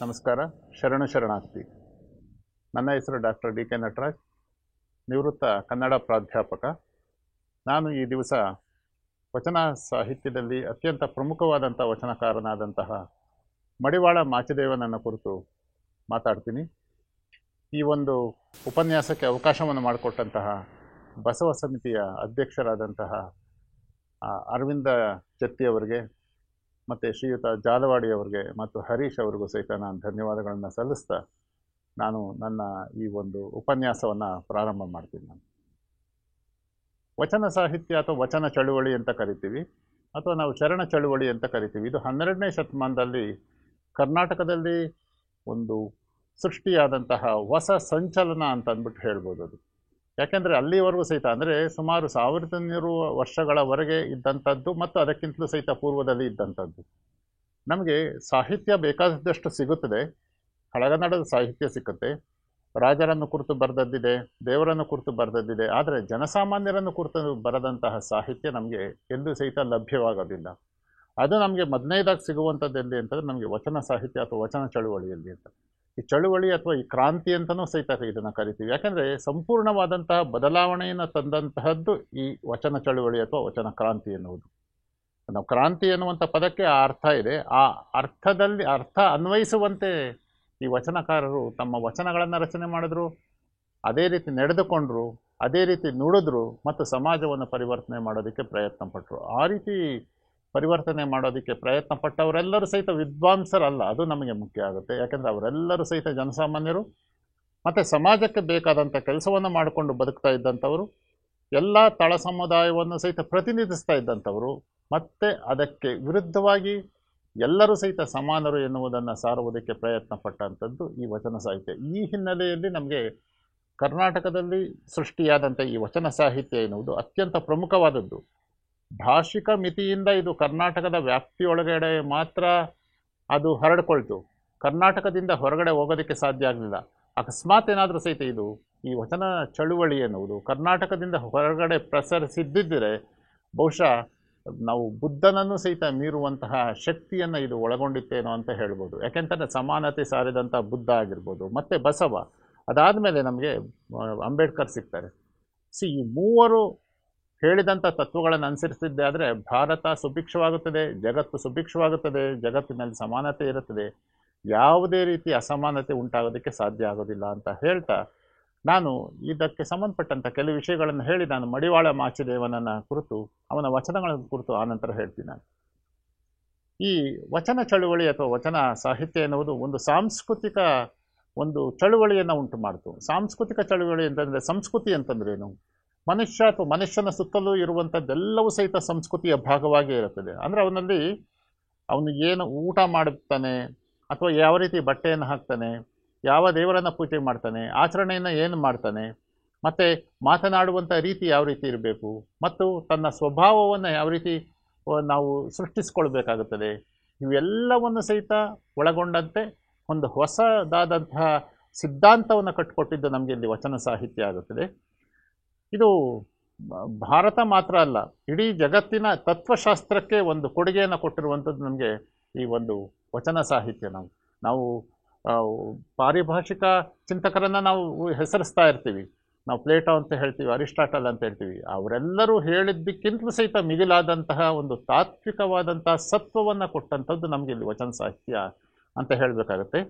ನಮಸ್ಕಾರ. ಶರಣಾರ್ಥಿ. ನನ್ನ ಹೆಸರು ಡಾಕ್ಟರ್ ಡಿ ಕೆ ನಟರಾಜ್, ನಿವೃತ್ತ ಕನ್ನಡ ಪ್ರಾಧ್ಯಾಪಕ. ನಾನು ಈ ದಿವಸ ವಚನ ಸಾಹಿತ್ಯದಲ್ಲಿ ಅತ್ಯಂತ ಪ್ರಮುಖವಾದಂಥ ವಚನಕಾರನಾದಂತಹ ಮಡಿವಾಳ ಮಾಚಿದೇವನನ್ನು ಕುರಿತು ಮಾತಾಡ್ತೀನಿ. ಈ ಒಂದು ಉಪನ್ಯಾಸಕ್ಕೆ ಅವಕಾಶವನ್ನು ಮಾಡಿಕೊಟ್ಟಂತಹ ಬಸವ ಸಮಿತಿಯ ಅಧ್ಯಕ್ಷರಾದಂತಹ ಅರವಿಂದ ಜತ್ತಿಯವರಿಗೆ ಮತ್ತು ಶ್ರೀಯುತ ಜಾಲವಾಡಿಯವರಿಗೆ ಮತ್ತು ಹರೀಶ್ ಅವರಿಗೂ ಸಹಿತ ನಾನು ಧನ್ಯವಾದಗಳನ್ನು ಸಲ್ಲಿಸ್ತಾ ನಾನು ನನ್ನ ಈ ಒಂದು ಉಪನ್ಯಾಸವನ್ನು ಪ್ರಾರಂಭ ಮಾಡ್ತೀನಿ. ನಾನು ವಚನ ಸಾಹಿತ್ಯ ಅಥವಾ ವಚನ ಚಳುವಳಿ ಅಂತ ಕರಿತೀವಿ, ಅಥವಾ ನಾವು ಶರಣ ಚಳುವಳಿ ಅಂತ ಕರಿತೀವಿ. ಇದು 12ನೇ ಶತಮಾನದಲ್ಲಿ ಕರ್ನಾಟಕದಲ್ಲಿ ಒಂದು ಸೃಷ್ಟಿಯಾದಂತಹ ಹೊಸ ಸಂಚಲನ ಅಂತ ಅಂದ್ಬಿಟ್ಟು ಹೇಳ್ಬೋದು. ಅದು ಯಾಕೆಂದರೆ ಅಲ್ಲಿವರೆಗೂ ಸಹಿತ ಅಂದರೆ ಸುಮಾರು 1500 ವರ್ಷಗಳವರೆಗೆ ಇದ್ದಂಥದ್ದು ಮತ್ತು ಅದಕ್ಕಿಂತಲೂ ಸಹಿತ ಪೂರ್ವದಲ್ಲಿ ಇದ್ದಂಥದ್ದು. ನಮಗೆ ಸಾಹಿತ್ಯ ಬೇಕಾದಷ್ಟು ಸಿಗುತ್ತದೆ. ಹಳಗನ್ನಡದ ಸಾಹಿತ್ಯ ಸಿಕ್ಕುತ್ತೆ, ರಾಜರನ್ನು ಕುರಿತು ಬರೆದದ್ದಿದೆ, ದೇವರನ್ನು ಕುರಿತು ಬರೆದದ್ದಿದೆ. ಆದರೆ ಜನಸಾಮಾನ್ಯರನ್ನು ಕುರಿತು ಬರೆದಂತಹ ಸಾಹಿತ್ಯ ನಮಗೆ ಎಲ್ಲೂ ಸಹಿತ ಲಭ್ಯವಾಗೋದಿಲ್ಲ. ಅದು ನಮಗೆ ಮೊದಲನೇದಾಗಿ ಸಿಗುವಂಥದ್ದು ಎಲ್ಲಿ ಅಂತಂದರೆ ನಮಗೆ ವಚನ ಸಾಹಿತ್ಯ ಅಥವಾ ವಚನ ಚಳುವಳಿಯಲ್ಲಿ ಅಂತ. ಈ ಚಳುವಳಿ ಅಥವಾ ಈ ಕ್ರಾಂತಿ ಅಂತಲೂ ಸಹಿತ ಇದನ್ನು ಕರಿತೀವಿ. ಯಾಕೆಂದರೆ ಸಂಪೂರ್ಣವಾದಂತಹ ಬದಲಾವಣೆಯನ್ನು ತಂದಂತಹದ್ದು ಈ ವಚನ ಚಳುವಳಿ ಅಥವಾ ವಚನ ಕ್ರಾಂತಿ ಎನ್ನುವುದು. ನಾವು ಕ್ರಾಂತಿ ಎನ್ನುವಂಥ ಪದಕ್ಕೆ ಆ ಅರ್ಥ ಇದೆ. ಆ ಅರ್ಥದಲ್ಲಿ ಅರ್ಥ ಅನ್ವಯಿಸುವಂತೆ ಈ ವಚನಕಾರರು ತಮ್ಮ ವಚನಗಳನ್ನು ರಚನೆ ಮಾಡಿದ್ರು, ಅದೇ ರೀತಿ ನಡೆದುಕೊಂಡ್ರು, ಅದೇ ರೀತಿ ನುಡಿದ್ರು ಮತ್ತು ಸಮಾಜವನ್ನು ಪರಿವರ್ತನೆ ಮಾಡೋದಕ್ಕೆ ಪ್ರಯತ್ನ ಪಟ್ಟರು. ಆ ರೀತಿ ಪರಿವರ್ತನೆ ಮಾಡೋದಕ್ಕೆ ಪ್ರಯತ್ನ ಪಟ್ಟವರೆಲ್ಲರೂ ಸಹಿತ ವಿದ್ವಾಂಸರಲ್ಲ, ಅದು ನಮಗೆ ಮುಖ್ಯ ಆಗುತ್ತೆ. ಯಾಕೆಂದರೆ ಅವರೆಲ್ಲರೂ ಸಹಿತ ಜನಸಾಮಾನ್ಯರು ಮತ್ತು ಸಮಾಜಕ್ಕೆ ಬೇಕಾದಂಥ ಕೆಲಸವನ್ನು ಮಾಡಿಕೊಂಡು ಬದುಕ್ತಾ ಇದ್ದಂಥವರು, ಎಲ್ಲ ತಳ ಸಮುದಾಯವನ್ನು ಸಹಿತ ಪ್ರತಿನಿಧಿಸ್ತಾ ಇದ್ದಂಥವರು, ಮತ್ತು ಅದಕ್ಕೆ ವಿರುದ್ಧವಾಗಿ ಎಲ್ಲರೂ ಸಹಿತ ಸಮಾನರು ಎನ್ನುವುದನ್ನು ಸಾರುವುದಕ್ಕೆ ಪ್ರಯತ್ನ ಪಟ್ಟಂಥದ್ದು ಈ ವಚನ ಸಾಹಿತ್ಯ. ಈ ಹಿನ್ನೆಲೆಯಲ್ಲಿ ನಮಗೆ ಕರ್ನಾಟಕದಲ್ಲಿ ಸೃಷ್ಟಿಯಾದಂಥ ಈ ವಚನ ಸಾಹಿತ್ಯ ಎನ್ನುವುದು ಅತ್ಯಂತ ಪ್ರಮುಖವಾದದ್ದು. ಭಾಷಿಕ ಮಿತಿಯಿಂದ ಇದು ಕರ್ನಾಟಕದ ವ್ಯಾಪ್ತಿಯೊಳಗಡೆ ಮಾತ್ರ ಅದು ಹರಡ್ಕೊಳ್ತು. ಕರ್ನಾಟಕದಿಂದ ಹೊರಗಡೆ ಹೋಗೋದಕ್ಕೆ ಸಾಧ್ಯ ಆಗಲಿಲ್ಲ. ಅಕಸ್ಮಾತ್ ಏನಾದರೂ ಸಹಿತ ಇದು ಈ ವಚನ ಚಳುವಳಿ ಎನ್ನುವುದು ಕರ್ನಾಟಕದಿಂದ ಹೊರಗಡೆ ಪ್ರಸರಿಸಿದ್ದಿದ್ದರೆ ಬಹುಶಃ ನಾವು ಬುದ್ಧನನ್ನು ಸಹಿತ ಮೀರುವಂತಹ ಶಕ್ತಿಯನ್ನು ಇದು ಒಳಗೊಂಡಿತ್ತೇನೋ ಅಂತ ಹೇಳ್ಬೋದು. ಯಾಕೆಂತಂದರೆ ಸಮಾನತೆ ಸಾರಿದಂಥ ಬುದ್ಧ ಆಗಿರ್ಬೋದು, ಮತ್ತು ಬಸವ, ಅದಾದಮೇಲೆ ನಮಗೆ ಅಂಬೇಡ್ಕರ್ ಸಿಗ್ತಾರೆ. ಈ ಮೂವರು ಹೇಳಿದಂಥ ತತ್ವಗಳನ್ನು ಅನುಸರಿಸಿದ್ದೆ ಆದರೆ ಭಾರತ ಸುಭಿಕ್ಷವಾಗುತ್ತದೆ, ಜಗತ್ತು ಸುಭಿಕ್ಷವಾಗುತ್ತದೆ, ಜಗತ್ತಿನಲ್ಲಿ ಸಮಾನತೆ ಇರುತ್ತದೆ, ಯಾವುದೇ ರೀತಿ ಅಸಮಾನತೆ ಉಂಟಾಗೋದಕ್ಕೆ ಸಾಧ್ಯ ಆಗೋದಿಲ್ಲ ಅಂತ ಹೇಳ್ತಾ ನಾನು ಇದಕ್ಕೆ ಸಂಬಂಧಪಟ್ಟಂಥ ಕೆಲವು ವಿಷಯಗಳನ್ನು ಹೇಳಿ ನಾನು ಮಡಿವಾಳ ಮಾಚಿದೇವನನ್ನು ಕುರಿತು, ಅವನ ವಚನಗಳ ಕುರಿತು ಆನಂತರ ಹೇಳ್ತೀನಿ. ನಾನು ಈ ವಚನ ಚಳುವಳಿ ಅಥವಾ ವಚನ ಸಾಹಿತ್ಯ ಎನ್ನುವುದು ಒಂದು ಸಾಂಸ್ಕೃತಿಕ ಒಂದು ಚಳುವಳಿಯನ್ನು ಉಂಟು ಮಾಡ್ತು. ಸಾಂಸ್ಕೃತಿಕ ಚಳುವಳಿ ಅಂತಂದರೆ ಸಂಸ್ಕೃತಿ ಅಂತಂದ್ರೇನು? ಮನುಷ್ಯ ಅಥವಾ ಮನುಷ್ಯನ ಸುತ್ತಲೂ ಇರುವಂಥದ್ದೆಲ್ಲವೂ ಸಹಿತ ಸಂಸ್ಕೃತಿಯ ಭಾಗವಾಗಿ ಇರುತ್ತದೆ. ಅಂದರೆ ಅವನು ಏನು ಊಟ ಮಾಡುತ್ತಾನೆ, ಅಥವಾ ಯಾವ ರೀತಿ ಬಟ್ಟೆಯನ್ನು ಹಾಕ್ತಾನೆ, ಯಾವ ದೇವರನ್ನು ಪೂಜೆ ಮಾಡ್ತಾನೆ, ಆಚರಣೆಯನ್ನು ಏನು ಮಾಡ್ತಾನೆ, ಮತ್ತು ಮಾತನಾಡುವಂಥ ರೀತಿ ಯಾವ ರೀತಿ ಇರಬೇಕು, ಮತ್ತು ತನ್ನ ಸ್ವಭಾವವನ್ನು ಯಾವ ರೀತಿ ನಾವು ಸೃಷ್ಟಿಸ್ಕೊಳ್ಬೇಕಾಗುತ್ತದೆ, ಇವೆಲ್ಲವನ್ನು ಸಹಿತ ಒಳಗೊಂಡಂತೆ ಒಂದು ಹೊಸದಾದಂತಹ ಸಿದ್ಧಾಂತವನ್ನು ಕಟ್ಟಿಕೊಟ್ಟಿದ್ದು ನಮಗೆ ಇಲ್ಲಿ ವಚನ ಸಾಹಿತ್ಯ ಆಗುತ್ತದೆ. ಇದು ಭಾರತ ಮಾತ್ರ ಅಲ್ಲ, ಇಡೀ ಜಗತ್ತಿನ ತತ್ವಶಾಸ್ತ್ರಕ್ಕೆ ಒಂದು ಕೊಡುಗೆಯನ್ನು ಕೊಟ್ಟಿರುವಂಥದ್ದು ನಮಗೆ ಈ ಒಂದು ವಚನ ಸಾಹಿತ್ಯ. ನಾವು ಪಾರಿಭಾಷಿಕ ಚಿಂತಕರನ್ನು ನಾವು ಹೆಸರಿಸ್ತಾ ಇರ್ತೀವಿ. ನಾವು ಪ್ಲೇಟೋ ಅಂತ ಹೇಳ್ತೀವಿ, ಅರಿಸ್ಟಾಟಲ್ ಅಂತ ಹೇಳ್ತೀವಿ. ಅವರೆಲ್ಲರೂ ಹೇಳಿದ್ದಕ್ಕಿಂತಲೂ ಸಹಿತ ಮಿಗಿಲಾದಂತಹ ಒಂದು ತಾತ್ವಿಕವಾದಂತಹ ಸತ್ವವನ್ನು ಕೊಟ್ಟಂಥದ್ದು ನಮಗೆ ಇಲ್ಲಿ ವಚನ ಸಾಹಿತ್ಯ ಅಂತ ಹೇಳಬೇಕಾಗತ್ತೆ.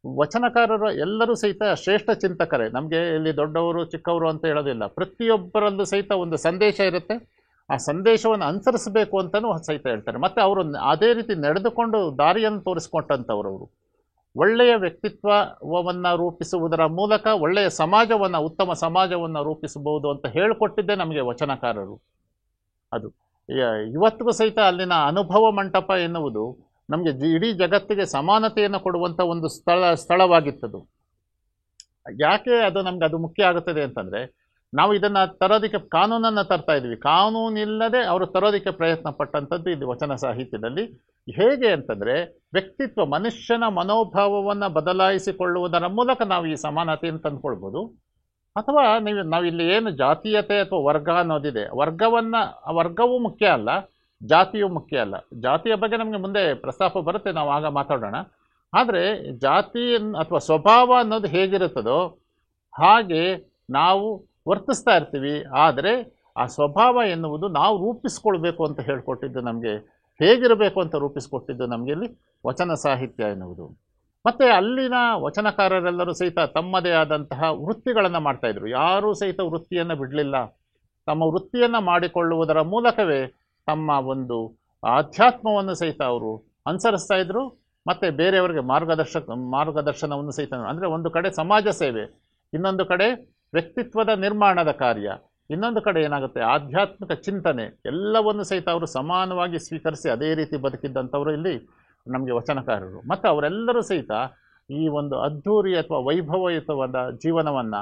ವಚನಕಾರರು ಎಲ್ಲರೂ ಸಹಿತ ಶ್ರೇಷ್ಠ ಚಿಂತಕರೇ. ನಮಗೆ ಇಲ್ಲಿ ದೊಡ್ಡವರು ಚಿಕ್ಕವರು ಅಂತ ಹೇಳೋದಿಲ್ಲ. ಪ್ರತಿಯೊಬ್ಬರಲ್ಲೂ ಸಹಿತ ಒಂದು ಸಂದೇಶ ಇರುತ್ತೆ. ಆ ಸಂದೇಶವನ್ನು ಅನುಸರಿಸಬೇಕು ಅಂತಲೂ ಸಹಿತ ಹೇಳ್ತಾರೆ. ಮತ್ತು ಅವರು ಅದೇ ರೀತಿ ನಡೆದುಕೊಂಡು ದಾರಿಯನ್ನು ತೋರಿಸ್ಕೊಟ್ಟಂಥವ್ರು. ಅವರು ಒಳ್ಳೆಯ ವ್ಯಕ್ತಿತ್ವವನ್ನು ರೂಪಿಸುವುದರ ಮೂಲಕ ಒಳ್ಳೆಯ ಸಮಾಜವನ್ನು, ಉತ್ತಮ ಸಮಾಜವನ್ನು ರೂಪಿಸಬಹುದು ಅಂತ ಹೇಳಿಕೊಟ್ಟಿದ್ದೇ ನಮಗೆ ವಚನಕಾರರು. ಅದು ಇವತ್ತಿಗೂ ಸಹಿತ ಅಲ್ಲಿನ ಅನುಭವ ಮಂಟಪ ಎನ್ನುವುದು ನಮಗೆ ಇಡೀ ಜಗತ್ತಿಗೆ ಸಮಾನತೆಯನ್ನು ಕೊಡುವಂಥ ಒಂದು ಸ್ಥಳವಾಗಿತ್ತದು. ಯಾಕೆ ಅದು ಮುಖ್ಯ ಆಗುತ್ತದೆ ಅಂತಂದರೆ, ನಾವು ಇದನ್ನು ತರೋದಕ್ಕೆ ಕಾನೂನನ್ನು ತರ್ತಾ ಇದ್ವಿ. ಕಾನೂನಿಲ್ಲದೆ ಅವರು ತರೋದಕ್ಕೆ ಪ್ರಯತ್ನ ಪಟ್ಟಂಥದ್ದು ಇಲ್ಲಿ ವಚನ ಸಾಹಿತ್ಯದಲ್ಲಿ. ಹೇಗೆ ಅಂತಂದರೆ, ವ್ಯಕ್ತಿತ್ವ, ಮನುಷ್ಯನ ಮನೋಭಾವವನ್ನು ಬದಲಾಯಿಸಿಕೊಳ್ಳುವುದರ ಮೂಲಕ ನಾವು ಈ ಸಮಾನತೆಯನ್ನು ತಂದುಕೊಳ್ಬೋದು. ಅಥವಾ ನಾವಿಲ್ಲಿ ಏನು ಜಾತೀಯತೆ ಅಥವಾ ವರ್ಗ ಅನ್ನೋದಿದೆ, ವರ್ಗವೂ ಮುಖ್ಯ ಅಲ್ಲ, ಜಾತಿಯೂ ಮುಖ್ಯ ಅಲ್ಲ. ಜಾತಿಯ ಬಗ್ಗೆ ನಮಗೆ ಮುಂದೆ ಪ್ರಸ್ತಾಪ ಬರುತ್ತೆ, ನಾವು ಆಗ ಮಾತಾಡೋಣ. ಆದರೆ ಜಾತಿ ಅಥವಾ ಸ್ವಭಾವ ಅನ್ನೋದು ಹೇಗಿರುತ್ತದೋ ಹಾಗೆ ನಾವು ವರ್ತಿಸ್ತಾ ಇರ್ತೀವಿ. ಆದರೆ ಆ ಸ್ವಭಾವ ಎನ್ನುವುದು ನಾವು ರೂಪಿಸ್ಕೊಳ್ಬೇಕು ಅಂತ ಹೇಳಿಕೊಟ್ಟಿದ್ದು ನಮಗೆ, ಹೇಗಿರಬೇಕು ಅಂತ ರೂಪಿಸ್ಕೊಟ್ಟಿದ್ದು ನಮಗೆ ಇಲ್ಲಿ ವಚನ ಸಾಹಿತ್ಯ ಎನ್ನುವುದು. ಮತ್ತು ಅಲ್ಲಿನ ವಚನಕಾರರೆಲ್ಲರೂ ಸಹಿತ ತಮ್ಮದೇ ಆದಂತಹ ವೃತ್ತಿಗಳನ್ನು ಮಾಡ್ತಾಯಿದ್ರು. ಯಾರೂ ಸಹಿತ ವೃತ್ತಿಯನ್ನು ಬಿಡಲಿಲ್ಲ. ತಮ್ಮ ವೃತ್ತಿಯನ್ನು ಮಾಡಿಕೊಳ್ಳುವುದರ ಮೂಲಕವೇ ತಮ್ಮ ಒಂದು ಆಧ್ಯಾತ್ಮವನ್ನು ಸಹಿತ ಅವರು ಅನುಸರಿಸ್ತಾ ಇದ್ದರು. ಮತ್ತು ಬೇರೆಯವರಿಗೆ ಮಾರ್ಗದರ್ಶನವನ್ನು ಸಹಿತ, ಅಂದರೆ ಒಂದು ಕಡೆ ಸಮಾಜ ಸೇವೆ, ಇನ್ನೊಂದು ಕಡೆ ವ್ಯಕ್ತಿತ್ವದ ನಿರ್ಮಾಣದ ಕಾರ್ಯ, ಇನ್ನೊಂದು ಕಡೆ ಏನಾಗುತ್ತೆ ಆಧ್ಯಾತ್ಮಿಕ ಚಿಂತನೆ, ಎಲ್ಲವನ್ನು ಸಹಿತ ಅವರು ಸಮಾನವಾಗಿ ಸ್ವೀಕರಿಸಿ ಅದೇ ರೀತಿ ಬದುಕಿದ್ದಂಥವರು ಇಲ್ಲಿ ನಮಗೆ ವಚನಕಾರರು. ಮತ್ತು ಅವರೆಲ್ಲರೂ ಸಹಿತ ಈ ಒಂದು ಅದ್ಧೂರಿ ಅಥವಾ ವೈಭವಯುತವಾದ ಜೀವನವನ್ನು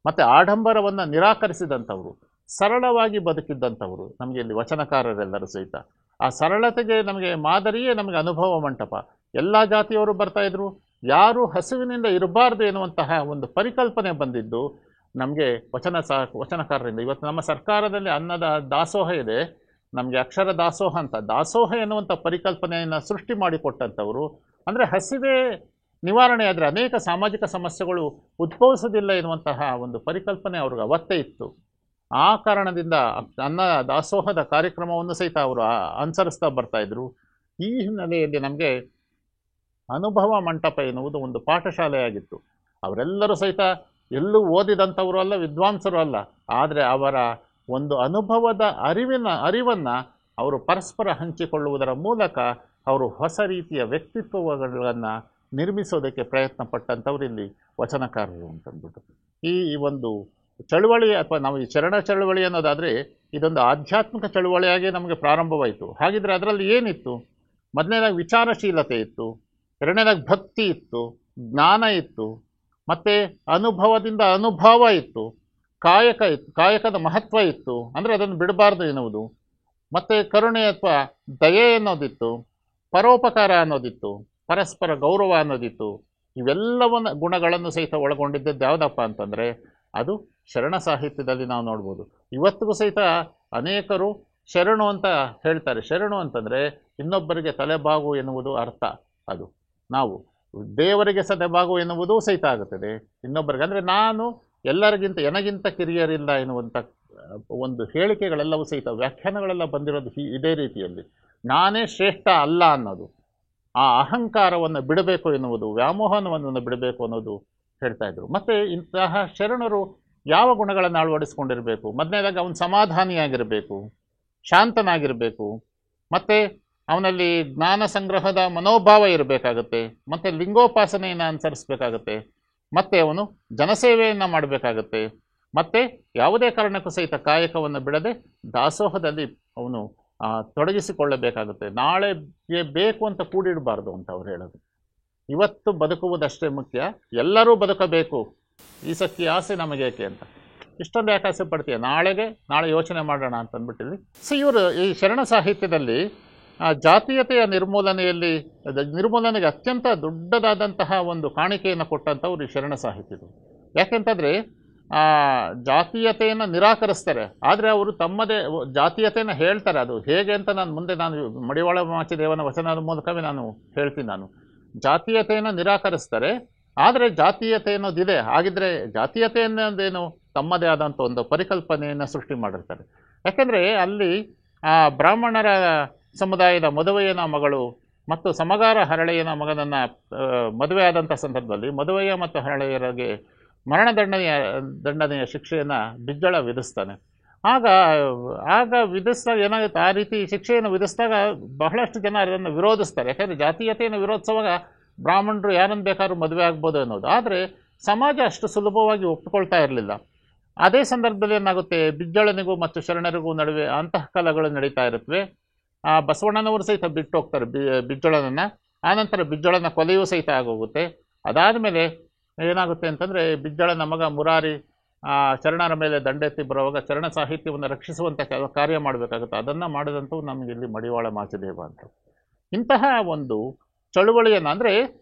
ಮತ್ತು ಆಡಂಬರವನ್ನು ನಿರಾಕರಿಸಿದಂಥವರು, ಸರಳವಾಗಿ ಬದುಕಿದ್ದಂಥವರು ನಮಗೆ ಇಲ್ಲಿ ವಚನಕಾರರೆಲ್ಲರೂ ಸಹಿತ. ಆ ಸರಳತೆಗೆ ನಮಗೆ ಮಾದರಿಯೇ ನಮಗೆ ಅನುಭವ ಮಂಟಪ. ಎಲ್ಲ ಜಾತಿಯವರು ಬರ್ತಾಯಿದ್ರು, ಯಾರೂ ಹಸುವಿನಿಂದ ಇರಬಾರ್ದು ಎನ್ನುವಂತಹ ಒಂದು ಪರಿಕಲ್ಪನೆ ಬಂದಿದ್ದು ನಮಗೆ ವಚನಕಾರರಿಂದ. ಇವತ್ತು ನಮ್ಮ ಸರ್ಕಾರದಲ್ಲಿ ಅನ್ನದ ದಾಸೋಹ ಇದೆ, ನಮಗೆ ಅಕ್ಷರ ದಾಸೋಹ ಅಂತ. ದಾಸೋಹ ಎನ್ನುವಂಥ ಪರಿಕಲ್ಪನೆಯನ್ನು ಸೃಷ್ಟಿ ಮಾಡಿಕೊಟ್ಟಂಥವರು. ಅಂದರೆ ಹಸಿವೆ ನಿವಾರಣೆ ಆದರೆ ಅನೇಕ ಸಾಮಾಜಿಕ ಸಮಸ್ಯೆಗಳು ಉದ್ಭವಿಸೋದಿಲ್ಲ ಎನ್ನುವಂತಹ ಒಂದು ಪರಿಕಲ್ಪನೆ ಅವ್ರಿಗೆ ಅವತ್ತೇ ಇತ್ತು. ಆ ಕಾರಣದಿಂದ ಅನ್ನ ದಾಸೋಹದ ಕಾರ್ಯಕ್ರಮವನ್ನು ಸಹಿತ ಅವರು ಅನುಸರಿಸ್ತಾ ಬರ್ತಾಯಿದ್ರು. ಈ ಹಿನ್ನೆಲೆಯಲ್ಲಿ ನಮಗೆ ಅನುಭವ ಮಂಟಪ ಎನ್ನುವುದು ಒಂದು ಪಾಠಶಾಲೆಯಾಗಿತ್ತು. ಅವರೆಲ್ಲರೂ ಸಹಿತ ಎಲ್ಲೂ ಓದಿದಂಥವರು ಅಲ್ಲ, ವಿದ್ವಾಂಸರು ಅಲ್ಲ. ಆದರೆ ಅವರ ಒಂದು ಅನುಭವದ ಅರಿವನ್ನು ಅವರು ಪರಸ್ಪರ ಹಂಚಿಕೊಳ್ಳುವುದರ ಮೂಲಕ ಅವರು ಹೊಸ ರೀತಿಯ ವ್ಯಕ್ತಿತ್ವಗಳನ್ನು ನಿರ್ಮಿಸೋದಕ್ಕೆ ಪ್ರಯತ್ನ ಪಟ್ಟಂಥವ್ರು ಇಲ್ಲಿ ವಚನಕಾರರು ಅಂತಂದ್ಬಿಟ್ಟು. ಈ ಒಂದು ಚಳುವಳಿ ಅಥವಾ ನಾವು ಈ ಚರಣ ಚಳುವಳಿ ಅನ್ನೋದಾದರೆ ಇದೊಂದು ಆಧ್ಯಾತ್ಮಿಕ ಚಳುವಳಿಯಾಗಿ ನಮಗೆ ಪ್ರಾರಂಭವಾಯಿತು. ಹಾಗಿದ್ರೆ ಅದರಲ್ಲಿ ಏನಿತ್ತು? ಮೊದಲನೇದಾಗಿ ವಿಚಾರಶೀಲತೆ ಇತ್ತು, ಎರಡನೇದಾಗಿ ಭಕ್ತಿ ಇತ್ತು, ಜ್ಞಾನ ಇತ್ತು, ಮತ್ತು ಅನುಭವದಿಂದ ಅನುಭವ ಇತ್ತು, ಕಾಯಕ ಇತ್ತು, ಕಾಯಕದ ಮಹತ್ವ ಇತ್ತು, ಅಂದರೆ ಅದನ್ನು ಬಿಡಬಾರ್ದು ಎನ್ನುವುದು, ಮತ್ತು ಕರುಣೆ ಅಥವಾ ದಯೆ ಅನ್ನೋದಿತ್ತು, ಪರೋಪಕಾರ ಅನ್ನೋದಿತ್ತು, ಪರಸ್ಪರ ಗೌರವ ಅನ್ನೋದಿತ್ತು. ಇವೆಲ್ಲವನ್ನ ಗುಣಗಳನ್ನು ಸಹಿತ ಒಳಗೊಂಡಿದ್ದದ್ದು ಯಾವುದಪ್ಪ ಅಂತಂದರೆ ಅದು ಶರಣ ಸಾಹಿತ್ಯದಲ್ಲಿ ನಾವು ನೋಡ್ಬೋದು. ಇವತ್ತಿಗೂ ಸಹಿತ ಅನೇಕರು ಶರಣು ಅಂತ ಹೇಳ್ತಾರೆ. ಶರಣು ಅಂತಂದರೆ ಇನ್ನೊಬ್ಬರಿಗೆ ತಲೆಬಾಗು ಎನ್ನುವುದು ಅರ್ಥ. ಅದು ನಾವು ದೇವರಿಗೆ ಸದೆಬಾಗು ಎನ್ನುವುದೂ ಸಹಿತ ಆಗುತ್ತದೆ ಇನ್ನೊಬ್ಬರಿಗೆ. ಅಂದರೆ ನಾನು ಎಲ್ಲರಿಗಿಂತ ಎನಗಿಂತ ಕಿರಿಯರಿಲ್ಲ ಎನ್ನುವಂಥ ಒಂದು ಹೇಳಿಕೆಗಳೆಲ್ಲವೂ ಸಹಿತ ವ್ಯಾಖ್ಯಾನಗಳೆಲ್ಲ ಬಂದಿರೋದು ಇದೇ ರೀತಿಯಲ್ಲಿ. ನಾನೇ ಶ್ರೇಷ್ಠ ಅಲ್ಲ ಅನ್ನೋದು, ಆ ಅಹಂಕಾರವನ್ನು ಬಿಡಬೇಕು ಎನ್ನುವುದು, ವ್ಯಾಮೋಹನವನ್ನು ಬಿಡಬೇಕು ಅನ್ನೋದು ಹೇಳ್ತಾಯಿದ್ರು. ಮತ್ತು ಇಂತಹ ಶರಣರು ಯಾವ ಗುಣಗಳನ್ನು ಅಳವಡಿಸ್ಕೊಂಡಿರಬೇಕು? ಮೊದಲನೇದಾಗಿ ಅವನು ಸಮಾಧಾನಿಯಾಗಿರಬೇಕು, ಶಾಂತನಾಗಿರಬೇಕು, ಮತ್ತು ಅವನಲ್ಲಿ ಜ್ಞಾನ ಸಂಗ್ರಹದ ಮನೋಭಾವ ಇರಬೇಕಾಗತ್ತೆ, ಮತ್ತು ಲಿಂಗೋಪಾಸನೆಯನ್ನು ಅನುಸರಿಸಬೇಕಾಗತ್ತೆ, ಮತ್ತು ಅವನು ಜನಸೇವೆಯನ್ನು ಮಾಡಬೇಕಾಗತ್ತೆ, ಮತ್ತು ಯಾವುದೇ ಕಾರಣಕ್ಕೂ ಸಹಿತ ಕಾಯಕವನ್ನು ಬಿಡದೆ ದಾಸೋಹದಲ್ಲಿ ಅವನು ತೊಡಗಿಸಿಕೊಳ್ಳಬೇಕಾಗುತ್ತೆ. ನಾಳೆಗೆ ಬೇಕು ಅಂತ ಕೂಡಿಡಬಾರ್ದು ಅಂತ ಅವ್ರು ಹೇಳೋದು. ಇವತ್ತು ಬದುಕುವುದಷ್ಟೇ ಮುಖ್ಯ, ಎಲ್ಲರೂ ಬದುಕಬೇಕು, ಈ ಸತ್ಯ ಆಸೆ ನಮಗೇಕೆ ಅಂತ. ಇಷ್ಟೊಂದು ಯಾಕೆ ಆಸೆ ಪಡ್ತೀಯ, ನಾಳೆ ಯೋಚನೆ ಮಾಡೋಣ ಅಂತ ಅಂದ್ಬಿಟ್ಟಿಲ್ಲಿ. ಸೊ ಇವರು ಈ ಶರಣ ಸಾಹಿತ್ಯದಲ್ಲಿ ಜಾತೀಯತೆಯ ನಿರ್ಮೂಲನೆಗೆ ಅತ್ಯಂತ ದೊಡ್ಡದಾದಂತಹ ಒಂದು ಕಾಣಿಕೆಯನ್ನು ಕೊಟ್ಟಂಥವ್ರು ಈ ಶರಣ ಸಾಹಿತ್ಯರು. ಯಾಕೆಂತಂದರೆ ಜಾತೀಯತೆಯನ್ನು ನಿರಾಕರಿಸ್ತಾರೆ, ಆದರೆ ಅವರು ತಮ್ಮದೇ ಜಾತೀಯತೆಯನ್ನು ಹೇಳ್ತಾರೆ. ಅದು ಹೇಗೆ ಅಂತ ನಾನು ಮಡಿವಾಳ ಮಾಚಿದೇವನ ವಚನದ ಮೂಲಕವೇ ನಾನು ಹೇಳ್ತೀನಿ. ನಾನು ಜಾತೀಯತೆಯನ್ನು ನಿರಾಕರಿಸ್ತಾರೆ, ಆದರೆ ಜಾತೀಯತೆ ಅನ್ನೋದಿದೆ. ಹಾಗಿದ್ರೆ ಜಾತೀಯತೆ ಅನ್ನೋದೇನು ತಮ್ಮದೇ ಆದಂಥ ಒಂದು ಪರಿಕಲ್ಪನೆಯನ್ನು ಸೃಷ್ಟಿ ಮಾಡಿರ್ತಾರೆ. ಯಾಕೆಂದರೆ ಅಲ್ಲಿ ಬ್ರಾಹ್ಮಣರ ಸಮುದಾಯದ ಮದುವೆಯನ ಮಗಳು ಮತ್ತು ಸಮಗಾರ ಹರಳೆಯನ ಮಗನನ್ನು ಮದುವೆ ಆದಂಥ ಸಂದರ್ಭದಲ್ಲಿ ಮದುವೆಯ ಮತ್ತು ಹರಳೆಯರಿಗೆ ದಂಡನೆಯ ಶಿಕ್ಷೆಯನ್ನು ಬಿಜ್ಜಳ ವಿಧಿಸ್ತಾನೆ. ಆಗ ವಿಧಿಸಿದಾಗ ಏನಾಗುತ್ತೆ, ಆ ರೀತಿ ಶಿಕ್ಷೆಯನ್ನು ವಿಧಿಸಿದಾಗ ಬಹಳಷ್ಟು ಜನ ಅದನ್ನು ವಿರೋಧಿಸ್ತಾರೆ. ಯಾಕೆಂದರೆ ಜಾತೀಯತೆಯನ್ನು ವಿರೋಧಿಸುವಾಗ ಬ್ರಾಹ್ಮಣರು ಯಾರನ್ನು ಬೇಕಾದ್ರೂ ಮದುವೆ ಆಗ್ಬೋದು ಅನ್ನೋದು. ಆದರೆ ಸಮಾಜ ಅಷ್ಟು ಸುಲಭವಾಗಿ ಒಪ್ಪಿಕೊಳ್ತಾ ಇರಲಿಲ್ಲ. ಅದೇ ಸಂದರ್ಭದಲ್ಲಿ ಏನಾಗುತ್ತೆ, ಬಿಜ್ಜಳನಿಗೂ ಮತ್ತು ಶರಣರಿಗೂ ನಡುವೆ ಅಂತಃಕಲಗಳು ನಡೀತಾ ಇರುತ್ತವೆ. ಬಸವಣ್ಣನವರು ಸಹಿತ ಬಿಟ್ಟು ಹೋಗ್ತಾರೆ ಬಿಜ್ಜಳನನ್ನು. ಆನಂತರ ಬಿಜ್ಜಳನ ಕೊಲೆಯೂ ಸಹಿತ ಆಗೋಗುತ್ತೆ. ಅದಾದಮೇಲೆ ಏನಾಗುತ್ತೆ ಅಂತಂದರೆ ಬಿಜ್ಜಳನ ಮಗ ಮುರಾರಿ ಶರಣರ ಮೇಲೆ ದಂಡೆತ್ತಿ ಬರುವಾಗ ಶರಣ ಸಾಹಿತ್ಯವನ್ನು ರಕ್ಷಿಸುವಂಥ ಕಾರ್ಯ ಮಾಡಬೇಕಾಗುತ್ತೆ. ಅದನ್ನು ಮಾಡಿದಂಥವು ನಮಗೆ ಇಲ್ಲಿ ಮಡಿವಾಳ ಮಾಚಿದೇವ ಅಂತ. ಇಂತಹ ಒಂದು ಚಳುವಳಿಯನ್ನು, ಅಂದರೆ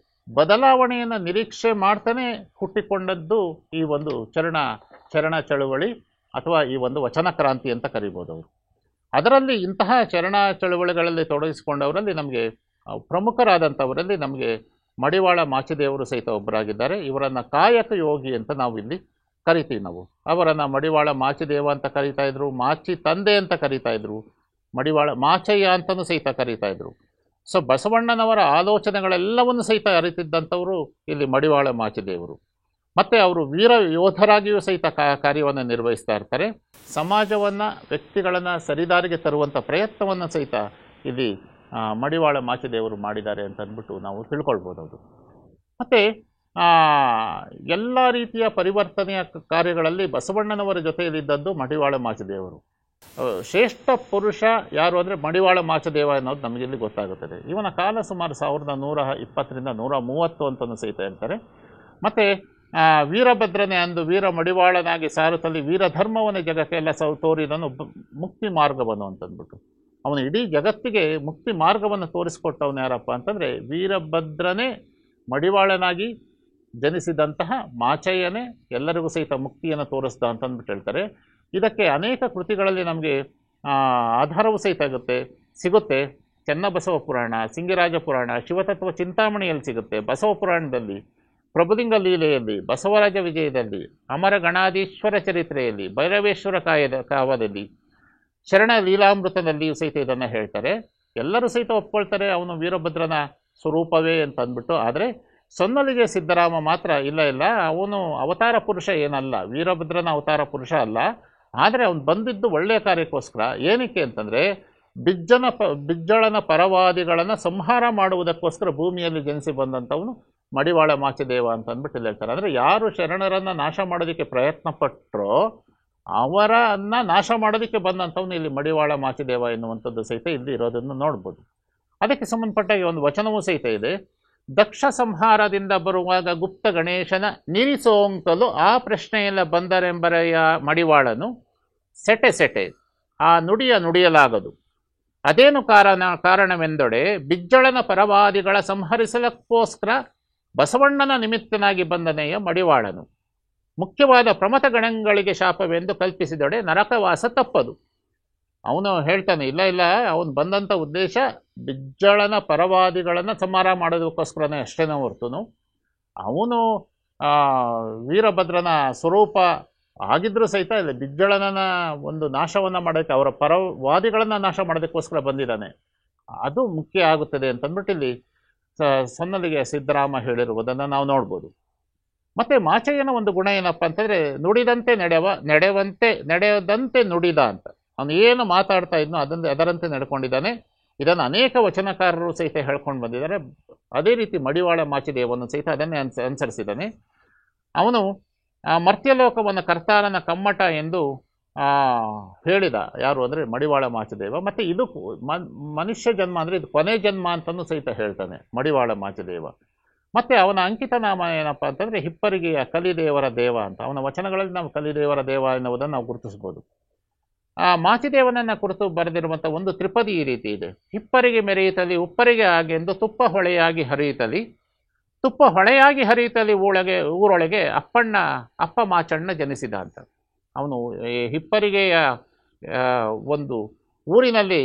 ಬದಲಾವಣೆಯನ್ನು ನಿರೀಕ್ಷೆ ಮಾಡ್ತಾನೆ ಹುಟ್ಟಿಕೊಂಡದ್ದು ಈ ಒಂದು ಚರಣ ಚಳುವಳಿ ಅಥವಾ ಈ ಒಂದು ವಚನ ಕ್ರಾಂತಿ ಅಂತ ಕರಿಬೋದು ಅವರು. ಅದರಲ್ಲಿ ಇಂತಹ ಚರಣ ಚಳುವಳಿಗಳಲ್ಲಿ ತೊಡಗಿಸಿಕೊಂಡವರಲ್ಲಿ ನಮಗೆ ಪ್ರಮುಖರಾದಂಥವರಲ್ಲಿ ನಮಗೆ ಮಡಿವಾಳ ಮಾಚಿದೇವರು ಸಹಿತ ಒಬ್ಬರಾಗಿದ್ದಾರೆ. ಇವರನ್ನು ಕಾಯಕ ಯೋಗಿ ಅಂತ ನಾವು ಇಲ್ಲಿ ಕರಿತೀವಿ. ನಾವು ಅವರನ್ನು ಮಡಿವಾಳ ಮಾಚಿದೇವ ಅಂತ ಕರೀತಾ ಇದ್ರು, ಮಾಚಿ ತಂದೆ ಅಂತ ಕರೀತಾ ಇದ್ರು, ಮಡಿವಾಳ ಮಾಚಯ್ಯ ಅಂತಲೂ ಸಹಿತ ಕರೀತಾ ಇದ್ರು. ಸೊ ಬಸವಣ್ಣನವರ ಆಲೋಚನೆಗಳೆಲ್ಲವನ್ನು ಸಹಿತ ಅರಿತಿದ್ದಂಥವರು ಇಲ್ಲಿ ಮಡಿವಾಳ ಮಾಚಿದೇವರು. ಮತ್ತು ಅವರು ವೀರ ಯೋಧರಾಗಿಯೂ ಸಹಿತ ಕಾರ್ಯವನ್ನು ನಿರ್ವಹಿಸ್ತಾ ಇರ್ತಾರೆ. ಸಮಾಜವನ್ನು, ವ್ಯಕ್ತಿಗಳನ್ನು ಸರಿದಾರಿಗೆ ತರುವಂಥ ಪ್ರಯತ್ನವನ್ನು ಸಹಿತ ಇಲ್ಲಿ ಮಡಿವಾಳ ಮಾಚಿದೇವರು ಮಾಡಿದ್ದಾರೆ ಅಂತ ಅಂದ್ಬಿಟ್ಟು ನಾವು ತಿಳ್ಕೊಳ್ಬೋದು. ಅದು ಮತ್ತು ಎಲ್ಲ ರೀತಿಯ ಪರಿವರ್ತನೆಯ ಕಾರ್ಯಗಳಲ್ಲಿ ಬಸವಣ್ಣನವರ ಜೊತೆಯಲ್ಲಿದ್ದದ್ದು ಮಡಿವಾಳ ಮಾಚಿದೇವರು. ಶ್ರೇಷ್ಠ ಪುರುಷ ಯಾರು ಅಂದರೆ ಮಡಿವಾಳ ಮಾಚದೇವ ಅನ್ನೋದು ನಮಗಿಲ್ಲಿ ಗೊತ್ತಾಗುತ್ತದೆ. ಇವನ ಕಾಲ ಸುಮಾರು 1120ರಿಂದ 130 ಅಂತಲೂ ಸಹಿತ ಹೇಳ್ತಾರೆ. ಮತ್ತು ವೀರಭದ್ರನೇ ಅಂದು ವೀರ ಮಡಿವಾಳನಾಗಿ ಸಾರುತ್ತಲ್ಲಿ ವೀರಧರ್ಮವನ್ನು ಜಗಕ್ಕೆಲ್ಲ ತೋರಿದನು ಮುಕ್ತಿ ಮಾರ್ಗವನ್ನು ಅಂತಂದ್ಬಿಟ್ಟು, ಅವನು ಇಡೀ ಜಗತ್ತಿಗೆ ಮುಕ್ತಿ ಮಾರ್ಗವನ್ನು ತೋರಿಸ್ಕೊಟ್ಟವನು ಯಾರಪ್ಪ ಅಂತಂದರೆ ವೀರಭದ್ರನೇ ಮಡಿವಾಳನಾಗಿ ಜನಿಸಿದಂತಹ ಮಾಚಯ್ಯನೇ ಎಲ್ಲರಿಗೂ ಸಹಿತ ಮುಕ್ತಿಯನ್ನು ತೋರಿಸ್ದ ಅಂತಂದ್ಬಿಟ್ಟು ಹೇಳ್ತಾರೆ. ಇದಕ್ಕೆ ಅನೇಕ ಕೃತಿಗಳಲ್ಲಿ ನಮಗೆ ಆಧಾರವೂ ಸಹಿತ ಸಿಗುತ್ತೆ. ಚೆನ್ನಬಸವ ಪುರಾಣ, ಸಿಂಗಿರಾಜ ಪುರಾಣ, ಶಿವತತ್ವ ಚಿಂತಾಮಣಿಯಲ್ಲಿ ಸಿಗುತ್ತೆ, ಬಸವ ಪುರಾಣದಲ್ಲಿ, ಪ್ರಭುಲಿಂಗ ಲೀಲೆಯಲ್ಲಿ, ಬಸವರಾಜ ವಿಜಯದಲ್ಲಿ, ಅಮರ ಗಣಾಧೀಶ್ವರ ಚರಿತ್ರೆಯಲ್ಲಿ, ಭೈರವೇಶ್ವರ ಕಾವ್ಯದಲ್ಲಿ, ಶರಣ ಲೀಲಾಮೃತದಲ್ಲಿಯೂ ಸಹಿತ ಇದನ್ನು ಹೇಳ್ತಾರೆ. ಎಲ್ಲರೂ ಸಹಿತ ಒಪ್ಕೊಳ್ತಾರೆ ಅವನು ವೀರಭದ್ರನ ಸ್ವರೂಪವೇ ಅಂತ ಅಂದ್ಬಿಟ್ಟು. ಆದರೆ ಸೊನ್ನಲಿಗೆ ಸಿದ್ದರಾಮ ಮಾತ್ರ ಇಲ್ಲ, ಅವನು ಅವತಾರ ಪುರುಷ ಏನಲ್ಲ, ವೀರಭದ್ರನ ಅವತಾರ ಪುರುಷ ಅಲ್ಲ. ಆದರೆ ಅವನು ಬಂದಿದ್ದು ಒಳ್ಳೆಯ ಕಾರ್ಯಕ್ಕೋಸ್ಕರ. ಏನಕ್ಕೆ ಅಂತಂದರೆ ಬಿಜ್ಜಳನ ಪರವಾದಿಗಳನ್ನು ಸಂಹಾರ ಮಾಡುವುದಕ್ಕೋಸ್ಕರ ಭೂಮಿಯಲ್ಲಿ ಜನಿಸಿ ಬಂದಂಥವನು ಮಡಿವಾಳ ಮಾಚಿದೇವ ಅಂತ ಅಂದ್ಬಿಟ್ಟು ಇಲ್ಲಿ ಹೇಳ್ತಾರೆ. ಅಂದರೆ ಯಾರು ಶರಣರನ್ನು ನಾಶ ಮಾಡೋದಕ್ಕೆ ಪ್ರಯತ್ನ ಪಟ್ಟರೋ ಅವರನ್ನು ನಾಶ ಮಾಡೋದಕ್ಕೆ ಬಂದಂಥವನು ಇಲ್ಲಿ ಮಡಿವಾಳ ಮಾಚಿದೇವ ಎನ್ನುವಂಥದ್ದು ಸಹಿತ ಇಲ್ಲಿ ಇರೋದನ್ನು ನೋಡ್ಬೋದು. ಅದಕ್ಕೆ ಸಂಬಂಧಪಟ್ಟಾಗಿ ಒಂದು ವಚನವೂ ಸಹಿತ ಇದೆ. ದಕ್ಷ ಸಂಹಾರದಿಂದ ಬರುವಾಗ ಗುಪ್ತ ಗಣೇಶನ ನಿರಿಸೋಂಕಲು ಆ ಪ್ರಶ್ನೆಯೆಲ್ಲ ಬಂದರೆಂಬರೆಯ ಮಡಿವಾಳನು ಸೆಟೆ ಆ ನುಡಿಯಲಾಗದು. ಅದೇನು ಕಾರಣವೆಂದೊಡೆ ಬಿಜ್ಜಳನ ಪರವಾದಿಗಳ ಸಂಹರಿಸಲಕ್ಕೋಸ್ಕರ ಬಸವಣ್ಣನ ನಿಮಿತ್ತನಾಗಿ ಬಂದನೆಯ ಮಡಿವಾಳನು ಮುಖ್ಯವಾದ ಪ್ರಮಥ ಗಣಗಳಿಗೆ ಶಾಪವೆಂದು ಕಲ್ಪಿಸಿದೊಡೆ ನರಕವಾಸ ತಪ್ಪದು. ಅವನು ಹೇಳ್ತಾನೆ, ಇಲ್ಲ ಅವನು ಬಂದಂಥ ಉದ್ದೇಶ ಬಿಜ್ಜಳನ ಪರವಾದಿಗಳನ್ನು ಸಂಹಾರ ಮಾಡೋದಕ್ಕೋಸ್ಕರನೇ ಅಷ್ಟೇನೋ ಹೊರ್ತನು. ಅವನು ವೀರಭದ್ರನ ಸ್ವರೂಪ ಆಗಿದ್ದರೂ ಸಹಿತ ಇಲ್ಲ, ಬಿಜ್ಜಳನ ಒಂದು ನಾಶವನ್ನು ಮಾಡೋಕ್ಕೆ, ಅವರ ಪರವಾದಿಗಳನ್ನು ನಾಶ ಮಾಡೋದಕ್ಕೋಸ್ಕರ ಬಂದಿದ್ದಾನೆ. ಅದು ಮುಖ್ಯ ಆಗುತ್ತದೆ ಅಂತಂದ್ಬಿಟ್ಟು ಇಲ್ಲಿ ಸೊನ್ನಲಿಗೆ ಸಿದ್ದರಾಮ ಹೇಳಿರುವುದನ್ನು ನಾವು ನೋಡ್ಬೋದು. ಮತ್ತು ಮಾಚಯ್ಯನ ಒಂದು ಗುಣ ಏನಪ್ಪ ಅಂತಂದರೆ ನುಡಿದಂತೆ ನಡೆಯದಂತೆ ನುಡಿದ ಅಂತ. ಅವನು ಏನು ಮಾತಾಡ್ತಾ ಇದ್ನೋ ಅದರಂತೆ ನಡ್ಕೊಂಡಿದ್ದಾನೆ. ಇದನ್ನು ಅನೇಕ ವಚನಕಾರರು ಸಹಿತ ಹೇಳ್ಕೊಂಡು ಬಂದಿದ್ದಾರೆ. ಅದೇ ರೀತಿ ಮಡಿವಾಳ ಮಾಚಿದೇವನು ಸಹಿತ ಅದನ್ನೇ ಅನುಸರಿಸಿದ್ದಾನೆ. ಅವನು ಮರ್ತ್ಯಲೋಕವನ್ನು ಕರ್ತಾರನ ಕಮ್ಮಟ ಎಂದು ಹೇಳಿದ. ಯಾರು ಅಂದರೆ ಮಡಿವಾಳ ಮಾಚಿದೇವ. ಮತ್ತು ಇದು ಮನುಷ್ಯ ಜನ್ಮ ಅಂದರೆ ಇದು ಕೊನೆ ಜನ್ಮ ಅಂತಲೂ ಸಹಿತ ಹೇಳ್ತಾನೆ ಮಡಿವಾಳ ಮಾಚಿದೇವ. ಮತ್ತು ಅವನ ಅಂಕಿತ ನಾಮ ಏನಪ್ಪ ಅಂತಂದರೆ ಹಿಪ್ಪರಿಗೆಯ ಕಲಿದೇವರ ದೇವ ಅಂತ. ಅವನ ವಚನಗಳಲ್ಲಿ ನಾವು ಕಲಿದೇವರ ದೇವ ಎನ್ನುವುದನ್ನು ನಾವು ಗುರುತಿಸ್ಬೋದು. ಆ ಮಾಚಿದೇವನನ್ನು ಕುರಿತು ಬರೆದಿರುವಂಥ ಒಂದು ತ್ರಿಪದಿ ಈ ರೀತಿ ಇದೆ. ಹಿಪ್ಪರಿಗೆ ಮೆರೆಯುತ್ತಲಿ ಉಪ್ಪರಿಗೆ ಆಗೆಂದು ತುಪ್ಪ ಹೊಳೆಯಾಗಿ ಹರಿಯುತ್ತಲಿ ಊರೊಳಗೆ ಅಪ್ಪ ಮಾಚಣ್ಣ ಜನಿಸಿದ ಅಂತ. ಅವನು ಹಿಪ್ಪರಿಗೆಯ ಒಂದು ಊರಿನಲ್ಲಿ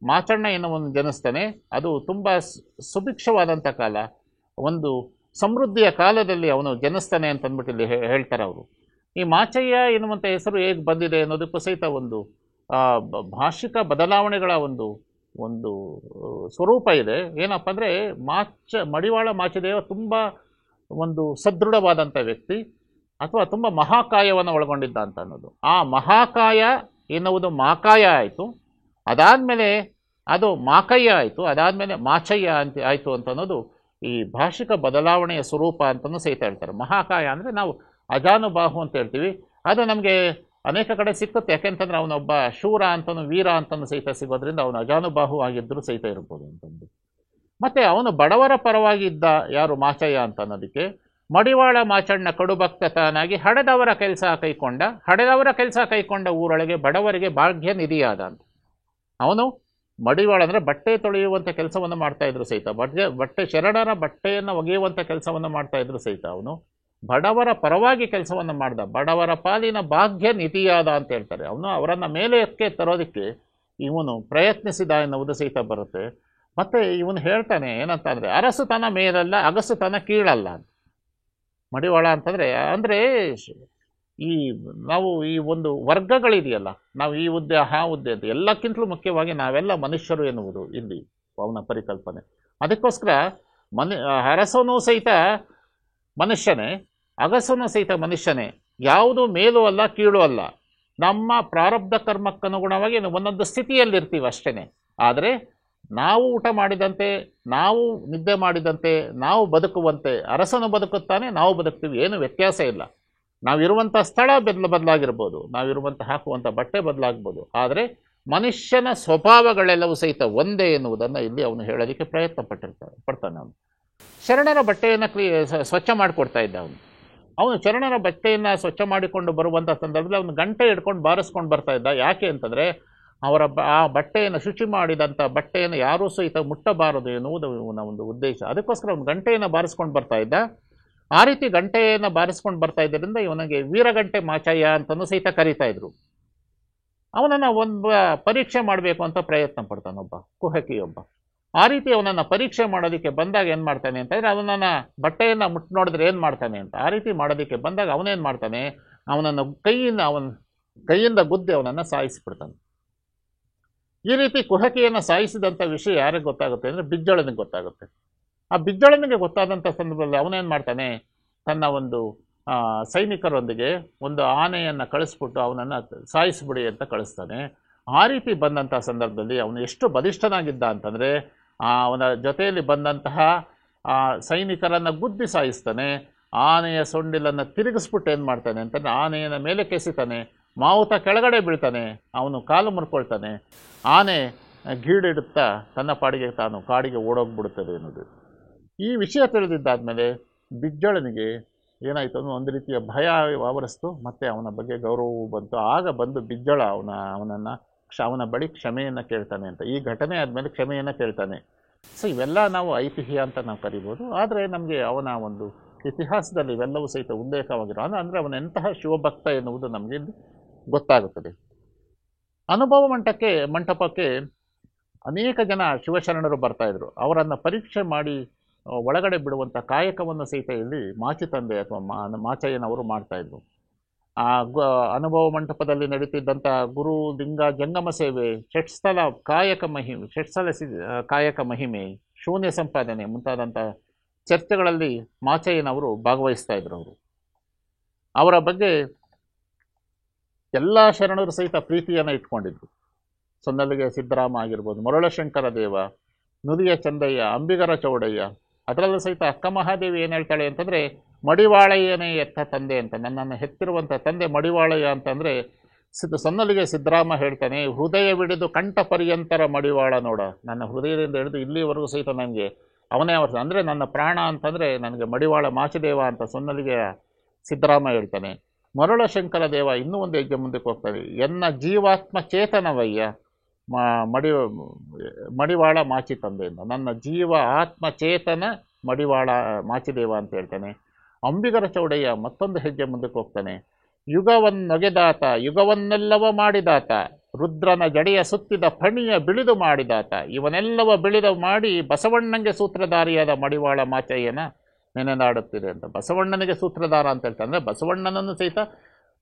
ಮಾಚಣ್ಣ ಎನ್ನುವನು ಜನಿಸ್ತಾನೆ. ಅದು ತುಂಬ ಸುಭಿಕ್ಷವಾದಂಥ ಕಾಲ, ಒಂದು ಸಮೃದ್ಧಿಯ ಕಾಲದಲ್ಲಿ ಅವನು ಜನಿಸ್ತಾನೆ ಅಂತಂದ್ಬಿಟ್ಟು ಇಲ್ಲಿ ಹೇಳ್ತಾರೆ ಅವರು. ಈ ಮಾಚಯ್ಯ ಎನ್ನುವಂಥ ಹೆಸರು ಹೇಗೆ ಬಂದಿದೆ ಅನ್ನೋದಕ್ಕೂ ಸಹಿತ ಒಂದು ಭಾಷಿಕ ಬದಲಾವಣೆಗಳ ಒಂದು ಸ್ವರೂಪ ಇದೆ. ಏನಪ್ಪ ಅಂದರೆ ಮಡಿವಾಳ ಮಾಚಿದೇವ ತುಂಬ ಒಂದು ಸದೃಢವಾದಂಥ ವ್ಯಕ್ತಿ, ಅಥವಾ ತುಂಬ ಮಹಾಕಾಯವನ್ನು ಒಳಗೊಂಡಿದ್ದ ಅಂತ ಅನ್ನೋದು. ಆ ಮಹಾಕಾಯ ಎನ್ನುವುದು ಮಾಕಾಯ ಆಯಿತು, ಅದಾದಮೇಲೆ ಅದು ಮಾಕಯ್ಯ ಆಯಿತು, ಅದಾದಮೇಲೆ ಮಾಚಯ್ಯ ಅಂತ ಆಯಿತು ಅಂತ ಅನ್ನೋದು ಈ ಭಾಷಿಕ ಬದಲಾವಣೆಯ ಸ್ವರೂಪ ಅಂತಲೂ ಸಹಿತ ಹೇಳ್ತಾರೆ. ಮಹಾಕಾಯ ಅಂದರೆ ನಾವು ಅಜಾನುಬಾಹು ಅಂತ ಹೇಳ್ತೀವಿ. ಅದು ನಮಗೆ ಅನೇಕ ಕಡೆ ಸಿಕ್ಕುತ್ತೆ. ಯಾಕೆಂತಂದರೆ ಅವನೊಬ್ಬ ಶೂರ ಅಂತಲೂ ವೀರ ಅಂತಲೂ ಸಹಿತ ಸಿಗೋದ್ರಿಂದ ಅವನು ಅಜಾನುಬಾಹು ಆಗಿದ್ದರೂ ಸಹಿತ ಇರ್ಬೋದು ಅಂತಂದು. ಮತ್ತು ಅವನು ಬಡವರ ಪರವಾಗಿದ್ದ ಯಾರು ಮಾಚಯ್ಯ ಅಂತ ಅನ್ನೋದಕ್ಕೆ ಮಡಿವಾಳ ಮಾಚಣ್ಣ ಕಡುಭಕ್ತ ತಾನಾಗಿ ಹಡೆದವರ ಕೆಲಸ ಕೈಕೊಂಡ ಊರೊಳಗೆ ಬಡವರಿಗೆ ಭಾಗ್ಯ ನಿಧಿಯಾದ ಅಂತ. ಅವನು ಮಡಿವಾಳ ಅಂದರೆ ಬಟ್ಟೆ ತೊಳೆಯುವಂಥ ಕೆಲಸವನ್ನು ಮಾಡ್ತಾಯಿದ್ರು ಸಹಿತ, ಶರಣರ ಬಟ್ಟೆಯನ್ನು ಒಗೆಯುವಂಥ ಕೆಲಸವನ್ನು ಮಾಡ್ತಾಯಿದ್ರು ಸಹಿತ ಅವನು ಬಡವರ ಪರವಾಗಿ ಕೆಲಸವನ್ನು ಮಾಡ್ದ, ಬಡವರ ಪಾಲಿನ ಭಾಗ್ಯ ನಿಧಿಯಾದ ಅಂತ ಹೇಳ್ತಾರೆ. ಅವನು ಅವರನ್ನು ಮೇಲೆ ಎಕ್ಕೆ ತರೋದಕ್ಕೆ ಇವನು ಪ್ರಯತ್ನಿಸಿದ ಎನ್ನುವುದು ಸಹಿತ ಬರುತ್ತೆ. ಮತ್ತು ಇವನು ಹೇಳ್ತಾನೆ ಏನಂತಂದರೆ, ಅರಸುತನ ಮೇಲಲ್ಲ ಅಗಸುತನ ಕೀಳಲ್ಲ ಅಂತ. ಮಡಿವಾಳ ಅಂತಂದರೆ ಅಂದರೆ ಈ ನಾವು ಈ ಒಂದು ವರ್ಗಗಳಿದೆಯಲ್ಲ, ನಾವು ಈ ಹುದ್ದೆ ಆ ಹುದ್ದೆ ಅಂತ, ಎಲ್ಲಕ್ಕಿಂತಲೂ ಮುಖ್ಯವಾಗಿ ನಾವೆಲ್ಲ ಮನುಷ್ಯರು ಎನ್ನುವುದು ಇಲ್ಲಿ ಅವನ ಪರಿಕಲ್ಪನೆ. ಅದಕ್ಕೋಸ್ಕರ ಅರಸನೂ ಸಹಿತ ಮನುಷ್ಯನೇ, ಅಗಸನೂ ಸಹಿತ ಮನುಷ್ಯನೇ, ಯಾವುದೂ ಮೇಲೂ ಅಲ್ಲ ಕೀಳು ಅಲ್ಲ. ನಮ್ಮ ಪ್ರಾರಬ್ಧ ಕರ್ಮಕ್ಕನುಗುಣವಾಗಿ ಒಂದೊಂದು ಸ್ಥಿತಿಯಲ್ಲಿರ್ತೀವಿ ಅಷ್ಟೇ. ಆದರೆ ನಾವು ಊಟ ಮಾಡಿದಂತೆ, ನಾವು ನಿದ್ದೆ ಮಾಡಿದಂತೆ, ನಾವು ಬದುಕುವಂತೆ ಅರಸನು ಬದುಕುತ್ತಾನೆ, ನಾವು ಬದುಕ್ತೀವಿ. ಏನು ವ್ಯತ್ಯಾಸ ಇಲ್ಲ. ನಾವಿರುವಂಥ ಸ್ಥಳ ಬದಲಾಗಿರ್ಬೋದು, ನಾವಿರುವಂಥ ಹಾಕುವಂಥ ಬಟ್ಟೆ ಬದಲಾಗ್ಬೋದು, ಆದರೆ ಮನುಷ್ಯನ ಸ್ವಭಾವಗಳೆಲ್ಲವೂ ಸಹಿತ ಒಂದೇ ಎನ್ನುವುದನ್ನು ಇಲ್ಲಿ ಅವನು ಹೇಳೋದಕ್ಕೆ ಪ್ರಯತ್ನ ಪಡ್ತಾನೆ. ಅವನು ಶರಣರ ಬಟ್ಟೆಯನ್ನು ಸ್ವಚ್ಛ ಮಾಡಿಕೊಡ್ತಾ ಇದ್ದ. ಅವನು ಶರಣರ ಬಟ್ಟೆಯನ್ನು ಸ್ವಚ್ಛ ಮಾಡಿಕೊಂಡು ಬರುವಂಥ ಸಂದರ್ಭದಲ್ಲಿ ಅವನು ಗಂಟೆ ಹಿಡ್ಕೊಂಡು ಬಾರಿಸ್ಕೊಂಡು ಬರ್ತಾ ಇದ್ದ. ಯಾಕೆ ಅಂತಂದರೆ ಆ ಬಟ್ಟೆಯನ್ನು ಶುಚಿ ಮಾಡಿದಂಥ ಬಟ್ಟೆಯನ್ನು ಯಾರೂ ಸಹಿತ ಮುಟ್ಟಬಾರದು ಎನ್ನುವುದು ಇವನ ಒಂದು ಉದ್ದೇಶ. ಅದಕ್ಕೋಸ್ಕರ ಅವನು ಗಂಟೆಯನ್ನು ಬಾರಿಸ್ಕೊಂಡು ಬರ್ತಾ ಇದ್ದ. ಆ ರೀತಿ ಗಂಟೆಯನ್ನು ಬಾರಿಸ್ಕೊಂಡು ಬರ್ತಾ ಇದ್ದರಿಂದ ಇವನಿಗೆ ವೀರಗಂಟೆ ಮಾಚಯ್ಯ ಅಂತಲೂ ಸಹಿತ ಕರೀತಾ ಇದ್ರು. ಅವನನ್ನು ಒಂದು ಪರೀಕ್ಷೆ ಮಾಡಬೇಕು ಅಂತ ಪ್ರಯತ್ನ ಪಡ್ತಾನೆ ಒಬ್ಬ ಕುಹಕಿಯೊಬ್ಬ. ಆ ರೀತಿ ಅವನನ್ನು ಪರೀಕ್ಷೆ ಮಾಡೋದಕ್ಕೆ ಬಂದಾಗ ಏನು ಮಾಡ್ತಾನೆ ಅಂತಂದರೆ, ಅವನನ್ನು ಬಟ್ಟೆಯನ್ನು ಮುಟ್ಟು ನೋಡಿದ್ರೆ ಏನು ಮಾಡ್ತಾನೆ ಅಂತ ಆ ರೀತಿ ಮಾಡೋದಕ್ಕೆ ಬಂದಾಗ ಅವನೇನು ಮಾಡ್ತಾನೆ, ಅವನನ್ನು ಕೈಯಿಂದ ಗುದ್ದಿ ಅವನನ್ನು ಸಾಯಿಸಿಬಿಡ್ತಾನೆ. ಈ ರೀತಿ ಕುಹಕಿಯನ್ನು ಸಾಯಿಸಿದಂಥ ವಿಷಯ ಯಾರಿಗೆ ಗೊತ್ತಾಗುತ್ತೆ ಅಂದರೆ ಬಿಜ್ಜಳನಿಗೆ ಗೊತ್ತಾಗುತ್ತೆ. ಆ ಬಿಜ್ಜಳನಿಗೆ ಗೊತ್ತಾದಂಥ ಸಂದರ್ಭದಲ್ಲಿ ಅವನೇನು ಮಾಡ್ತಾನೆ, ತನ್ನ ಒಂದು ಸೈನಿಕರೊಂದಿಗೆ ಒಂದು ಆನೆಯನ್ನು ಕಳಿಸ್ಬಿಟ್ಟು ಅವನನ್ನು ಸಾಯಿಸಿಬಿಡಿ ಅಂತ ಕಳಿಸ್ತಾನೆ. ಆ ರೀತಿ ಬಂದಂಥ ಸಂದರ್ಭದಲ್ಲಿ ಅವನು ಎಷ್ಟು ಬಲಿಷ್ಠನಾಗಿದ್ದ ಅಂತಂದರೆ, ಅವನ ಜೊತೆಯಲ್ಲಿ ಬಂದಂತಹ ಸೈನಿಕರನ್ನು ಗುದ್ದಿ ಸಾಯಿಸ್ತಾನೆ. ಆನೆಯ ಸೊಂಡಿಲನ್ನು ತಿರುಗಿಸ್ಬಿಟ್ಟು ಏನು ಮಾಡ್ತಾನೆ ಅಂತಂದರೆ ಆನೆಯನ್ನು ಮೇಲೆ ಕೆಸಿತಾನೆ, ಮಾವುತ ಕೆಳಗಡೆ ಬೀಳ್ತಾನೆ, ಅವನು ಕಾಲು ಮುರ್ಕೊಳ್ತಾನೆ. ಆನೆ ಗೀಡಿಡುತ್ತಾ ತನ್ನ ಪಾಡಿಗೆ ತಾನು ಕಾಡಿಗೆ ಓಡೋಗ್ಬಿಡುತ್ತದೆ ಅನ್ನೋದು. ಈ ವಿಷಯ ತಿಳಿದಿದ್ದಾದಮೇಲೆ ಬಿಜ್ಜಳನಿಗೆ ಏನಾಯಿತು ಅನ್ನೋ ಒಂದು ರೀತಿಯ ಭಯ ಆವರಿಸ್ತು, ಮತ್ತು ಅವನ ಬಗ್ಗೆ ಗೌರವವು ಬಂತು. ಆಗ ಬಂದು ಬಿಜ್ಜಳ ಅವನ ಬಳಿ ಕ್ಷಮೆಯನ್ನು ಕೇಳ್ತಾನೆ ಅಂತ. ಈ ಘಟನೆ ಆದಮೇಲೆ ಕ್ಷಮೆಯನ್ನು ಕೇಳ್ತಾನೆ. ಸೊ ಇವೆಲ್ಲ ನಾವು ಐತಿಹ್ಯ ಅಂತ ನಾವು ಕರಿಬೋದು. ಆದರೆ ನಮಗೆ ಅವನ ಒಂದು ಇತಿಹಾಸದಲ್ಲಿ ಇವೆಲ್ಲವೂ ಸಹಿತ ಉಲ್ಲೇಖವಾಗಿರೋ ಅಂದರೆ ಅವನೆಂತಹ ಶಿವಭಕ್ತ ಎನ್ನುವುದು ನಮಗೆ ಗೊತ್ತಾಗುತ್ತದೆ. ಅನುಭವ ಮಂಟಪಕ್ಕೆ ಅನೇಕ ಜನ ಶಿವಶರಣರು ಬರ್ತಾಯಿದ್ರು. ಅವರನ್ನು ಪರೀಕ್ಷೆ ಮಾಡಿ ಒಳಗಡೆ ಬಿಡುವಂಥ ಕಾಯಕವನ್ನು ಸಹಿತ ಇಲ್ಲಿ ಮಾಚಿ ತಂದೆ ಅಥವಾ ಮಾಚಯ್ಯನವರು ಮಾಡ್ತಾಯಿದ್ರು. ಅನುಭವ ಮಂಟಪದಲ್ಲಿ ನಡೀತಿದ್ದಂಥ ಗುರು ಲಿಂಗ ಜಂಗಮ ಸೇವೆ, ಷಟ್ಸ್ಥಲ ಕಾಯಕ ಮಹಿಮೆ, ಶೂನ್ಯ ಸಂಪಾದನೆ ಮುಂತಾದಂಥ ಚರ್ಚೆಗಳಲ್ಲಿ ಮಾಚಯ್ಯನವರು ಭಾಗವಹಿಸ್ತಾ ಇದ್ರು. ಅವರ ಬಗ್ಗೆ ಎಲ್ಲ ಶರಣರು ಸಹಿತ ಪ್ರೀತಿಯನ್ನು ಇಟ್ಕೊಂಡಿದ್ರು. ಸೊನ್ನಲಿಗೆ ಸಿದ್ದರಾಮ ಆಗಿರ್ಬೋದು, ಮರುಳಶಂಕರ ದೇವ, ನುಡಿಯ ಚಂದಯ್ಯ, ಅಂಬಿಗರ ಚೌಡಯ್ಯ, ಅದರಲ್ಲೂ ಸಹಿತ ಅಕ್ಕ ಮಹಾದೇವಿ ಏನು ಹೇಳ್ತಾಳೆ ಅಂತಂದರೆ, ಮಡಿವಾಳಯ್ಯನೇ ಎತ್ತ ತಂದೆ ಅಂತ, ನನ್ನನ್ನು ಹೆತ್ತಿರುವಂಥ ತಂದೆ ಮಡಿವಾಳಯ್ಯ ಅಂತಂದರೆ ಸೊನ್ನಲಿಗೆ ಸಿದ್ದರಾಮ ಹೇಳ್ತಾನೆ, ಹೃದಯವಿಡಿದು ಕಂಠ ಪರ್ಯಂತರ ಮಡಿವಾಳ ನೋಡ, ನನ್ನ ಹೃದಯದಿಂದ ಹಿಡಿದು ಇಲ್ಲಿವರೆಗೂ ಸಹಿತ ನನಗೆ ಅವನೇ ಅವರ್ಸ, ಅಂದರೆ ನನ್ನ ಪ್ರಾಣ ಅಂತಂದರೆ ನನಗೆ ಮಡಿವಾಳ ಮಾಚಿದೇವ ಅಂತ ಸೊನ್ನಲಿಗೆ ಸಿದ್ದರಾಮ ಹೇಳ್ತಾನೆ. ಮರುಳಶಂಕರ ದೇವ ಇನ್ನೂ ಒಂದು ಹೆಜ್ಜೆ ಮುಂದಕ್ಕೆ ಹೋಗ್ತಾನೆ, ಎನ್ನ ಜೀವಾತ್ಮ ಚೇತನವಯ್ಯ ಮಡಿವಾಳ ಮಾಚಿ ತಂದೆಯಿಂದ, ನನ್ನ ಜೀವ ಆತ್ಮ ಚೇತನ ಮಡಿವಾಳ ಮಾಚಿದೇವ ಅಂತ ಹೇಳ್ತಾನೆ. ಅಂಬಿಗರ ಚೌಡಯ್ಯ ಮತ್ತೊಂದು ಹೆಜ್ಜೆ ಮುಂದಕ್ಕೆ ಹೋಗ್ತಾನೆ, ಯುಗವನ್ನೊಗೆದಾತ ಯುಗವನ್ನೆಲ್ಲವ ಮಾಡಿದಾತ, ರುದ್ರನ ಜಡೆಯ ಸುತ್ತಿದ ಫಣಿಯ ಬಿಳಿದು ಮಾಡಿದಾತ, ಇವನೆಲ್ಲವ ಬಿಳಿದು ಮಾಡಿ ಬಸವಣ್ಣನಿಗೆ ಸೂತ್ರಧಾರಿಯಾದ ಮಡಿವಾಳ ಮಾಚಯ್ಯನ ನೆನೆದಾಡುತ್ತಿದೆ ಅಂತ. ಬಸವಣ್ಣನಿಗೆ ಸೂತ್ರಧಾರ ಅಂತ ಹೇಳ್ತಾರೆ, ಅಂದರೆ ಬಸವಣ್ಣನನ್ನು ಸಹಿತ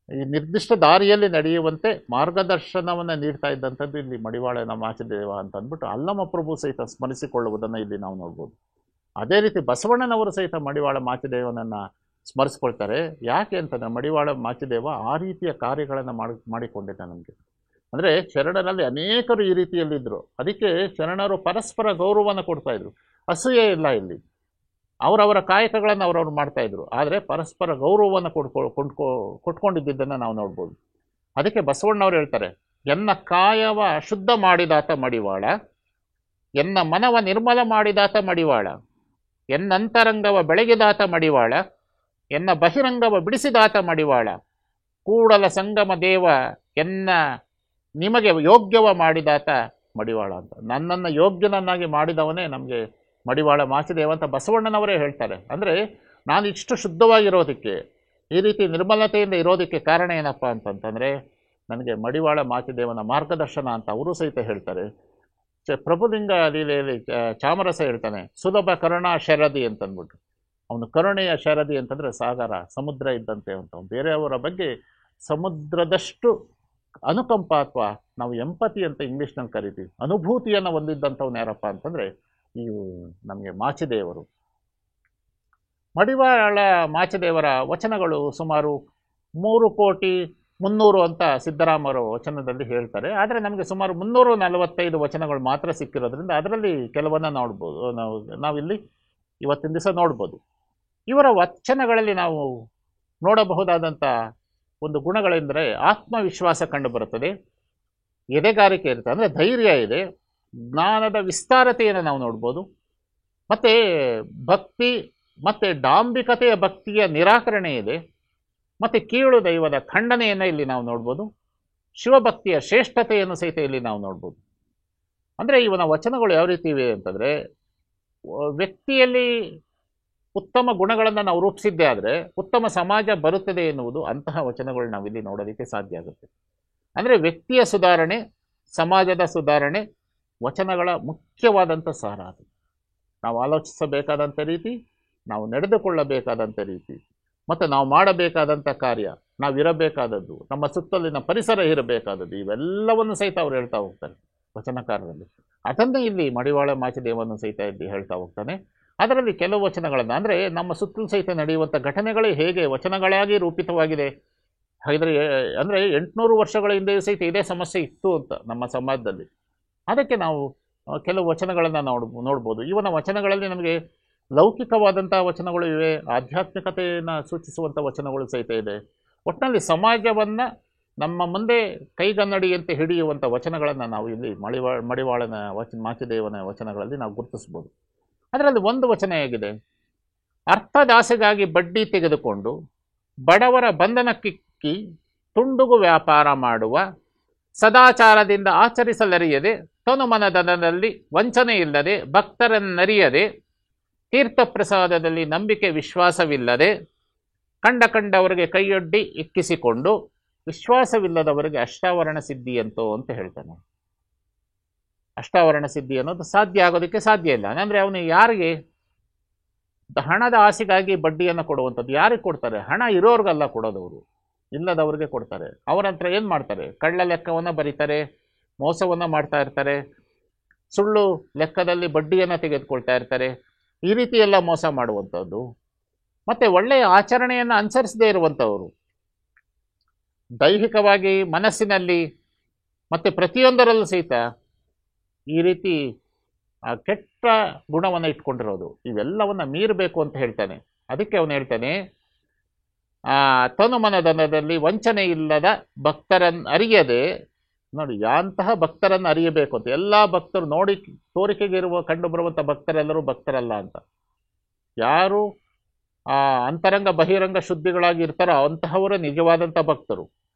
ಈ ನಿರ್ದಿಷ್ಟ ದಾರಿಯಲ್ಲಿ ನಡೆಯುವಂತೆ ಮಾರ್ಗದರ್ಶನವನ್ನು ನೀಡ್ತಾ ಇದ್ದಂಥದ್ದು ಇಲ್ಲಿ ಮಡಿವಾಳನ ಮಾಚಿದೇವ ಅಂತ ಅಂದ್ಬಿಟ್ಟು ಅಲ್ಲಮ ಪ್ರಭು ಸಹಿತ ಸ್ಮರಿಸಿಕೊಳ್ಳುವುದನ್ನು ಇಲ್ಲಿ ನಾವು ನೋಡ್ಬೋದು. ಅದೇ ರೀತಿ ಬಸವಣ್ಣನವರು ಸಹಿತ ಮಡಿವಾಳ ಮಾಚಿದೇವನನ್ನು ಸ್ಮರಿಸ್ಕೊಳ್ತಾರೆ. ಯಾಕೆ ಅಂತಂದರೆ ಮಡಿವಾಳ ಮಾಚಿದೇವ ಆ ರೀತಿಯ ಕಾರ್ಯಗಳನ್ನು ಮಾಡಿಕೊಂಡಿದ್ದ ನಮಗೆ. ಅಂದರೆ ಶರಣರಲ್ಲಿ ಅನೇಕರು ಈ ರೀತಿಯಲ್ಲಿದ್ದರು. ಅದಕ್ಕೆ ಶರಣರು ಪರಸ್ಪರ ಗೌರವವನ್ನು ಕೊಡ್ತಾಯಿದ್ರು. ಅಸೂಯೆ ಇಲ್ಲ ಇಲ್ಲಿ. ಅವರವರ ಕಾಯಕಗಳನ್ನು ಅವರವ್ರು ಮಾಡ್ತಾಯಿದ್ರು. ಆದರೆ ಪರಸ್ಪರ ಗೌರವವನ್ನು ಕೊಟ್ಕೊಂಡಿದ್ದನ್ನು ನಾವು ನೋಡ್ಬೋದು. ಅದಕ್ಕೆ ಬಸವಣ್ಣವ್ರು ಹೇಳ್ತಾರೆ, ಎನ್ನ ಕಾಯವ ಶುದ್ಧ ಮಾಡಿದಾತ ಮಡಿವಾಳ, ಎನ್ನ ಮನವ ನಿರ್ಮಲ ಮಾಡಿದಾತ ಮಡಿವಾಳ, ಎನ್ನಂತರಂಗವ ಬೆಳಗಿದಾತ ಮಡಿವಾಳ, ಎನ್ನ ಬಹಿರಂಗವ ಬಿಡಿಸಿದಾತ ಮಡಿವಾಳ, ಕೂಡಲ ಸಂಗಮ ದೇವ ಎನ್ನ ನಿಮಗೆ ಯೋಗ್ಯವ ಮಾಡಿದಾತ ಮಡಿವಾಳ ಅಂತ. ನನ್ನನ್ನು ಯೋಗ್ಯನನ್ನಾಗಿ ಮಾಡಿದವನೇ ನಮಗೆ ಮಡಿವಾಳ ಮಾಚಿದೇವ ಅಂತ ಬಸವಣ್ಣನವರೇ ಹೇಳ್ತಾರೆ. ಅಂದರೆ ನಾನು ಇಷ್ಟು ಶುದ್ಧವಾಗಿರೋದಕ್ಕೆ, ಈ ರೀತಿ ನಿರ್ಮಲತೆಯಿಂದ ಇರೋದಕ್ಕೆ ಕಾರಣ ಏನಪ್ಪ ಅಂತಂತಂದರೆ ನನಗೆ ಮಡಿವಾಳ ಮಾಚಿದೇವನ ಮಾರ್ಗದರ್ಶನ ಅಂತ ಅವರು ಸಹಿತ ಹೇಳ್ತಾರೆ. ಪ್ರಭುಲಿಂಗ ಲೀಲೆಯಲ್ಲಿ ಚಾಮರಸ ಹೇಳ್ತಾನೆ, ಸುಲಭ ಕರುಣಾ ಶರದಿ ಅಂತಂದ್ಬಿಟ್ಟು. ಅವನು ಕರುಣೆಯ ಶರದಿ ಅಂತಂದರೆ ಸಾಗರ, ಸಮುದ್ರ ಇದ್ದಂತೆ ಅಂತ. ಬೇರೆಯವರ ಬಗ್ಗೆ ಸಮುದ್ರದಷ್ಟು ಅನುಕಂಪ ಅಥವಾ ನಾವು ಎಂಪತಿ ಅಂತ ಇಂಗ್ಲೀಷ್ನಲ್ಲಿ ಕರಿತೀವಿ, ಅನುಭೂತಿಯನ್ನು ಹೊಂದಿದ್ದಂಥವ್ನು ಯಾರಪ್ಪ ಅಂತಂದರೆ ಇವು ನಮಗೆ ಮಾಚಿದೇವರು. ಮಡಿವಾಳ ಮಾಚಿದೇವರ ವಚನಗಳು ಸುಮಾರು 3,300,000 ಅಂತ ಸಿದ್ದರಾಮರು ವಚನದಲ್ಲಿ ಹೇಳ್ತಾರೆ. ಆದರೆ ನಮಗೆ ಸುಮಾರು 345 ವಚನಗಳು ಮಾತ್ರ ಸಿಕ್ಕಿರೋದ್ರಿಂದ ಅದರಲ್ಲಿ ಕೆಲವನ್ನ ನೋಡ್ಬೋದು, ನಾವಿಲ್ಲಿ ಇವತ್ತಿನ ದಿವಸ ನೋಡ್ಬೋದು. ಇವರ ವಚನಗಳಲ್ಲಿ ನಾವು ನೋಡಬಹುದಾದಂಥ ಒಂದು ಗುಣಗಳೆಂದರೆ ಆತ್ಮವಿಶ್ವಾಸ ಕಂಡುಬರುತ್ತದೆ, ಎದೆಗಾರಿಕೆ ಇರುತ್ತೆ, ಅಂದರೆ ಧೈರ್ಯ ಇದೆ, ಜ್ಞಾನದ ವಿಸ್ತಾರತೆಯನ್ನು ನಾವು ನೋಡ್ಬೋದು, ಮತ್ತು ಭಕ್ತಿ ಮತ್ತು ಡಾಂಬಿಕತೆಯ ಭಕ್ತಿಯ ನಿರಾಕರಣೆ ಇದೆ, ಮತ್ತು ಕೀಳು ದೈವದ ಖಂಡನೆಯನ್ನು ಇಲ್ಲಿ ನಾವು ನೋಡ್ಬೋದು, ಶಿವಭಕ್ತಿಯ ಶ್ರೇಷ್ಠತೆಯನ್ನು ಸಹಿತ ಇಲ್ಲಿ ನಾವು ನೋಡ್ಬೋದು. ಅಂದರೆ ಇವನ ವಚನಗಳು ಯಾವ ರೀತಿ ಇವೆ ಅಂತಂದರೆ, ವ್ಯಕ್ತಿಯಲ್ಲಿ ಉತ್ತಮ ಗುಣಗಳನ್ನು ನಾವು ರೂಪಿಸಿದ್ದೇ ಆದರೆ ಉತ್ತಮ ಸಮಾಜ ಬರುತ್ತದೆ ಎನ್ನುವುದು ಅಂತಹ ವಚನಗಳು ನಾವಿಲ್ಲಿ ನೋಡೋದಕ್ಕೆ ಸಾಧ್ಯ ಆಗುತ್ತೆ. ಅಂದರೆ ವ್ಯಕ್ತಿಯ ಸುಧಾರಣೆ, ಸಮಾಜದ ಸುಧಾರಣೆ ವಚನಗಳ ಮುಖ್ಯವಾದಂಥ ಸಾರ. ಅದು ನಾವು ಆಲೋಚಿಸಬೇಕಾದಂಥ ರೀತಿ, ನಾವು ನಡೆದುಕೊಳ್ಳಬೇಕಾದಂಥ ರೀತಿ, ಮತ್ತು ನಾವು ಮಾಡಬೇಕಾದಂಥ ಕಾರ್ಯ, ನಾವಿರಬೇಕಾದದ್ದು, ನಮ್ಮ ಸುತ್ತಲಿನ ಪರಿಸರ ಇರಬೇಕಾದದ್ದು, ಇವೆಲ್ಲವನ್ನು ಸಹಿತ ಅವ್ರು ಹೇಳ್ತಾ ಹೋಗ್ತಾರೆ ವಚನಕಾರರಲ್ಲಿ. ಅದನ್ನೇ ಇಲ್ಲಿ ಮಡಿವಾಳ ಮಾಚಿದೇವನು ಸಹಿತ ಇಲ್ಲಿ ಹೇಳ್ತಾ ಹೋಗ್ತಾನೆ. ಅದರಲ್ಲಿ ಕೆಲವು ವಚನಗಳನ್ನು, ಅಂದರೆ ನಮ್ಮ ಸುತ್ತಲೂ ಸಹಿತ ನಡೆಯುವಂಥ ಘಟನೆಗಳೇ ಹೇಗೆ ವಚನಗಳಾಗಿ ರೂಪಿತವಾಗಿದೆ. ಹಾಗಿದ್ರೆ ಅಂದರೆ 800 ವರ್ಷಗಳ ಹಿಂದೆಯೂ ಸಹಿತ ಇದೇ ಸಮಸ್ಯೆ ಇತ್ತು ಅಂತ ನಮ್ಮ ಸಮಾಜದಲ್ಲಿ. ಅದಕ್ಕೆ ನಾವು ಕೆಲವು ವಚನಗಳನ್ನು ನೋಡ್ಬೋದು. ಇವನ ವಚನಗಳಲ್ಲಿ ನಮಗೆ ಲೌಕಿಕವಾದಂಥ ವಚನಗಳು ಇವೆ, ಆಧ್ಯಾತ್ಮಿಕತೆಯನ್ನು ಸೂಚಿಸುವಂಥ ವಚನಗಳು ಸಹಿತ ಇದೆ. ಒಟ್ಟಿನಲ್ಲಿ ಸಮಾಜವನ್ನು ನಮ್ಮ ಮುಂದೆ ಕೈಗನ್ನಡಿಯಂತೆ ಹಿಡಿಯುವಂಥ ವಚನಗಳನ್ನು ನಾವು ಇಲ್ಲಿ ಮಡಿವಾಳನ ಮಾಚಿದೇವನ ವಚನಗಳಲ್ಲಿ ನಾವು ಗುರುತಿಸ್ಬೋದು. ಅದರಲ್ಲಿ ಒಂದು ವಚನ ಹೇಗಿದೆ, ಅರ್ಥದಾಸೆಗಾಗಿ ಬಡ್ಡಿ ತೆಗೆದುಕೊಂಡು ಬಡವರ ಬಂಧನಕ್ಕಿಕ್ಕಿ ತುಂಡುಗು ವ್ಯಾಪಾರ ಮಾಡುವ, ಸದಾಚಾರದಿಂದ ಆಚರಿಸಲರಿಯದೆ ತನುಮನದನದಲ್ಲಿ ವಂಚನೆ ಇಲ್ಲದೆ ಭಕ್ತರನ್ನರಿಯದೆ ತೀರ್ಥಪ್ರಸಾದದಲ್ಲಿ ನಂಬಿಕೆ ವಿಶ್ವಾಸವಿಲ್ಲದೆ ಕಂಡವರಿಗೆ ಕೈಯೊಡ್ಡಿ ಇಕ್ಕಿಸಿಕೊಂಡು ವಿಶ್ವಾಸವಿಲ್ಲದವರಿಗೆ ಅಷ್ಟಾವರಣ ಸಿದ್ಧಿ ಅಂತ ಹೇಳ್ತಾನೆ. ಅಷ್ಟಾವರಣ ಸಿದ್ಧಿ ಅನ್ನೋದು ಸಾಧ್ಯ ಆಗೋದಕ್ಕೆ ಸಾಧ್ಯ ಇಲ್ಲ. ಅಂದರೆ ಅವನು ಯಾರಿಗೆ ಹಣದ ಆಸೆಗಾಗಿ ಬಡ್ಡಿಯನ್ನು ಕೊಡುವಂಥದ್ದು ಯಾರಿಗೆ ಕೊಡ್ತಾರೆ? ಹಣ ಇರೋರಿಗೆಲ್ಲ ಕೊಡೋದವರು, ಇಲ್ಲದವ್ರಿಗೆ ಕೊಡ್ತಾರೆ. ಅವರ ಹತ್ರ ಏನು ಮಾಡ್ತಾರೆ? ಕಳ್ಳ ಲೆಕ್ಕವನ್ನು ಬರೀತಾರೆ, ಮೋಸವನ್ನು ಮಾಡ್ತಾ ಇರ್ತಾರೆ, ಸುಳ್ಳು ಲೆಕ್ಕದಲ್ಲಿ ಬಡ್ಡಿಯನ್ನು ತೆಗೆದುಕೊಳ್ತಾ ಇರ್ತಾರೆ. ಈ ರೀತಿ ಎಲ್ಲ ಮೋಸ ಮಾಡುವಂಥದ್ದು. ಮತ್ತು ಒಳ್ಳೆಯ ಆಚರಣೆಯನ್ನು ಅನುಸರಿಸದೇ ಇರುವಂಥವರು, ದೈಹಿಕವಾಗಿ, ಮನಸ್ಸಿನಲ್ಲಿ ಮತ್ತು ಪ್ರತಿಯೊಂದರಲ್ಲೂ ಸಹಿತ ಈ ರೀತಿ ಕೆಟ್ಟ ಗುಣವನ್ನು ಇಟ್ಕೊಂಡಿರೋದು, ಇವೆಲ್ಲವನ್ನು ಮೀರಬೇಕು ಅಂತ ಹೇಳ್ತಾನೆ. ಅದಕ್ಕೆ ಅವನು ಹೇಳ್ತಾನೆ, ತನುಮನದನದಲ್ಲಿ ವಂಚನೆ ಇಲ್ಲದ ಭಕ್ತರನ್ನು ಅರಿಯದೆ, ನೋಡಿ ಯಾಂತಹ ಭಕ್ತರನ್ನು ಅರಿಯಬೇಕು ಅಂತ. ಎಲ್ಲ ಭಕ್ತರು ನೋಡಿ ತೋರಿಕೆಗೆ ಕಂಡು ಬರುವಂಥ ಭಕ್ತರೆಲ್ಲರೂ ಭಕ್ತರಲ್ಲ ಅಂತ. ಯಾರು ಅಂತರಂಗ ಬಹಿರಂಗ ಶುದ್ಧಿಗಳಾಗಿ ಇರ್ತಾರೋ ಅಂತಹವರ ನಿಜವಾದಂಥ ಭಕ್ತರು.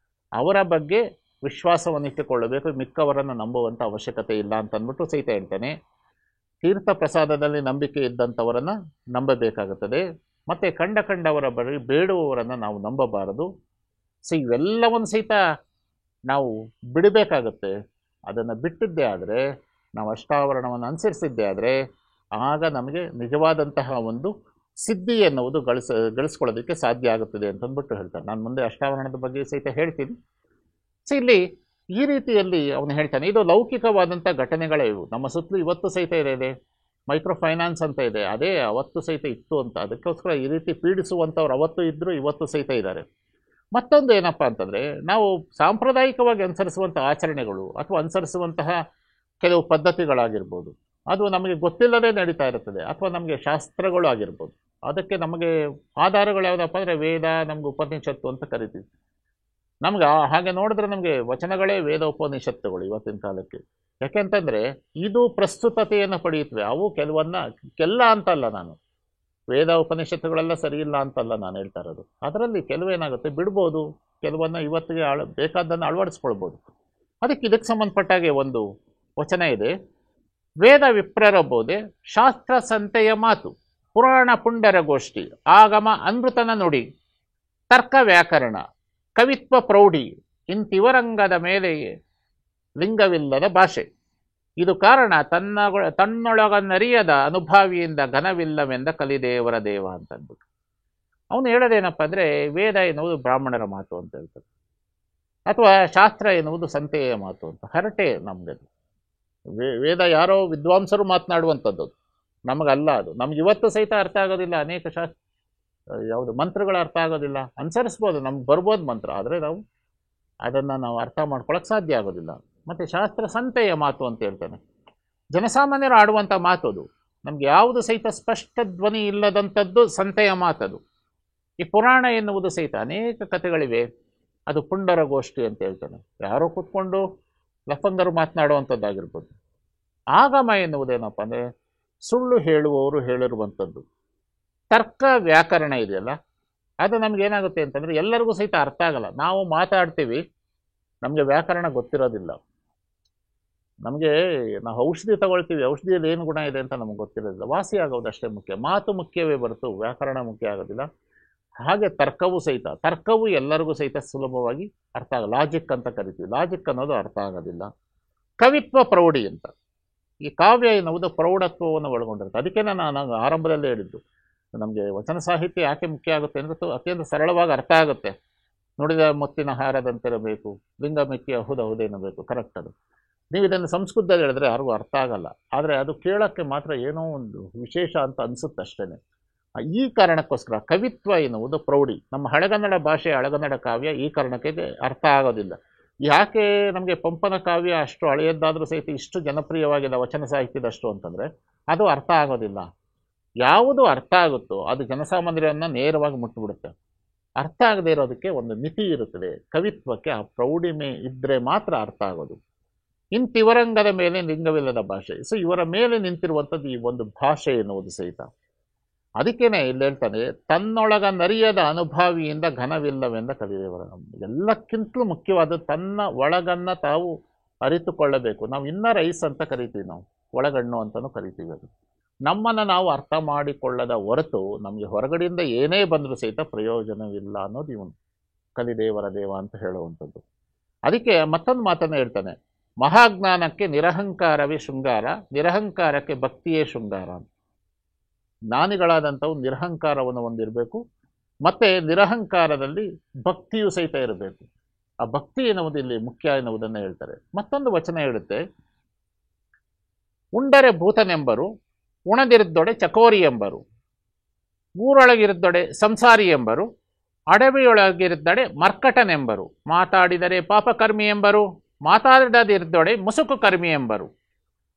ಅವರ ಬಗ್ಗೆ ವಿಶ್ವಾಸವನ್ನು ಇಟ್ಟುಕೊಳ್ಳಬೇಕು, ಮಿಕ್ಕವರನ್ನು ನಂಬುವಂಥ ಅವಶ್ಯಕತೆ ಇಲ್ಲ ಅಂತಂದ್ಬಿಟ್ಟು ಸಹಿತ ಹೇಳ್ತಾನೆ. ತೀರ್ಥ ಪ್ರಸಾದದಲ್ಲಿ ನಂಬಿಕೆ ಇದ್ದಂಥವರನ್ನು ನಂಬಬೇಕಾಗುತ್ತದೆ, ಮತ್ತು ಕಂಡವರ ಬಳಿ ಬೇಡುವವರನ್ನು ನಾವು ನಂಬಬಾರದು. ಸೊ ಇವೆಲ್ಲವನ್ನು ಸಹಿತ ನಾವು ಬಿಡಬೇಕಾಗತ್ತೆ. ಅದನ್ನು ಬಿಟ್ಟಿದ್ದೇ ಆದರೆ, ನಾವು ಅಷ್ಟಾವರಣವನ್ನು ಅನುಸರಿಸಿದ್ದೇ ಆದರೆ, ಆಗ ನಮಗೆ ನಿಜವಾದಂತಹ ಒಂದು ಸಿದ್ಧಿ ಎನ್ನುವುದು ಗಳಿಸ್ಕೊಳ್ಳೋದಕ್ಕೆ ಸಾಧ್ಯ ಆಗುತ್ತದೆ ಅಂತಂದ್ಬಿಟ್ಟು ಹೇಳ್ತಾನೆ. ನಾನು ಮುಂದೆ ಅಷ್ಟಾವರಣದ ಬಗ್ಗೆ ಸಹಿತ ಹೇಳ್ತೀನಿ. ಸೊ ಇಲ್ಲಿ ಈ ರೀತಿಯಲ್ಲಿ ಅವನು ಹೇಳ್ತಾನೆ, ಇದು ಲೌಕಿಕವಾದಂಥ ಘಟನೆಗಳೇ ಇವು. ನಮ್ಮ ಸುತ್ತಲೂ ಇವತ್ತು ಸಹಿತ ಇದೆ. ಮೈಕ್ರೋ ಫೈನಾನ್ಸ್ ಅಂತ ಇದೆ, ಅದೇ ಅವತ್ತು ಸಹಿತ ಇತ್ತು ಅಂತ. ಅದಕ್ಕೋಸ್ಕರ ಈ ರೀತಿ ಪೀಡಿಸುವಂಥವ್ರು ಅವತ್ತು ಇದ್ದರು, ಇವತ್ತು ಸಹಿತ ಇದ್ದಾರೆ. ಮತ್ತೊಂದು ಏನಪ್ಪ ಅಂತಂದರೆ, ನಾವು ಸಾಂಪ್ರದಾಯಿಕವಾಗಿ ಅನುಸರಿಸುವಂಥ ಆಚರಣೆಗಳು ಅಥವಾ ಅನುಸರಿಸುವಂತಹ ಕೆಲವು ಪದ್ಧತಿಗಳಾಗಿರ್ಬೋದು, ಅದು ನಮಗೆ ಗೊತ್ತಿಲ್ಲದೆ ನಡೀತಾ ಇರುತ್ತದೆ, ಅಥವಾ ನಮಗೆ ಶಾಸ್ತ್ರಗಳು ಆಗಿರ್ಬೋದು. ಅದಕ್ಕೆ ನಮಗೆ ಆಧಾರಗಳು ಯಾವುದಪ್ಪ ಅಂದರೆ ವೇದ, ನಮಗೆ ಉಪನಿಷತ್ತು ಅಂತ ಕರಿತೀವಿ. ನಮ್ಗೆ ಹಾಗೆ ನೋಡಿದ್ರೆ ನಮಗೆ ವಚನಗಳೇ ವೇದ ಉಪನಿಷತ್ತುಗಳು ಇವತ್ತಿನ ಕಾಲಕ್ಕೆ. ಯಾಕೆಂತಂದರೆ ಇದು ಪ್ರಸ್ತುತತೆಯನ್ನು ಪಡೆಯುತ್ತವೆ. ಅವು ಕೆಲ ಅಂತಲ್ಲ, ನಾನು ವೇದ ಉಪನಿಷತ್ತುಗಳೆಲ್ಲ ಸರಿ ಇಲ್ಲ ಅಂತಲ್ಲ ನಾನು ಹೇಳ್ತಾ ಇರೋದು. ಅದರಲ್ಲಿ ಕೆಲವೇನಾಗುತ್ತೆ ಬಿಡ್ಬೋದು, ಕೆಲವನ್ನು ಇವತ್ತಿಗೆ ಬೇಕಾದ್ದನ್ನು ಅಳವಡಿಸ್ಕೊಳ್ಬೋದು. ಇದಕ್ಕೆ ಸಂಬಂಧಪಟ್ಟಾಗೆ ಒಂದು ವಚನ ಇದೆ, ವೇದ ವಿಪ್ರರ ಬೋಧೆ, ಶಾಸ್ತ್ರ ಸಂತೆಯ ಮಾತು, ಪುರಾಣ ಪುಂಡರ ಗೋಷ್ಠಿ, ಆಗಮ ಅನೃತನ ನುಡಿ, ತರ್ಕ ವ್ಯಾಕರಣ, ಕವಿತ್ವ ಪ್ರೌಢಿ, ಇಂತಿವರಂಗದ ಮೇಲೆ ಲಿಂಗವಿಲ್ಲದ ಭಾಷೆ. ಇದು ಕಾರಣ ತನ್ನೊಳಗನ್ನರಿಯದ ಅನುಭಾವಿಯಿಂದ ಘನವಿಲ್ಲವೆಂದ ಕಲಿದೇವರ ದೇವ ಅಂತ ಅಂದ್ಬಿಟ್ಟು ಅವನು ಹೇಳೋದೇನಪ್ಪ ಅಂದರೆ ವೇದ ಎನ್ನುವುದು ಬ್ರಾಹ್ಮಣರ ಮಾತು ಅಂತ ಹೇಳ್ತಾರೆ, ಅಥವಾ ಶಾಸ್ತ್ರ ಎನ್ನುವುದು ಸಂತೆಯ ಮಾತು ಅಂತ. ಹರಟೆ ನಮಗೆ ವೇದ ಯಾರೋ ವಿದ್ವಾಂಸರು ಮಾತನಾಡುವಂಥದ್ದು, ನಮಗಲ್ಲ ಅದು. ನಮ್ಗೆ ಇವತ್ತು ಸಹಿತ ಅರ್ಥ ಆಗೋದಿಲ್ಲ, ಅನೇಕ ಯಾವುದು ಮಂತ್ರಗಳು ಅರ್ಥ ಆಗೋದಿಲ್ಲ. ಅನುಸರಿಸ್ಬೋದು, ನಮ್ಗೆ ಬರ್ಬೋದು ಮಂತ್ರ, ಆದರೆ ಅದನ್ನು ನಾವು ಅರ್ಥ ಮಾಡ್ಕೊಳ್ಳೋಕೆ ಸಾಧ್ಯ ಆಗೋದಿಲ್ಲ. ಮತ್ತು ಶಾಸ್ತ್ರ ಸಂತೆಯ ಮಾತು ಅಂತ ಹೇಳ್ತಾನೆ, ಜನಸಾಮಾನ್ಯರು ಆಡುವಂಥ ಮಾತು ಅದು. ನಮ್ಗೆ ಯಾವುದು ಸಹಿತ ಸ್ಪಷ್ಟ ಧ್ವನಿ ಇಲ್ಲದಂಥದ್ದು ಸಂತೆಯ ಮಾತದು. ಈ ಪುರಾಣ ಎನ್ನುವುದು ಸಹಿತ ಅನೇಕ ಕಥೆಗಳಿವೆ, ಅದು ಪುಂಡರ ಗೋಷ್ಠಿ ಅಂತ ಹೇಳ್ತಾನೆ. ಯಾರೋ ಕೂತ್ಕೊಂಡು ಲಫಂಗರು ಮಾತನಾಡುವಂಥದ್ದಾಗಿರ್ಬೋದು. ಆಗಮ ಎನ್ನುವುದೇನಪ್ಪ ಅಂದರೆ ಸುಳ್ಳು ಹೇಳುವವರು ಹೇಳಿರುವಂಥದ್ದು. ತರ್ಕ ವ್ಯಾಕರಣ ಇದೆಯಲ್ಲ, ಅದು ನಮಗೇನಾಗುತ್ತೆ ಅಂತಂದರೆ ಎಲ್ಲರಿಗೂ ಸಹಿತ ಅರ್ಥ ಆಗಲ್ಲ. ನಾವು ಮಾತಾಡ್ತೀವಿ, ನಮಗೆ ವ್ಯಾಕರಣ ಗೊತ್ತಿರೋದಿಲ್ಲ. ನಮಗೆ ನಾವು ಔಷಧಿ ತಗೊಳ್ತೀವಿ, ಔಷಧಿಯಲ್ಲಿ ಏನು ಗುಣ ಇದೆ ಅಂತ ನಮಗೆ ಗೊತ್ತಿರೋದಿಲ್ಲ. ವಾಸಿ ಆಗೋದು ಅಷ್ಟೇ ಮುಖ್ಯ, ಮಾತು ಮುಖ್ಯವೇ ಹೊರತು ವ್ಯಾಕರಣ ಮುಖ್ಯ ಆಗೋದಿಲ್ಲ. ಹಾಗೆ ತರ್ಕವೂ ಸಹಿತ, ತರ್ಕವು ಎಲ್ಲರಿಗೂ ಸಹಿತ ಸುಲಭವಾಗಿ ಅರ್ಥ ಆಗಲ್ಲ. ಲಾಜಿಕ್ ಅಂತ ಕರಿತೀವಿ, ಲಾಜಿಕ್ ಅನ್ನೋದು ಅರ್ಥ ಆಗೋದಿಲ್ಲ. ಕವಿತ್ವ ಪ್ರೌಢಿ ಅಂತ, ಈ ಕಾವ್ಯ ಎನ್ನುವುದು ಪ್ರೌಢತ್ವವನ್ನು ಒಳಗೊಂಡಿರುತ್ತೆ. ಅದಕ್ಕೆ ನಾನು ಆರಂಭದಲ್ಲೇ ಹೇಳಿದ್ದು, ನಮಗೆ ವಚನ ಸಾಹಿತ್ಯ ಯಾಕೆ ಮುಖ್ಯ ಆಗುತ್ತೆ ಅಂದರೆ ಅತ್ಯಂತ ಸರಳವಾಗಿ ಅರ್ಥ ಆಗುತ್ತೆ. ನುಡಿದ ಮುತ್ತಿನ ಹಾರದಂತಿರಬೇಕು, ಲಿಂಗ ಮಿಕ್ಕಿ ಅಹುದೇನಬೇಕು, ಕರೆಕ್ಟ್ ಅದು. ನೀವು ಇದನ್ನು ಸಂಸ್ಕೃತದಲ್ಲಿ ಹೇಳಿದ್ರೆ ಯಾರಿಗೂ ಅರ್ಥ ಆಗಲ್ಲ, ಆದರೆ ಅದು ಕೇಳೋಕ್ಕೆ ಮಾತ್ರ ಏನೋ ಒಂದು ವಿಶೇಷ ಅಂತ ಅನಿಸುತ್ತೆ ಅಷ್ಟೇ. ಈ ಕಾರಣಕ್ಕೋಸ್ಕರ ಕವಿತ್ವ ಎನ್ನುವುದು ಪ್ರೌಢಿ. ನಮ್ಮ ಹಳೆಗನ್ನಡ ಭಾಷೆ, ಹಳೆಗನ್ನಡ ಕಾವ್ಯ ಈ ಕಾರಣಕ್ಕೆ ಅರ್ಥ ಆಗೋದಿಲ್ಲ. ಯಾಕೆ ನಮಗೆ ಪಂಪನ ಕಾವ್ಯ ಅಷ್ಟು ಹಳೆಯದ್ದಾದರೂ ಸಹಿತ ಇಷ್ಟು ಜನಪ್ರಿಯವಾಗಿದೆ ವಚನ ಸಾಹಿತ್ಯದಷ್ಟು ಅಂತಂದರೆ ಅದು ಅರ್ಥ ಆಗೋದಿಲ್ಲ. ಯಾವುದು ಅರ್ಥ ಆಗುತ್ತೋ ಅದು ಜನಸಾಮಾನ್ಯರನ್ನು ನೇರವಾಗಿ ಮುಟ್ಟಿಬಿಡುತ್ತೆ. ಅರ್ಥ ಆಗದೇ ಇರೋದಕ್ಕೆ ಒಂದು ಮಿತಿ ಇರುತ್ತದೆ. ಕವಿತ್ವಕ್ಕೆ ಆ ಪ್ರೌಢಿಮೆ ಇದ್ದರೆ ಮಾತ್ರ ಅರ್ಥ ಆಗೋದು. ಇಂತಿವರಂಗದ ಮೇಲೆ ಲಿಂಗವಿಲ್ಲದ ಭಾಷೆ. ಸೊ ಇವರ ಮೇಲೆ ನಿಂತಿರುವಂಥದ್ದು ಈ ಒಂದು ಭಾಷೆ ಎನ್ನುವುದು ಸಹಿತ. ಅದಕ್ಕೇನೆ ಇಲ್ಲಿ ಹೇಳ್ತಾನೆ, ತನ್ನೊಳಗ ನರಿಯದ ಅನುಭಾವಿಯಿಂದ ಘನವಿಲ್ಲವೆಂದ ಕಲಿದೇವರ. ಎಲ್ಲಕ್ಕಿಂತಲೂ ಮುಖ್ಯವಾದ ತನ್ನ ಒಳಗನ್ನು ತಾವು ಅರಿತುಕೊಳ್ಳಬೇಕು. ನಾವು ಇನ್ನರ್ ಐಸ್ ಅಂತ ಕರಿತೀವಿ, ನಾವು ಒಳಗಣ್ಣು ಅಂತಲೂ ಕರಿತೀವಿ. ಅದು ನಮ್ಮನ್ನು ನಾವು ಅರ್ಥ ಮಾಡಿಕೊಳ್ಳದ ಹೊರತು ನಮಗೆ ಹೊರಗಡೆಯಿಂದ ಏನೇ ಬಂದರೂ ಸಹಿತ ಪ್ರಯೋಜನವಿಲ್ಲ ಅನ್ನೋದು ಇವನು ಕಲಿದೇವರ ದೇವ ಅಂತ ಹೇಳುವಂಥದ್ದು. ಅದಕ್ಕೆ ಮತ್ತೊಂದು ಮಾತನ್ನು ಹೇಳ್ತಾನೆ, ಮಹಾಜ್ಞಾನಕ್ಕೆ ನಿರಹಂಕಾರವೇ ಶೃಂಗಾರ, ನಿರಹಂಕಾರಕ್ಕೆ ಭಕ್ತಿಯೇ ಶೃಂಗಾರ. ಜ್ಞಾನಿಗಳಾದಂಥವು ನಿರಹಂಕಾರವನ್ನು ಹೊಂದಿರಬೇಕು, ಮತ್ತು ನಿರಹಂಕಾರದಲ್ಲಿ ಭಕ್ತಿಯೂ ಸಹಿತ ಇರಬೇಕು. ಆ ಭಕ್ತಿ ಎನ್ನುವುದು ಇಲ್ಲಿ ಮುಖ್ಯ ಎನ್ನುವುದನ್ನು ಹೇಳ್ತಾರೆ. ಮತ್ತೊಂದು ವಚನ ಹೇಳುತ್ತೆ, ಉಂಡರೆ ಭೂತನೆಂಬರು, ಉಣದಿರಿದ್ದೊಡೆ ಚಕೋರಿ ಎಂಬರು, ಊರೊಳಗಿರಿದ್ದೊಡೆ ಸಂಸಾರಿ ಎಂಬರು, ಅಡವಿಯೊಳಗಿರಿದ್ದಡೆ ಮರ್ಕಟನೆಂಬರು, ಮಾತಾಡಿದರೆ ಪಾಪಕರ್ಮಿ ಎಂಬರು, ಮಾತಾಡದಿರಿದ್ದೊಡೆ ಮುಸುಕು ಕರ್ಮಿ ಎಂಬರು,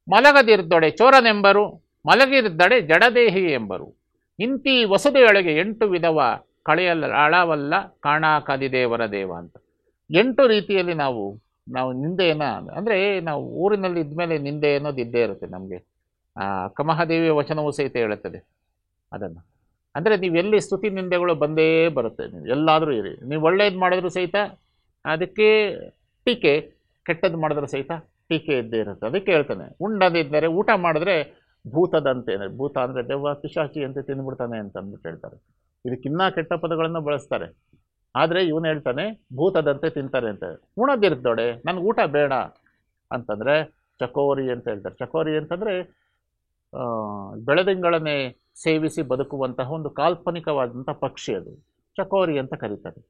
ಮಲಗದಿರಿದ್ದೊಡೆ ಚೋರನೆಂಬರು, ಮಲಗಿರಿದ್ದಡೆ ಜಡದೇಹಿ ಎಂಬರು. ಇಂತಿ ವಸುದೆಯೊಳಗೆ 8 ವಿಧವ ಕಳೆಯಲ್ಲ ಆಳವಲ್ಲ ಕಾಣ ಕಲಿದೇವರ ದೇವ ಅಂತ. 8 ರೀತಿಯಲ್ಲಿ ನಾವು ನಿಂದೆಯನ್ನು, ಅಂದರೆ ನಾವು ಊರಿನಲ್ಲಿ ಇದ್ಮೇಲೆ ನಿಂದೆ ಅನ್ನೋದು ಇದ್ದೇ ಇರುತ್ತೆ ನಮಗೆ. ಕಮಹಾದೇವಿಯ ವಚನವೂ ಸಹಿತ ಹೇಳುತ್ತದೆ ಅದನ್ನು. ಅಂದರೆ ನೀವು ಎಲ್ಲಿ ಸ್ತುತಿ ನಿಂದೆಗಳು ಬಂದೇ ಬರುತ್ತೆ. ನೀವು ಎಲ್ಲಾದರೂ ಇರಿ, ನೀವು ಒಳ್ಳೇದು ಮಾಡಿದ್ರೂ ಸಹಿತ ಅದಕ್ಕೆ ಟೀಕೆ, ಕೆಟ್ಟದ್ದು ಮಾಡಿದ್ರೂ ಸಹಿತ ಟೀಕೆ ಇದ್ದೇ ಇರುತ್ತೆ. ಅದಕ್ಕೆ ಹೇಳ್ತಾನೆ, ಉಂಡದಿದ್ದರೆ ಊಟ ಮಾಡಿದ್ರೆ ಭೂತದಂತೆ, ಭೂತ ಅಂದರೆ ದೆವ್ವ ಪಿಶಾಚಿ ಅಂತ ತಿಂದ್ಬಿಡ್ತಾನೆ ಅಂತ ಅಂದ್ಬಿಟ್ಟು ಹೇಳ್ತಾರೆ. ಇದಕ್ಕಿನ್ನ ಕೆಟ್ಟ ಪದಗಳನ್ನು ಬಳಸ್ತಾರೆ. ಆದರೆ ಇವನು ಹೇಳ್ತಾನೆ ಭೂತದಂತೆ ತಿಂತಾರೆ ಅಂತ. ಉಣದಿರ್ದೊಡೆ ನನಗೆ ಊಟ ಬೇಡ ಅಂತಂದರೆ ಚಕೋರಿ ಅಂತ ಹೇಳ್ತಾರೆ. ಚಕೋರಿ ಅಂತಂದರೆ ಬೆಳದಿಂಗಳನ್ನೇ ಸೇವಿಸಿ ಬದುಕುವಂತಹ ಒಂದು ಕಾಲ್ಪನಿಕವಾದಂಥ ಪಕ್ಷಿ, ಅದು ಚಕೋರಿ ಅಂತ ಕರೀತಾರೆ.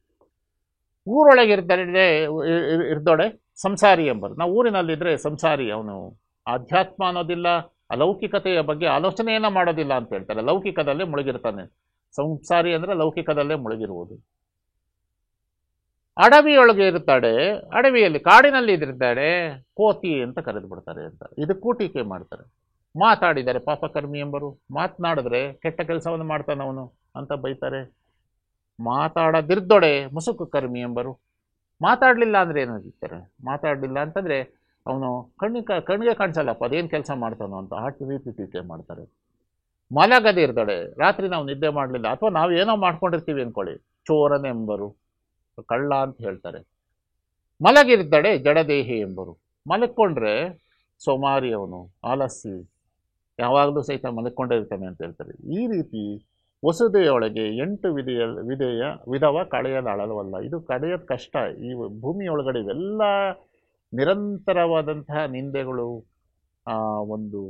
ಊರೊಳಗೆ ಇರ್ದೊಡೆ ಸಂಸಾರಿ ಎಂಬರು. ನಾವು ಊರಿನಲ್ಲಿದ್ದರೆ ಸಂಸಾರಿ, ಅವನು ಆಧ್ಯಾತ್ಮ ಅನ್ನೋದಿಲ್ಲ, ಅಲೌಕಿಕತೆಯ ಬಗ್ಗೆ ಆಲೋಚನೆಯನ್ನು ಮಾಡೋದಿಲ್ಲ ಅಂತ ಹೇಳ್ತಾರೆ. ಲೌಕಿಕದಲ್ಲೇ ಮುಳುಗಿರ್ತಾನೆ. ಸಂಸಾರಿ ಅಂದರೆ ಲೌಕಿಕದಲ್ಲೇ ಮುಳುಗಿರುವುದು. ಅಡವಿಯೊಳಗೆ ಇರ್ತಾಳೆ, ಅಡವಿಯಲ್ಲಿ ಕಾಡಿನಲ್ಲಿ ಇದಿರ್ತಾಳೆ, ಕೋತಿ ಅಂತ ಕರೆದು ಬಿಡ್ತಾರೆ ಅಂತ. ಇದಕ್ಕೂ ಟೀಕೆ ಮಾಡ್ತಾರೆ. ಮಾತಾಡಿದರೆ ಪಾಪಕರ್ಮಿ ಎಂಬರು, ಮಾತನಾಡಿದ್ರೆ ಕೆಟ್ಟ ಕೆಲಸವನ್ನು ಮಾಡ್ತಾನವನು ಅಂತ ಬೈತಾರೆ. ಮಾತಾಡದಿರ್ದೊಡೆ ಮುಸುಕು ಕರ್ಮಿ ಎಂಬರು. ಮಾತಾಡಲಿಲ್ಲ ಅಂದರೆ ಏನಾಗಿರ್ತಾರೆ, ಮಾತಾಡಲಿಲ್ಲ ಅಂತಂದರೆ ಅವನು ಕಣ್ಣಿಗೆ ಕಾಣಿಸಲ್ಲಪ್ಪ ಅದೇನು ಕೆಲಸ ಮಾಡ್ತಾನೋ ಅಂತ ಆ ರೀತಿ ಟೀಕೆ ಮಾಡ್ತಾರೆ. ಮಲಗದಿರ್ದೊಡೆ, ರಾತ್ರಿ ನಾವು ನಿದ್ದೆ ಮಾಡಲಿಲ್ಲ ಅಥವಾ ನಾವು ಏನೋ ಮಾಡ್ಕೊಂಡಿರ್ತೀವಿ ಅಂದ್ಕೊಳ್ಳಿ, ಚೋರನೆಂಬರು, ಕಳ್ಳ ಅಂತ ಹೇಳ್ತಾರೆ. ಮಲಗಿರ್ದಡೆ ಜಡದೇಹಿ ಎಂಬರು. ಮಲಕ್ಕೊಂಡ್ರೆ ಸೋಮಾರಿ, ಅವನು ಆಲಸ್ಸಿ, ಯಾವಾಗಲೂ ಸಹಿತ ಮಲಕ್ಕೊಂಡೇ ಇರ್ತಾನೆ ಅಂತ ಹೇಳ್ತಾರೆ. ಈ ರೀತಿ ವಸುದೆಯೊಳಗೆ 8 ವಿಧವ ಕಳೆಯಲು ಅಳಲವಲ್ಲ. ಇದು ಕಳೆಯೋದು ಕಷ್ಟ. ಈ ಭೂಮಿಯೊಳಗಡೆ ಇವೆಲ್ಲ ನಿರಂತರವಾದಂತಹ ನಿಂದೆಗಳು, ಒಂದು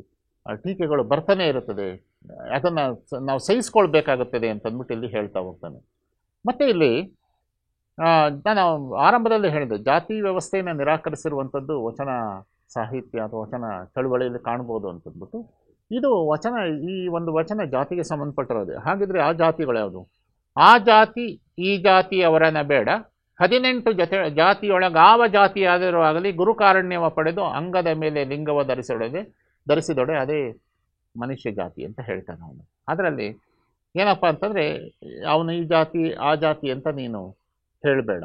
ಟೀಕೆಗಳು ಬರ್ತಾನೆ ಇರುತ್ತದೆ. ಅದನ್ನು ನಾವು ಸಹಿಸ್ಕೊಳ್ಬೇಕಾಗುತ್ತದೆ ಅಂತಂದ್ಬಿಟ್ಟು ಇಲ್ಲಿ ಹೇಳ್ತಾ ಹೋಗ್ತಾನೆ. ಮತ್ತು ಇಲ್ಲಿ ನಾನು ಆರಂಭದಲ್ಲಿ ಹೇಳಿದೆ, ಜಾತಿ ವ್ಯವಸ್ಥೆಯನ್ನು ನಿರಾಕರಿಸಿರುವಂಥದ್ದು ವಚನ ಸಾಹಿತ್ಯ ಅಥವಾ ವಚನ ಚಳುವಳಿಯಲ್ಲಿ ಕಾಣ್ಬೋದು ಅಂತಂದ್ಬಿಟ್ಟು. ಇದು ವಚನ, ಈ ಒಂದು ವಚನ ಜಾತಿಗೆ ಸಂಬಂಧಪಟ್ಟಿರೋದು. ಹಾಗಿದ್ರೆ ಆ ಜಾತಿಗಳು ಯಾವುದು? ಆ ಜಾತಿ ಈ ಜಾತಿ ಅವರನ್ನ ಬೇಡ, 18 ಜಾತಿಯೊಳಗಾವ ಜಾತಿಯಾದರೂ ಆಗಲಿ ಗುರುಕಾರುಣ್ಯವ ಪಡೆದು ಅಂಗದ ಮೇಲೆ ಲಿಂಗವ ಧರಿಸಿದೊಡೆ ಅದೇ ಮನುಷ್ಯ ಜಾತಿ ಅಂತ ಹೇಳ್ತಾನೆ ಅವನು. ಅದರಲ್ಲಿ ಏನಪ್ಪ ಅಂತಂದರೆ, ಅವನು ಈ ಜಾತಿ ಆ ಜಾತಿ ಅಂತ ನೀನು ಹೇಳಬೇಡ,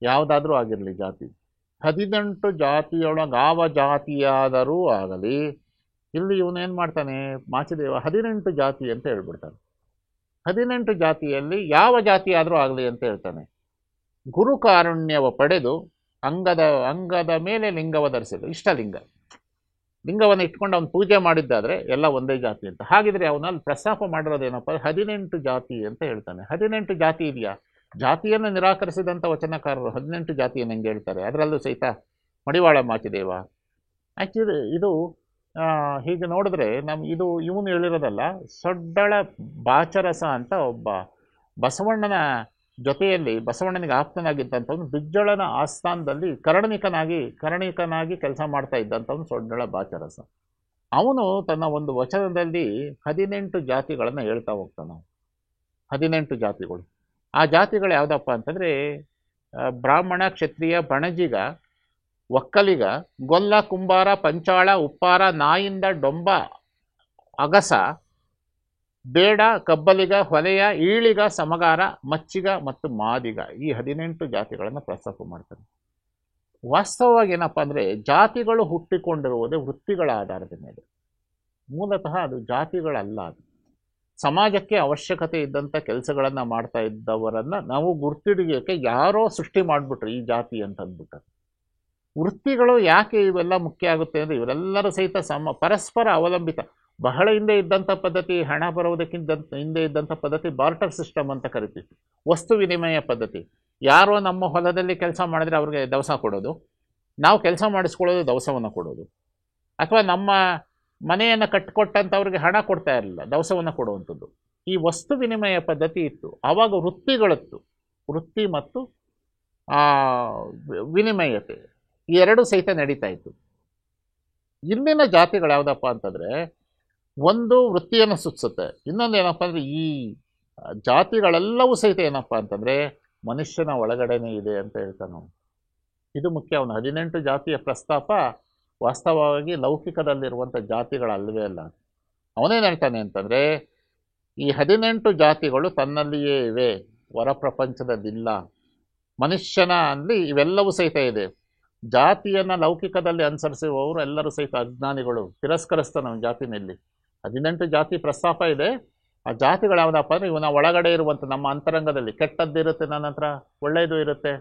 ಯಾವುದಾದ್ರೂ ಆಗಿರಲಿ ಜಾತಿ. 18 ಜಾತಿಯೊಳಗಾವ ಜಾತಿಯಾದರೂ ಆಗಲಿ, ಇಲ್ಲಿ ಇವನೇನು ಮಾಡ್ತಾನೆ ಮಾಚಿದೇವ 18 ಜಾತಿ ಅಂತ ಹೇಳ್ಬಿಡ್ತಾನೆ. 18 ಜಾತಿಯಲ್ಲಿ ಯಾವ ಜಾತಿ ಆದರೂ ಆಗಲಿ ಅಂತ ಹೇಳ್ತಾನೆ. ಗುರುಕಾರುಣ್ಯವ ಪಡೆದು ಅಂಗದ ಮೇಲೆ ಲಿಂಗವ ಧರಿಸಿದ, ಲಿಂಗವನ್ನು ಇಟ್ಕೊಂಡು ಅವನು ಪೂಜೆ ಮಾಡಿದ್ದಾದರೆ ಎಲ್ಲ ಒಂದೇ ಜಾತಿ ಅಂತ. ಹಾಗಿದ್ರೆ ಅವನಲ್ಲಿ ಪ್ರಸ್ತಾಪ ಮಾಡಿರೋದೇನಪ್ಪ, 18 ಜಾತಿ ಅಂತ ಹೇಳ್ತಾನೆ. 18 ಜಾತಿ ಇದೆಯಾ? ಜಾತಿಯನ್ನು ನಿರಾಕರಿಸಿದಂಥ ವಚನಕಾರರು 18 ಜಾತಿಯನ್ನು ಹೆಂಗೆ ಹೇಳ್ತಾರೆ? ಅದರಲ್ಲೂ ಸಹಿತ ಮಡಿವಾಳ ಮಾಚಿದೇವ. ಆ್ಯಕ್ಚುಲಿ ಇದು ಹೀಗೆ ನೋಡಿದ್ರೆ ಇವನು ಹೇಳಿರೋದಲ್ಲ, ಸೊಡ್ಡಳ ಬಾಚರಸ ಅಂತ ಒಬ್ಬ ಬಸವಣ್ಣನ ಜೊತೆಯಲ್ಲಿ ಬಸವಣ್ಣನಿಗೆ ಆಪ್ತನಾಗಿದ್ದಂಥವನು, ಬಿಜ್ಜಳನ ಆಸ್ಥಾನದಲ್ಲಿ ಕರಣಿಕನಾಗಿ ಕೆಲಸ ಮಾಡ್ತಾ ಇದ್ದಂಥವನು ಸೊಡ್ಡಳ ಬಾಚರಸ. ಅವನು ತನ್ನ ಒಂದು ವಚನದಲ್ಲಿ 18 ಜಾತಿಗಳನ್ನು ಹೇಳ್ತಾ ಹೋಗ್ತಾನೆ. 18 ಜಾತಿಗಳು. ಆ ಜಾತಿಗಳು ಯಾವುದಪ್ಪ ಅಂತಂದರೆ, ಬ್ರಾಹ್ಮಣ, ಕ್ಷತ್ರಿಯ, ಬಣಜಿಗ, ಒಕ್ಕಲಿಗ, ಗೊಲ್ಲ, ಕುಂಬಾರ, ಪಂಚಾಳ, ಉಪ್ಪಾರ, ನಾಯಿಂದ, ಡೊಂಬ, ಅಗಸ, ಬೇಡ, ಕಬ್ಬಲಿಗ, ಹೊಲೆಯ, ಈಳಿಗ, ಸಮಗಾರ, ಮಚ್ಚಿಗ ಮತ್ತು ಮಾದಿಗ. ಈ 18 ಜಾತಿಗಳನ್ನು ಪ್ರಸ್ತಾಪ ಮಾಡ್ತಾರೆ. ವಾಸ್ತವವಾಗಿ ಏನಪ್ಪ ಅಂದರೆ, ಜಾತಿಗಳು ಹುಟ್ಟಿಕೊಂಡಿರುವುದೇ ವೃತ್ತಿಗಳ ಆಧಾರದ ಮೇಲೆ. ಮೂಲತಃ ಅದು ಜಾತಿಗಳಲ್ಲ. ಅದು ಸಮಾಜಕ್ಕೆ ಅವಶ್ಯಕತೆ ಇದ್ದಂಥ ಕೆಲಸಗಳನ್ನು ಮಾಡ್ತಾ ಇದ್ದವರನ್ನು ನಾವು ಗುರ್ತಿಡಿಯೋಕ್ಕೆ ಯಾರೋ ಸೃಷ್ಟಿ ಮಾಡಿಬಿಟ್ರು ಈ ಜಾತಿ ಅಂತ ಅಂದ್ಬಿಟ್ಟಾರೆ. ವೃತ್ತಿಗಳು ಯಾಕೆ ಇವೆಲ್ಲ ಮುಖ್ಯ ಆಗುತ್ತೆ ಅಂದರೆ, ಇವರೆಲ್ಲರೂ ಸಹಿತ ಪರಸ್ಪರ ಅವಲಂಬಿತ. ಬಹಳ ಹಿಂದೆ ಇದ್ದಂಥ ಪದ್ಧತಿ, ಹಣ ಬರುವುದಕ್ಕಿಂತ ಹಿಂದೆ ಇದ್ದಂಥ ಪದ್ಧತಿ ಬಾರ್ಟರ್ ಸಿಸ್ಟಮ್ ಅಂತ ಕರಿತೀವಿ, ವಸ್ತು ವಿನಿಮಯ ಪದ್ಧತಿ. ಯಾರೋ ನಮ್ಮ ಹೊಲದಲ್ಲಿ ಕೆಲಸ ಮಾಡಿದ್ರೆ ಅವ್ರಿಗೆ ದವಸ ಕೊಡೋದು, ನಾವು ಕೆಲಸ ಮಾಡಿಸ್ಕೊಳ್ಳೋದು ದವಸವನ್ನು ಕೊಡೋದು. ಅಥವಾ ನಮ್ಮ ಮನೆಯನ್ನು ಕಟ್ಟಿಕೊಟ್ಟಂಥವ್ರಿಗೆ ಹಣ ಕೊಡ್ತಾ ಇರಲಿಲ್ಲ, ದವಸವನ್ನು ಕೊಡುವಂಥದ್ದು. ಈ ವಸ್ತು ವಿನಿಮಯ ಪದ್ಧತಿ ಇತ್ತು. ಆವಾಗ ವೃತ್ತಿಗಳಿತ್ತು. ವೃತ್ತಿ ಮತ್ತು ವಿನಿಮಯತೆ ಈ ಎರಡೂ ಸಹಿತ ನಡೀತಾ ಇತ್ತು. ಇಂದಿನ ಜಾತಿಗಳು ಯಾವುದಪ್ಪ ಅಂತಂದರೆ, ಒಂದು ವೃತ್ತಿಯನ್ನು ಸೂಚಿಸುತ್ತೆ, ಇನ್ನೊಂದು ಏನಪ್ಪ ಅಂದರೆ ಈ ಜಾತಿಗಳೆಲ್ಲವೂ ಸಹಿತ ಏನಪ್ಪ ಅಂತಂದರೆ ಮನುಷ್ಯನ ಒಳಗಡೆನೇ ಇದೆ ಅಂತ ಹೇಳ್ತಾನೆ ಅವನು. ಇದು ಮುಖ್ಯ. ಅವನು 18 ಜಾತಿಯ ಪ್ರಸ್ತಾಪ ವಾಸ್ತವವಾಗಿ ಲೌಕಿಕದಲ್ಲಿರುವಂಥ ಜಾತಿಗಳಲ್ಲವೇ ಅಲ್ಲ. ಅವನೇನು ಹೇಳ್ತಾನೆ ಅಂತಂದರೆ, ಈ 18 ಜಾತಿಗಳು ತನ್ನಲ್ಲಿಯೇ ಇವೆ, ಹೊರ ಪ್ರಪಂಚದಲ್ಲಿಲ್ಲ. ಮನುಷ್ಯನ ಅಲ್ಲಿ ಇವೆಲ್ಲವೂ ಸಹಿತ ಇದೆ. ಜಾತಿಯನ್ನು ಲೌಕಿಕದಲ್ಲಿ ಅನುಸರಿಸುವವರು ಎಲ್ಲರೂ ಸಹಿತ ಅಜ್ಞಾನಿಗಳು, ತಿರಸ್ಕರಿಸ್ತಾನೆ ಅವನ ಜಾತಿನಲ್ಲಿ. 18 ಜಾತಿ ಪ್ರಸ್ತಾಪ ಇದೆ. ಆ ಜಾತಿಗಳು ಯಾವುದಪ್ಪ ಅಂದರೆ, ಇವನ ಒಳಗಡೆ ಇರುವಂಥ ನಮ್ಮ ಅಂತರಂಗದಲ್ಲಿ ಕೆಟ್ಟದ್ದಿರುತ್ತೆ, ನನ್ನ ಹತ್ರ ಒಳ್ಳೆಯದು ಇರುತ್ತೆ,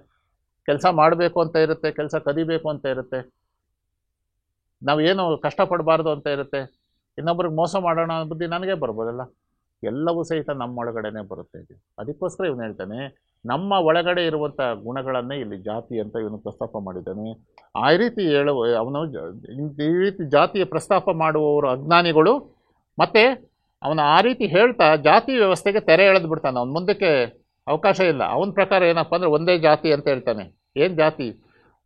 ಕೆಲಸ ಮಾಡಬೇಕು ಅಂತ ಇರುತ್ತೆ, ಕೆಲಸ ಕದಿಬೇಕು ಅಂತ ಇರುತ್ತೆ, ನಾವೇನು ಕಷ್ಟಪಡಬಾರ್ದು ಅಂತ ಇರುತ್ತೆ, ಇನ್ನೊಬ್ರಿಗೆ ಮೋಸ ಮಾಡೋಣ ಅನ್ನೋ ಬುದ್ಧಿ ನನಗೆ ಬರ್ಬೋದಲ್ಲ. ಎಲ್ಲವೂ ಸಹಿತ ನಮ್ಮ ಒಳಗಡೆನೇ ಬರುತ್ತೆ ಇದು. ಅದಕ್ಕೋಸ್ಕರ ಇವನು ಹೇಳ್ತಾನೆ, ನಮ್ಮ ಒಳಗಡೆ ಇರುವಂಥ ಗುಣಗಳನ್ನೇ ಇಲ್ಲಿ ಜಾತಿ ಅಂತ ಇವನು ಪ್ರಸ್ತಾಪ ಮಾಡಿದ್ದಾನೆ. ಆ ರೀತಿ ಅವನು ಈ ರೀತಿ ಜಾತಿಯ ಪ್ರಸ್ತಾಪ ಮಾಡುವವರು ಅಜ್ಞಾನಿಗಳು. ಮತ್ತು ಅವನು ಆ ರೀತಿ ಹೇಳ್ತಾ ಜಾತಿ ವ್ಯವಸ್ಥೆಗೆ ತೆರೆ ಎಳೆದು ಬಿಡ್ತಾನೆ. ಅವನು ಮುಂದಕ್ಕೆ ಅವಕಾಶ ಇಲ್ಲ. ಅವನ ಪ್ರಕಾರ ಏನಪ್ಪ ಅಂದರೆ ಒಂದೇ ಜಾತಿ ಅಂತ ಹೇಳ್ತಾನೆ. ಏನು ಜಾತಿ?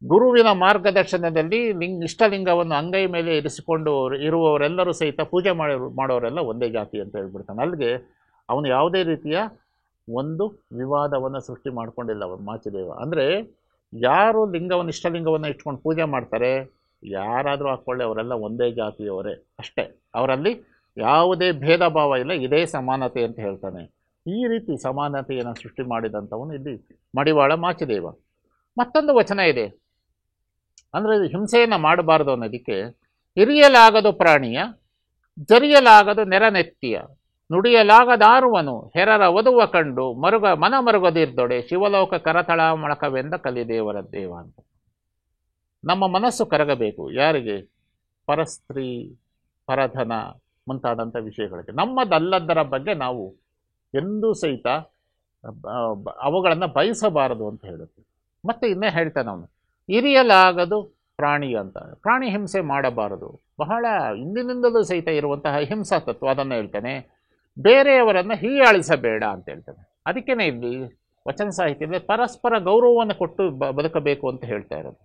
ಗುರುವಿನ ಮಾರ್ಗದರ್ಶನದಲ್ಲಿ ಇಷ್ಟಲಿಂಗವನ್ನು ಅಂಗೈ ಮೇಲೆ ಇರಿಸಿಕೊಂಡು ಇರುವವರೆಲ್ಲರೂ ಸಹಿತ ಪೂಜೆ ಮಾಡೋರೆಲ್ಲ ಒಂದೇ ಜಾತಿ ಅಂತ ಹೇಳ್ಬಿಡ್ತಾನೆ. ಅಲ್ಲಿಗೆ ಅವನು ಯಾವುದೇ ರೀತಿಯ ಒಂದು ವಿವಾದವನ್ನು ಸೃಷ್ಟಿ ಮಾಡ್ಕೊಂಡಿಲ್ಲ ಅವನು ಮಾಚಿದೇವ. ಅಂದರೆ ಯಾರು ಇಷ್ಟಲಿಂಗವನ್ನು ಇಟ್ಕೊಂಡು ಪೂಜೆ ಮಾಡ್ತಾರೆ, ಯಾರಾದರೂ ಹಾಕ್ಕೊಳ್ಳಿ, ಅವರೆಲ್ಲ ಒಂದೇ ಜಾತಿಯವರೇ ಅಷ್ಟೇ. ಅವರಲ್ಲಿ ಯಾವುದೇ ಭೇದ ಭಾವ ಇಲ್ಲ, ಇದೇ ಸಮಾನತೆ ಅಂತ ಹೇಳ್ತಾನೆ. ಈ ರೀತಿ ಸಮಾನತೆಯನ್ನು ಸೃಷ್ಟಿ ಮಾಡಿದಂಥವನು ಇಲ್ಲಿ ಮಡಿವಾಳ ಮಾಚಿದೇವ. ಮತ್ತೊಂದು ವಚನ ಇದೆ, ಅಂದರೆ ಹಿಂಸೆಯನ್ನು ಮಾಡಬಾರ್ದು ಅನ್ನೋದಕ್ಕೆ, ಹಿರಿಯಲಾಗದು ಪ್ರಾಣಿಯ, ಜರಿಯಲಾಗದು ನೆರನೆತ್ತಿಯ, ನುಡಿಯಲಾಗದಾರುವನು ಹೆರರ ವಧುವ ಕಂಡು ಮರುಗದಿರ್ದೊಡೆ ಶಿವಲೋಕ ಕರತಳ ಮೊಳಕವೆಂದ ಕಲಿದೇವರ ದೇವ ಅಂತ. ನಮ್ಮ ಮನಸ್ಸು ಕರಗಬೇಕು. ಯಾರಿಗೆ? ಪರಸ್ತ್ರೀ, ಪರಧನ ಮುಂತಾದಂಥ ವಿಷಯಗಳಿಗೆ. ನಮ್ಮದಲ್ಲದರ ಬಗ್ಗೆ ನಾವು ಎಂದೂ ಸಹಿತ ಅವುಗಳನ್ನು ಬಯಸಬಾರದು ಅಂತ ಹೇಳುತ್ತೆ. ಮತ್ತು ಇನ್ನೇ ಹೇಳ್ತಾನೆ ಅವನು, ಹಿರಿಯಲಾಗದು ಪ್ರಾಣಿ ಅಂತ. ಪ್ರಾಣಿ ಹಿಂಸೆ ಮಾಡಬಾರದು, ಬಹಳ ಹಿಂದಿನಿಂದಲೂ ಸಹಿತ ಇರುವಂತಹ ಹಿಂಸಾ ತತ್ವ, ಅದನ್ನು ಹೇಳ್ತಾನೆ. ಬೇರೆಯವರನ್ನು ಹೀಯಾಳಿಸಬೇಡ ಅಂತ ಹೇಳ್ತಾನೆ. ಅದಕ್ಕೇನೆ ಇಲ್ಲಿ ವಚನ ಸಾಹಿತ್ಯದಲ್ಲಿ ಪರಸ್ಪರ ಗೌರವವನ್ನು ಕೊಟ್ಟು ಬದುಕಬೇಕು ಅಂತ ಹೇಳ್ತಾ ಇರೋದು.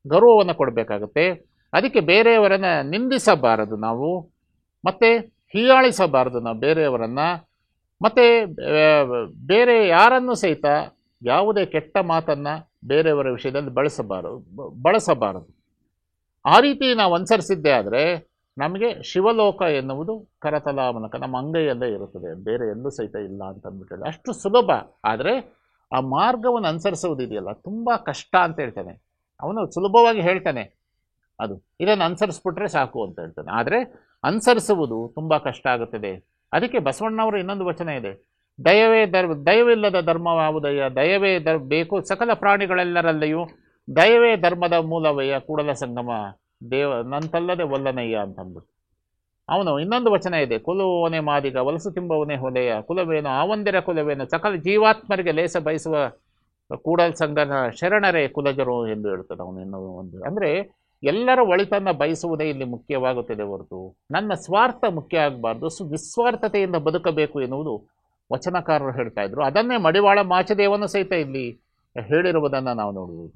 ಗೌರವವನ್ನು ಕೊಡಬೇಕಾಗುತ್ತೆ. ಅದಕ್ಕೆ ಬೇರೆಯವರನ್ನು ನಿಂದಿಸಬಾರದು ನಾವು, ಮತ್ತು ಹೀಯಾಳಿಸಬಾರದು ನಾವು ಬೇರೆಯವರನ್ನು, ಮತ್ತು ಬೇರೆ ಯಾರನ್ನು ಸಹಿತ ಯಾವುದೇ ಕೆಟ್ಟ ಮಾತನ್ನು ಬೇರೆಯವರ ವಿಷಯದಲ್ಲಿ ಬಳಸಬಾರದು. ಆ ರೀತಿ ನಾವು ಅನುಸರಿಸಿದ್ದೇ ಆದರೆ ನಮಗೆ ಶಿವಲೋಕ ಎನ್ನುವುದು ಕರತಲಾಮನಕ ನಮ್ಮ ಅಂಗೈಯಲ್ಲೇ ಇರುತ್ತದೆ, ಬೇರೆ ಎಲ್ಲೂ ಸಹಿತ ಇಲ್ಲ ಅಂತ ಅಂದ್ಬಿಟ್ಟು ಅಷ್ಟು ಸುಲಭ. ಆದರೆ ಆ ಮಾರ್ಗವನ್ನು ಅನುಸರಿಸುವುದಿದೆಯಲ್ಲ ತುಂಬ ಕಷ್ಟ ಅಂತ ಹೇಳ್ತಾನೆ. ಅವನು ಸುಲಭವಾಗಿ ಹೇಳ್ತಾನೆ, ಅದು ಇದನ್ನು ಅನುಸರಿಸ್ಬಿಟ್ರೆ ಸಾಕು ಅಂತ ಹೇಳ್ತಾನೆ. ಆದರೆ ಅನುಸರಿಸುವುದು ತುಂಬ ಕಷ್ಟ ಆಗುತ್ತದೆ. ಅದಕ್ಕೆ ಬಸವಣ್ಣವರು ಇನ್ನೊಂದು ವಚನ ಇದೆ, ದಯವಿಲ್ಲದ ಧರ್ಮವಾವುದಯ್ಯ, ದಯವೇ ಬೇಕು ಸಕಲ ಪ್ರಾಣಿಗಳೆಲ್ಲರಲ್ಲಿಯೂ, ದಯವೇ ಧರ್ಮದ ಮೂಲವಯ್ಯ, ಕೂಡಲ ಸಂಗಮ ನಂತಲ್ಲದೆ ಒಲ್ಲನಯ್ಯ ಅಂತ ಅಂದ್ಬಿಟ್ಟು. ಅವನು ಇನ್ನೊಂದು ವಚನ ಇದೆ, ಕುಲುವನೆ ಮಾದಿಗ ವಲಸು ತಿಂಬವನೇ ಹೊಲೆಯ, ಕುಲವೇನು ಆವಂದಿರ ಕುಲವೇನು, ಸಕಲ ಜೀವಾತ್ಮರಿಗೆ ಲೇಸ ಬಯಸುವ ಕೂಡಲ ಸಂಗನ ಶರಣರೇ ಕುಲಜರು ಎಂದು ಹೇಳ್ತಾನೆ ಅವನು. ಇನ್ನೊಂದು ಒಂದು ಅಂದರೆ ಎಲ್ಲರ ಒಳಿತನ್ನು ಬಯಸುವುದೇ ಇಲ್ಲಿ ಮುಖ್ಯವಾಗುತ್ತದೆ ಹೊರತು ನನ್ನ ಸ್ವಾರ್ಥ ಮುಖ್ಯ ಆಗಬಾರ್ದು, ನಿಸ್ವಾರ್ಥತೆಯಿಂದ ಬದುಕಬೇಕು ಎನ್ನುವುದು ವಚನಕಾರರು ಹೇಳ್ತಾ ಇದ್ರು. ಅದನ್ನೇ ಮಡಿವಾಳ ಮಾಚದೇವನು ಸಹಿತ ಇಲ್ಲಿ ಹೇಳಿರುವುದನ್ನು ನಾವು ನೋಡುವುದು.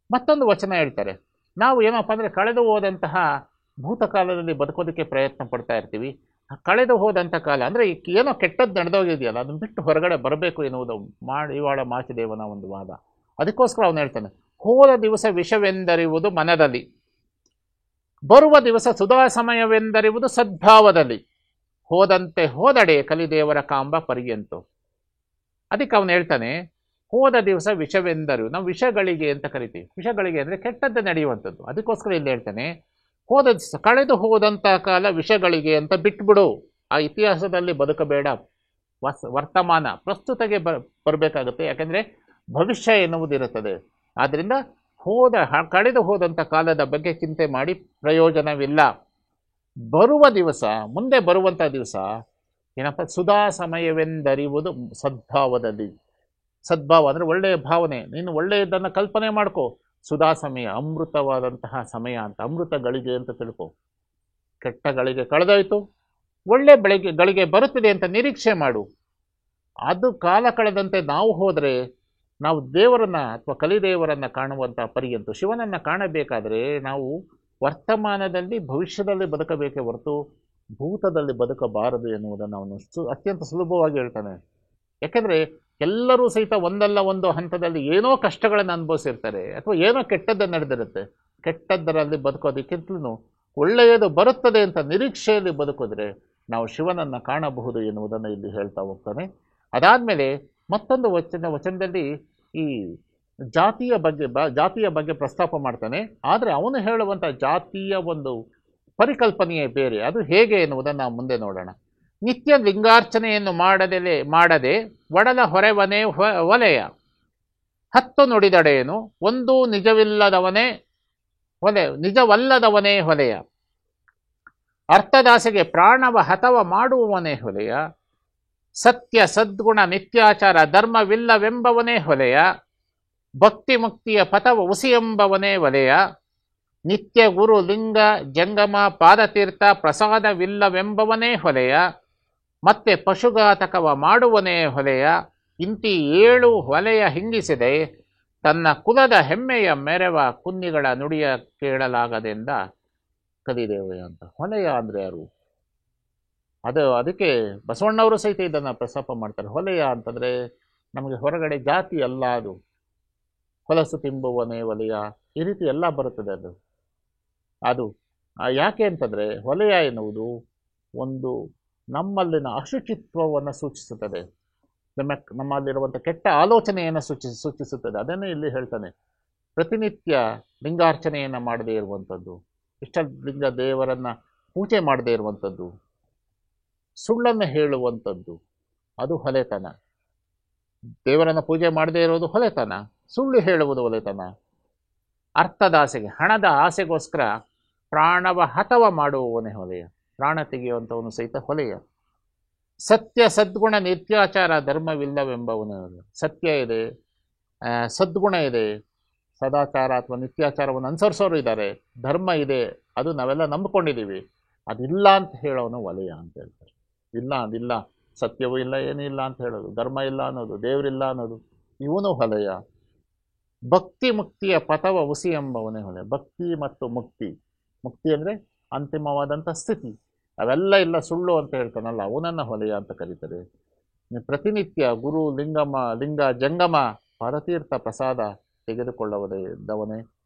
ಮತ್ತೊಂದು ವಚನ ಹೇಳ್ತಾರೆ, ನಾವು ಏನಪ್ಪ ಅಂದರೆ ಕಳೆದು ಹೋದಂತಹ ಭೂತಕಾಲದಲ್ಲಿ ಬದುಕೋದಕ್ಕೆ ಪ್ರಯತ್ನ ಪಡ್ತಾ ಇರ್ತೀವಿ. ಕಳೆದು ಹೋದಂಥ ಕಾಲ ಅಂದರೆ ಏನೋ ಕೆಟ್ಟದ್ದು ನಡೆದೋಗಿದೆಯಲ್ಲ ಅದನ್ನು ಬಿಟ್ಟು ಹೊರಗಡೆ ಬರಬೇಕು ಎನ್ನುವುದು ಮಡಿವಾಳ ಮಾಚದೇವನ ಒಂದು ವಾದ. ಅದಕ್ಕೋಸ್ಕರ ಅವನು ಹೇಳ್ತಾನೆ, ಹೋದ ದಿವಸ ವಿಷವೆಂದರಿವುದು ಮನದಲ್ಲಿ, ಬರುವ ದಿವಸ ಸುಧಾ ಸಮಯವೆಂದರಿವುದು ಸದ್ಭಾವದಲ್ಲಿ, ಹೋದಂತೆ ಹೋದಡೆ ಕಲಿದೇವರ ಕಾಂಬ ಪರ್ಯಂತು. ಅದಕ್ಕೆ ಅವನು ಹೇಳ್ತಾನೆ, ಹೋದ ದಿವಸ ವಿಷವೆಂದರು, ನಾವು ವಿಷಗಳಿಗೆ ಅಂತ ಕರಿತೀವಿ. ವಿಷಗಳಿಗೆ ಅಂದರೆ ಕೆಟ್ಟದ್ದು ನಡೆಯುವಂಥದ್ದು. ಅದಕ್ಕೋಸ್ಕರ ಇಲ್ಲಿ ಹೇಳ್ತಾನೆ, ಕಳೆದು ಹೋದಂಥ ಕಾಲ ವಿಷಗಳಿಗೆ ಅಂತ ಬಿಟ್ಬಿಡು. ಆ ಇತಿಹಾಸದಲ್ಲಿ ಬದುಕಬೇಡ, ವರ್ತಮಾನ ಪ್ರಸ್ತುತಗೆ ಬರಬೇಕಾಗುತ್ತೆ. ಯಾಕೆಂದರೆ ಭವಿಷ್ಯ ಎನ್ನುವುದಿರುತ್ತದೆ. ಆದ್ದರಿಂದ ಕಳೆದು ಹೋದಂಥ ಕಾಲದ ಬಗ್ಗೆ ಚಿಂತೆ ಮಾಡಿ ಪ್ರಯೋಜನವಿಲ್ಲ. ಬರುವ ದಿವಸ, ಮುಂದೆ ಬರುವಂಥ ದಿವಸ ಏನಪ್ಪ, ಸುಧಾ ಸಮಯವೆಂದರಿವುದು ಸದ್ಭಾವದಲ್ಲಿ. ಸದ್ಭಾವ ಅಂದರೆ ಒಳ್ಳೆಯ ಭಾವನೆ, ನೀನು ಒಳ್ಳೆಯದನ್ನು ಕಲ್ಪನೆ ಮಾಡ್ಕೋ. ಸುಧಾ ಸಮಯ ಅಮೃತವಾದಂತಹ ಸಮಯ ಅಂತ, ಅಮೃತ ಗಳಿಗೆ ಅಂತ ತಿಳ್ಕೊ. ಕೆಟ್ಟ ಗಳಿಗೆ ಕಳೆದೋಯ್ತು, ಒಳ್ಳೆ ಗಳಿಗೆ ಬರುತ್ತದೆ ಅಂತ ನಿರೀಕ್ಷೆ ಮಾಡು. ಅದು ಕಾಲ ಕಳೆದಂತೆ ನಾವು ಹೋದರೆ ನಾವು ದೇವರನ್ನು ಅಥವಾ ಕಲಿದೇವರನ್ನು ಕಾಣುವಂಥ ಪರ್ಯಂತು, ಶಿವನನ್ನು ಕಾಣಬೇಕಾದರೆ ನಾವು ವರ್ತಮಾನದಲ್ಲಿ ಭವಿಷ್ಯದಲ್ಲಿ ಬದುಕಬೇಕೇ ಹೊರತು ಭೂತದಲ್ಲಿ ಬದುಕಬಾರದು ಎನ್ನುವುದನ್ನು ಅವನು ಅತ್ಯಂತ ಸುಲಭವಾಗಿ ಹೇಳ್ತಾನೆ. ಯಾಕೆಂದರೆ ಎಲ್ಲರೂ ಸಹಿತ ಒಂದಲ್ಲ ಒಂದು ಹಂತದಲ್ಲಿ ಏನೋ ಕಷ್ಟಗಳನ್ನು ಅನುಭವಿಸಿರ್ತಾರೆ, ಅಥವಾ ಏನೋ ಕೆಟ್ಟದ್ದು ನಡೆದಿರುತ್ತೆ. ಕೆಟ್ಟದ್ದರಲ್ಲಿ ಬದುಕೋದಕ್ಕಿಂತಲೂ ಒಳ್ಳೆಯದು ಬರುತ್ತದೆ ಅಂತ ನಿರೀಕ್ಷೆಯಲ್ಲಿ ಬದುಕಿದ್ರೆ ನಾವು ಶಿವನನ್ನು ಕಾಣಬಹುದು ಎನ್ನುವುದನ್ನು ಇಲ್ಲಿ ಹೇಳ್ತಾ ಹೋಗ್ತಾನೆ. ಅದಾದಮೇಲೆ ಮತ್ತೊಂದು ವಚನದಲ್ಲಿ ಈ ಜಾತಿಯ ಬಗ್ಗೆ ಪ್ರಸ್ತಾಪ ಮಾಡ್ತಾನೆ. ಆದರೆ ಅವನು ಹೇಳುವಂಥ ಜಾತಿಯ ಒಂದು ಪರಿಕಲ್ಪನೆಯೇ ಬೇರೆ. ಅದು ಹೇಗೆ ಎನ್ನುವುದನ್ನು ನಾವು ಮುಂದೆ ನೋಡೋಣ. ನಿತ್ಯ ಲಿಂಗಾರ್ಚನೆಯನ್ನು ಮಾಡದೆ ಒಡಲ ಹೊರೆವನೇ ಒಲೆಯ, 10 ನುಡಿದಡೇನು ಒಂದು ನಿಜವಲ್ಲದವನೇ ಹೊಲೆಯ, ಅರ್ಥದಾಸೆಗೆ ಪ್ರಾಣವ ಹತವ ಮಾಡುವವನೇ ಹೊಲೆಯ, ಸತ್ಯ ಸದ್ಗುಣ ನಿತ್ಯಾಚಾರ ಧರ್ಮವಿಲ್ಲವೆಂಬವನೇ ಹೊಲೆಯ, ಭಕ್ತಿ ಮುಕ್ತಿಯ ಪಥವ ಉಸಿಯೆಂಬವನೇ ಹೊಲೆಯ, ನಿತ್ಯ ಗುರು ಲಿಂಗ ಜಂಗಮ ಪಾದತೀರ್ಥ ಪ್ರಸಾದವಿಲ್ಲವೆಂಬವನೇ ಹೊಲೆಯ, ಮತ್ತೆ ಪಶುಘಾತಕವ ಮಾಡುವನೇ ಹೊಲೆಯ, ಇಂತಿ 7 ಹೊಲೆಯ ಹಿಂಗಿಸಿದೆ ತನ್ನ ಕುಲದ ಹೆಮ್ಮೆಯ ಮೆರವ ಕುನ್ನಿಗಳ ನುಡಿಯ ಕೇಳಲಾಗದೆಂದ ಕಲಿದೇವಯ್ಯ ಅಂತ. ಹೊಲೆಯ ಅಂದರೆ ಯಾರು? ಅದಕ್ಕೆ ಬಸವಣ್ಣವರು ಸಹಿತ ಇದನ್ನು ಪ್ರಸ್ತಾಪ ಮಾಡ್ತಾರೆ. ಹೊಲೆಯ ಅಂತಂದರೆ ನಮಗೆ ಹೊರಗಡೆ ಜಾತಿ ಅಲ್ಲ, ಅದು ಹೊಲಸು ತಿಂಬುವನೇ ಹೊಲೆಯ, ಈ ರೀತಿ ಎಲ್ಲ ಬರುತ್ತದೆ. ಅದು ಯಾಕೆ ಅಂತಂದರೆ ಹೊಲೆಯ ಎನ್ನುವುದು ಒಂದು ನಮ್ಮಲ್ಲಿನ ಅಶುಚಿತ್ವವನ್ನು ಸೂಚಿಸುತ್ತದೆ, ನಮ್ಮಲ್ಲಿರುವಂಥ ಕೆಟ್ಟ ಆಲೋಚನೆಯನ್ನು ಸೂಚಿಸುತ್ತದೆ. ಅದನ್ನೇ ಇಲ್ಲಿ ಹೇಳ್ತಾನೆ. ಪ್ರತಿನಿತ್ಯ ಲಿಂಗಾರ್ಚನೆಯನ್ನು ಮಾಡದೇ ಇರುವಂಥದ್ದು, ಇಷ್ಟಲಿಂಗ ದೇವರನ್ನು ಪೂಜೆ ಮಾಡದೇ ಇರುವಂಥದ್ದು, ಸುಳ್ಳನ್ನು ಹೇಳುವಂಥದ್ದು, ಅದು ಹೊಲೆತನ. ದೇವರನ್ನು ಪೂಜೆ ಮಾಡದೇ ಇರುವುದು ಹೊಲೆತನ, ಸುಳ್ಳು ಹೇಳುವುದು ಹೊಲೆತನ. ಅರ್ಥದಾಸೆಗೆ, ಹಣದ ಆಸೆಗೋಸ್ಕರ ಪ್ರಾಣವ ಹತವ ಮಾಡುವವನೇ ಹೊಲೆಯ, ಪ್ರಾಣ ತೆಗೆಯುವಂಥವನು ಸಹಿತ ಹೊಲೆಯ. ಸತ್ಯ ಸದ್ಗುಣ ನಿತ್ಯಾಚಾರ ಧರ್ಮವಿಲ್ಲವೆಂಬವನೇ ಹೊಲೆಯ. ಸತ್ಯ ಇದೆ, ಸದ್ಗುಣ ಇದೆ, ಸದಾಚಾರ ಅಥವಾ ನಿತ್ಯಾಚಾರವನ್ನು ಅನುಸರಿಸೋರು ಇದ್ದಾರೆ, ಧರ್ಮ ಇದೆ, ಅದು ನಾವೆಲ್ಲ ನಂಬ್ಕೊಂಡಿದ್ದೀವಿ, ಅದಿಲ್ಲ ಅಂತ ಹೇಳೋನು ವಲಯ ಅಂತ ಹೇಳ್ತಾರೆ. ಇಲ್ಲ ಅದಿಲ್ಲ, ಸತ್ಯವೂ ಇಲ್ಲ, ಏನೂ ಇಲ್ಲ ಅಂತ ಹೇಳೋದು, ಧರ್ಮ ಇಲ್ಲ ಅನ್ನೋದು, ದೇವರಿಲ್ಲ ಅನ್ನೋದು, ಇವನು ವಲಯ. ಭಕ್ತಿ ಮುಕ್ತಿಯ ಪಥವ ಉಸಿ ಎಂಬವನೇ ವಲಯ. ಭಕ್ತಿ ಮತ್ತು ಮುಕ್ತಿ, ಮುಕ್ತಿ ಅಂದರೆ ಅಂತಿಮವಾದಂಥ ಸ್ಥಿತಿ, ಅವೆಲ್ಲ ಇಲ್ಲ ಸುಳ್ಳು ಅಂತ ಹೇಳ್ತಾನಲ್ಲ, ಅವನನ್ನು ವಲಯ ಅಂತ ಕರೀತಾರೆ. ಪ್ರತಿನಿತ್ಯ ಗುರು ಲಿಂಗ ಜಂಗಮ ಪರತೀರ್ಥ ಪ್ರಸಾದ ತೆಗೆದುಕೊಳ್ಳುವುದವನೇ,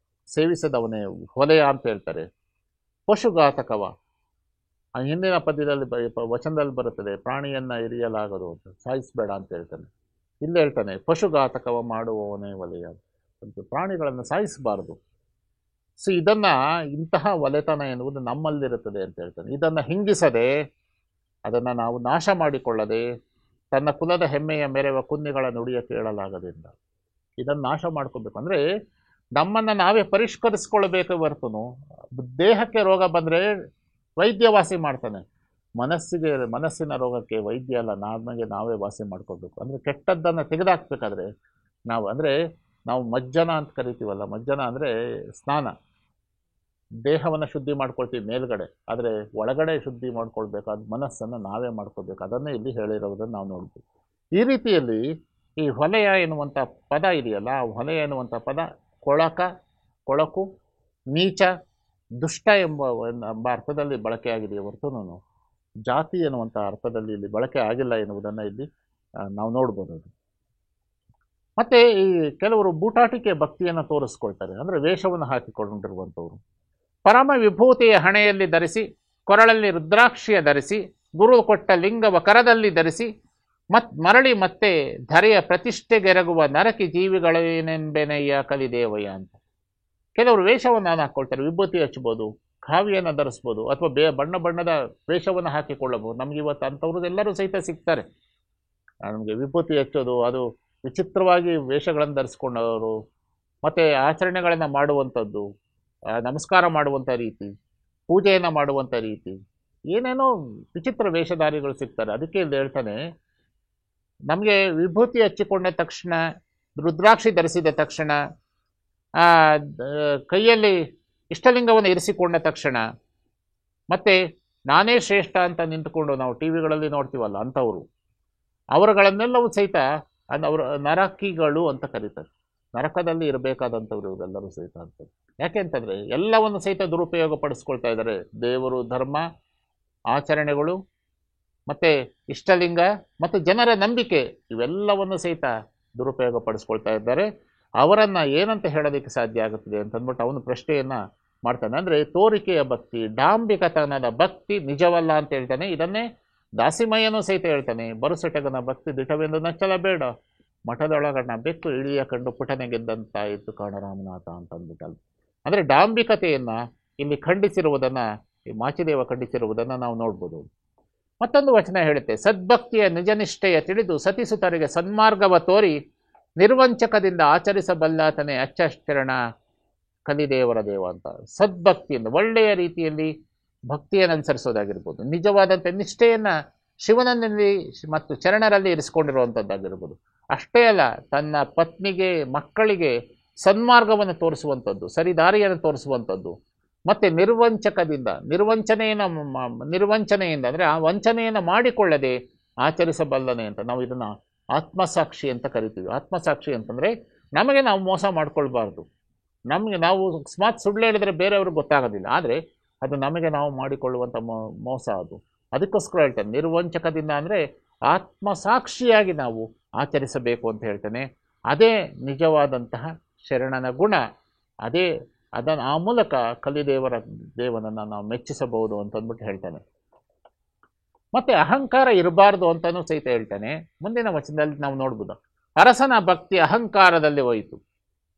ಸೇವಿಸದವನೇ ವಲಯ ಅಂತ ಹೇಳ್ತಾರೆ. ಪಶುಘಾತಕವ, ಹಿಂದಿನ ಪದ್ಯದಲ್ಲಿ ವಚನದಲ್ಲಿ ಬರುತ್ತದೆ, ಪ್ರಾಣಿಯನ್ನು ಇರಿಯಲಾಗದು ಅಂತ, ಸಾಯಿಸಬೇಡ ಅಂತ ಹೇಳ್ತಾನೆ. ಇಲ್ಲಿ ಹೇಳ್ತಾನೆ ಪಶುಘಾತಕವ ಮಾಡುವವನೇ ವಲಯ ಅಂತ, ಪ್ರಾಣಿಗಳನ್ನು ಸಾಯಿಸಬಾರದು. ಸೊ ಇದನ್ನು, ಇಂತಹ ವಲೆತನ ಎನ್ನುವುದು ನಮ್ಮಲ್ಲಿರುತ್ತದೆ ಅಂತ ಹೇಳ್ತಾನೆ. ಇದನ್ನು ಹಿಂಗಿಸದೆ, ಅದನ್ನು ನಾವು ನಾಶ ಮಾಡಿಕೊಳ್ಳದೆ, ತನ್ನ ಕುಲದ ಹೆಮ್ಮೆಯ ಮೆರೆವ ಕುನ್ನಿಗಳ ನುಡಿಯ ಕೇಳಲಾಗದಿಂದ ಇದನ್ನು ನಾಶ ಮಾಡ್ಕೋಬೇಕು. ಅಂದರೆ ನಮ್ಮನ್ನು ನಾವೇ ಪರಿಷ್ಕರಿಸ್ಕೊಳ್ಬೇಕು ಹೊರತು, ದೇಹಕ್ಕೆ ರೋಗ ಬಂದರೆ ವೈದ್ಯ ವಾಸಿ ಮಾಡ್ತಾನೆ, ಮನಸ್ಸಿನ ರೋಗಕ್ಕೆ ವೈದ್ಯ ಅಲ್ಲ, ನಮಗೆ ನಾವೇ ವಾಸಿ ಮಾಡ್ಕೋಬೇಕು. ಅಂದರೆ ಕೆಟ್ಟದ್ದನ್ನು ತೆಗೆದಾಕ್ಬೇಕಾದ್ರೆ ನಾವು ಮಜ್ಜನ ಅಂತ ಕರಿತೀವಲ್ಲ, ಮಜ್ಜನ ಅಂದರೆ ಸ್ನಾನ, ದೇಹವನ್ನು ಶುದ್ಧಿ ಮಾಡ್ಕೊಳ್ತೀವಿ ಮೇಲ್ಗಡೆ, ಆದರೆ ಒಳಗಡೆ ಶುದ್ಧಿ ಮಾಡ್ಕೊಳ್ಬೇಕು, ಅದು ಮನಸ್ಸನ್ನು ನಾವೇ ಮಾಡ್ಕೋಬೇಕು. ಅದನ್ನೇ ಇಲ್ಲಿ ಹೇಳಿರೋದನ್ನು ನಾವು ನೋಡ್ತೀವಿ. ಈ ರೀತಿಯಲ್ಲಿ ಈ ಹೊಲೆಯ ಎನ್ನುವಂಥ ಪದ ಇದೆಯಲ್ಲ, ಹೊಲೆಯ ಎನ್ನುವಂಥ ಪದ ಕೊಳಕು, ನೀಚ, ದುಷ್ಟ ಎಂಬ ಅರ್ಥದಲ್ಲಿ ಬಳಕೆಯಾಗಿದೆಯೇ ಹೊರತು ಜಾತಿ ಎನ್ನುವಂಥ ಅರ್ಥದಲ್ಲಿ ಇಲ್ಲಿ ಬಳಕೆ ಆಗಿಲ್ಲ ಎನ್ನುವುದನ್ನು ಇಲ್ಲಿ ನಾವು ನೋಡ್ಬೋದು. ಮತ್ತು ಈ ಕೆಲವರು ಬೂಟಾಟಿಕೆ ಭಕ್ತಿಯನ್ನು ತೋರಿಸ್ಕೊಳ್ತಾರೆ, ಅಂದರೆ ವೇಷವನ್ನು ಹಾಕಿಕೊಂಡಿರುವಂಥವ್ರು. ಪರಮ ವಿಭೂತಿಯ ಹಣೆಯಲ್ಲಿ ಧರಿಸಿ, ಕೊರಳಲ್ಲಿ ರುದ್ರಾಕ್ಷಿಯ ಧರಿಸಿ, ಗುರು ಕೊಟ್ಟ ಲಿಂಗವ ಕರದಲ್ಲಿ ಧರಿಸಿ, ಮರಳಿ ಮತ್ತೆ ಧರೆಯ ಪ್ರತಿಷ್ಠೆಗೆರಗುವ ನರಕಿ ಜೀವಿಗಳೇನೆಂಬೆನಯ್ಯ ಕಲಿದೇವಯ್ಯ ಅಂತ. ಕೆಲವರು ವೇಷವನ್ನು ಹಾಕ್ಕೊಳ್ತಾರೆ, ವಿಭೂತಿ ಹಚ್ಬೋದು, ಕಾವಿಯನ್ನು ಧರಿಸ್ಬೋದು, ಅಥವಾ ಬಣ್ಣದ ವೇಷವನ್ನು ಹಾಕಿಕೊಳ್ಳಬಹುದು. ನಮ್ಗೆ ಇವತ್ತು ಅಂಥವ್ರದ್ದೆಲ್ಲರೂ ಸಹಿತ ಸಿಗ್ತಾರೆ. ನಮಗೆ ವಿಭೂತಿ ಹಚ್ಚೋದು, ಅದು ವಿಚಿತ್ರವಾಗಿ ವೇಷಗಳನ್ನು ಧರಿಸ್ಕೊಂಡವರು, ಮತ್ತು ಆಚರಣೆಗಳನ್ನು ಮಾಡುವಂಥದ್ದು, ನಮಸ್ಕಾರ ಮಾಡುವಂಥ ರೀತಿ, ಪೂಜೆಯನ್ನು ಮಾಡುವಂಥ ರೀತಿ, ಏನೇನೋ ವಿಚಿತ್ರ ವೇಷಧಾರಿಗಳು ಸಿಗ್ತಾರೆ. ಅದಕ್ಕೆ ಇಲ್ಲಿ ಹೇಳ್ತಾನೆ, ನಮಗೆ ವಿಭೂತಿ ಹಚ್ಚಿಕೊಂಡ ತಕ್ಷಣ, ರುದ್ರಾಕ್ಷಿ ಧರಿಸಿದ ತಕ್ಷಣ, ಕೈಯಲ್ಲಿ ಇಷ್ಟಲಿಂಗವನ್ನು ಇರಿಸಿಕೊಂಡ ತಕ್ಷಣ, ಮತ್ತು ನಾನೇ ಶ್ರೇಷ್ಠ ಅಂತ ನಿಂತುಕೊಂಡು ನಾವು ಟಿ ವಿಗಳಲ್ಲಿ ನೋಡ್ತೀವಲ್ಲ ಅಂಥವರು, ಅವರುಗಳನ್ನೆಲ್ಲವೂ ಸಹಿತ ಅವರು ನರಕಿಗಳು ಅಂತ ಕರೀತಾರೆ. ನರಕದಲ್ಲಿ ಇರಬೇಕಾದಂಥವ್ರು ಇವರೆಲ್ಲರೂ ಸಹಿತ ಅಂತ. ಯಾಕೆ ಅಂತಂದರೆ ಎಲ್ಲವನ್ನು ಸಹಿತ ದುರುಪಯೋಗ ಪಡಿಸ್ಕೊಳ್ತಾ ಇದ್ದಾರೆ. ದೇವರು, ಧರ್ಮ, ಆಚರಣೆಗಳು, ಮತ್ತು ಇಷ್ಟಲಿಂಗ ಮತ್ತು ಜನರ ನಂಬಿಕೆ, ಇವೆಲ್ಲವನ್ನು ಸಹಿತ ದುರುಪಯೋಗ ಪಡಿಸ್ಕೊಳ್ತಾ ಇದ್ದಾರೆ. ಅವರನ್ನು ಏನಂತ ಹೇಳೋದಕ್ಕೆ ಸಾಧ್ಯ ಆಗುತ್ತದೆ ಅಂತಂದ್ಬಿಟ್ಟು ಅವನು ಪ್ರಶ್ನೆಯನ್ನು ಮಾಡ್ತಾನೆ. ಅಂದರೆ ತೋರಿಕೆಯ ಭಕ್ತಿ, ಡಾಂಬಿಕತನದ ಭಕ್ತಿ ನಿಜವಲ್ಲ ಅಂತ ಹೇಳ್ತಾನೆ. ಇದನ್ನೇ ದಾಸಿಮಯ್ಯನೂ ಸಹಿತ ಹೇಳ್ತಾನೆ, ಬರುಸೆಟಗನ ಭಕ್ತಿ ದಿಟವೆಂದು ನಚ್ಚಲಬೇಡ, ಮಠದೊಳಗಣ್ಣ ಬೆಕ್ಕು ಇಳಿಯ ಕಂಡು ಪುಟನೆ ಗೆದ್ದಂತಾಯಿತು ಕಾಣರಾಮನಾಥ ಅಂತಂದ್ಬಿಟ್ಟಲ್ಲ. ಅಂದರೆ ಡಾಂಬಿಕತೆಯನ್ನು ಇಲ್ಲಿ ಖಂಡಿಸಿರುವುದನ್ನು, ಈ ಮಾಚಿದೇವ ಖಂಡಿಸಿರುವುದನ್ನು ನಾವು ನೋಡ್ಬೋದು. ಮತ್ತೊಂದು ವಚನ ಹೇಳುತ್ತೆ, ಸದ್ಭಕ್ತಿಯ ನಿಜನಿಷ್ಠೆಯ ತಿಳಿದು ಸತಿಸುತರಿಗೆ ಸನ್ಮಾರ್ಗವ ತೋರಿ ನಿರ್ವಂಚಕದಿಂದ ಆಚರಿಸಬಲ್ಲಾತನೇ ಅಚ್ಚಶ್ಚರಣ ಕಲಿದೇವರ ದೇವ ಅಂತ. ಸದ್ಭಕ್ತಿಯಿಂದ ಒಳ್ಳೆಯ ರೀತಿಯಲ್ಲಿ ಭಕ್ತಿಯನ್ನು ಅನುಸರಿಸೋದಾಗಿರ್ಬೋದು, ನಿಜವಾದಂಥ ನಿಷ್ಠೆಯನ್ನು ಶಿವನಲ್ಲಿ ಮತ್ತು ಚರಣರಲ್ಲಿ ಇರಿಸ್ಕೊಂಡಿರುವಂಥದ್ದಾಗಿರ್ಬೋದು. ಅಷ್ಟೇ ಅಲ್ಲ, ತನ್ನ ಪತ್ನಿಗೆ, ಮಕ್ಕಳಿಗೆ ಸನ್ಮಾರ್ಗವನ್ನು ತೋರಿಸುವಂಥದ್ದು, ಸರಿದಾರಿಯನ್ನು ತೋರಿಸುವಂಥದ್ದು, ಮತ್ತು ನಿರ್ವಂಚನೆಯಿಂದ ಅಂದರೆ ಆ ವಂಚನೆಯನ್ನು ಮಾಡಿಕೊಳ್ಳದೆ ಆಚರಿಸಬಲ್ಲನೆ ಅಂತ. ನಾವು ಇದನ್ನು ಆತ್ಮಸಾಕ್ಷಿ ಅಂತ ಕರಿತೀವಿ. ಆತ್ಮಸಾಕ್ಷಿ ಅಂತಂದರೆ ನಮಗೆ ನಾವು ಮೋಸ ಮಾಡ್ಕೊಳ್ಬಾರ್ದು. ನಾವು ಅಕಸ್ಮಾತ್ ಸುಳ್ಳು ಹೇಳಿದರೆ ಬೇರೆಯವ್ರಿಗೆ ಗೊತ್ತಾಗೋದಿಲ್ಲ, ಆದರೆ ಅದು ನಮಗೆ ನಾವು ಮಾಡಿಕೊಳ್ಳುವಂಥ ಮೋಸ ಅದು. ಅದಕ್ಕೋಸ್ಕರ ಹೇಳ್ತಾನೆ, ನಿರ್ವಂಚಕದಿಂದ ಅಂದರೆ ಆತ್ಮಸಾಕ್ಷಿಯಾಗಿ ನಾವು ಆಚರಿಸಬೇಕು ಅಂತ ಹೇಳ್ತಾನೆ. ಅದೇ ನಿಜವಾದಂತಹ ಶರಣನ ಗುಣ. ಆ ಮೂಲಕ ದೇವನನ್ನು ನಾವು ಮೆಚ್ಚಿಸಬಹುದು ಅಂತಂದ್ಬಿಟ್ಟು ಹೇಳ್ತಾನೆ. ಮತ್ತು ಅಹಂಕಾರ ಇರಬಾರ್ದು ಅಂತಲೂ ಸಹಿತ ಹೇಳ್ತಾನೆ. ಮುಂದಿನ ವಚನದಲ್ಲಿ ನಾವು ನೋಡ್ಬೋದು, ಅರಸನ ಭಕ್ತಿ ಅಹಂಕಾರದಲ್ಲಿ ಹೋಯಿತು.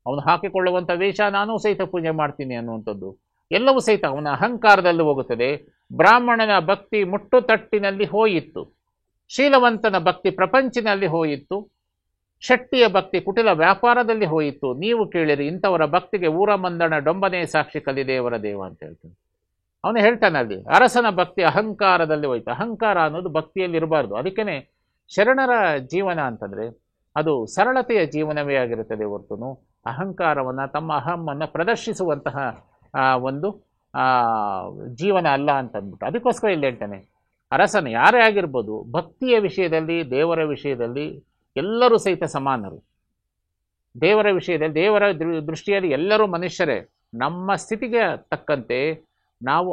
ಅವನು ಹಾಕಿಕೊಳ್ಳುವಂಥ ವೇಷ ನಾನು ಸಹಿತ ಪೂಜೆ ಮಾಡ್ತೀನಿ ಅನ್ನುವಂಥದ್ದು ಎಲ್ಲವೂ ಸಹಿತ ಅವನ ಅಹಂಕಾರದಲ್ಲಿ ಹೋಗುತ್ತದೆ. ಬ್ರಾಹ್ಮಣನ ಭಕ್ತಿ ಮುಟ್ಟುತಟ್ಟಿನಲ್ಲಿ ಹೋಯಿತು, ಶೀಲವಂತನ ಭಕ್ತಿ ಪ್ರಪಂಚಿನಲ್ಲಿ ಹೋಯಿತು, ಶೆಟ್ಟಿಯ ಭಕ್ತಿ ಕುಟಿಲ ವ್ಯಾಪಾರದಲ್ಲಿ ಹೋಯಿತು. ನೀವು ಕೇಳಿರಿ, ಇಂಥವರ ಭಕ್ತಿಗೆ ಊರ ಮಂದಣ ಡೊಂಬನೇ ಸಾಕ್ಷಿ ಕಲಿದೇವರ ದೇವ ಅಂತ ಹೇಳ್ತಾನೆ. ಅವನು ಹೇಳ್ತಾನೆ, ಅಲ್ಲಿ ಅರಸನ ಭಕ್ತಿ ಅಹಂಕಾರದಲ್ಲಿ ಹೋಯಿತು. ಅಹಂಕಾರ ಅನ್ನೋದು ಭಕ್ತಿಯಲ್ಲಿ ಇರಬಾರ್ದು. ಅದಕ್ಕೇ ಶರಣರ ಜೀವನ ಅಂತಂದರೆ ಅದು ಸರಳತೆಯ ಜೀವನವೇ ಆಗಿರುತ್ತದೆ ಹೊರತು ಅಹಂಕಾರವನ್ನು, ತಮ್ಮ ಅಹಮ್ಮನ್ನು ಪ್ರದರ್ಶಿಸುವಂತಹ ಒಂದು ಜೀವನ ಅಲ್ಲ ಅಂತಂದ್ಬಿಟ್ಟು. ಅದಕ್ಕೋಸ್ಕರ ಇಲ್ಲಿ ಹೇಳ್ತಾನೆ, ಅರಸನ ಯಾರೇ ಆಗಿರ್ಬೋದು, ಭಕ್ತಿಯ ವಿಷಯದಲ್ಲಿ, ದೇವರ ವಿಷಯದಲ್ಲಿ ಎಲ್ಲರೂ ಸಹಿತ ಸಮಾನರು. ದೇವರ ವಿಷಯದಲ್ಲಿ, ದೇವರ ದೃಷ್ಟಿಯಲ್ಲಿ ಎಲ್ಲರೂ ಮನುಷ್ಯರೇ. ನಮ್ಮ ಸ್ಥಿತಿಗೆ ತಕ್ಕಂತೆ ನಾವು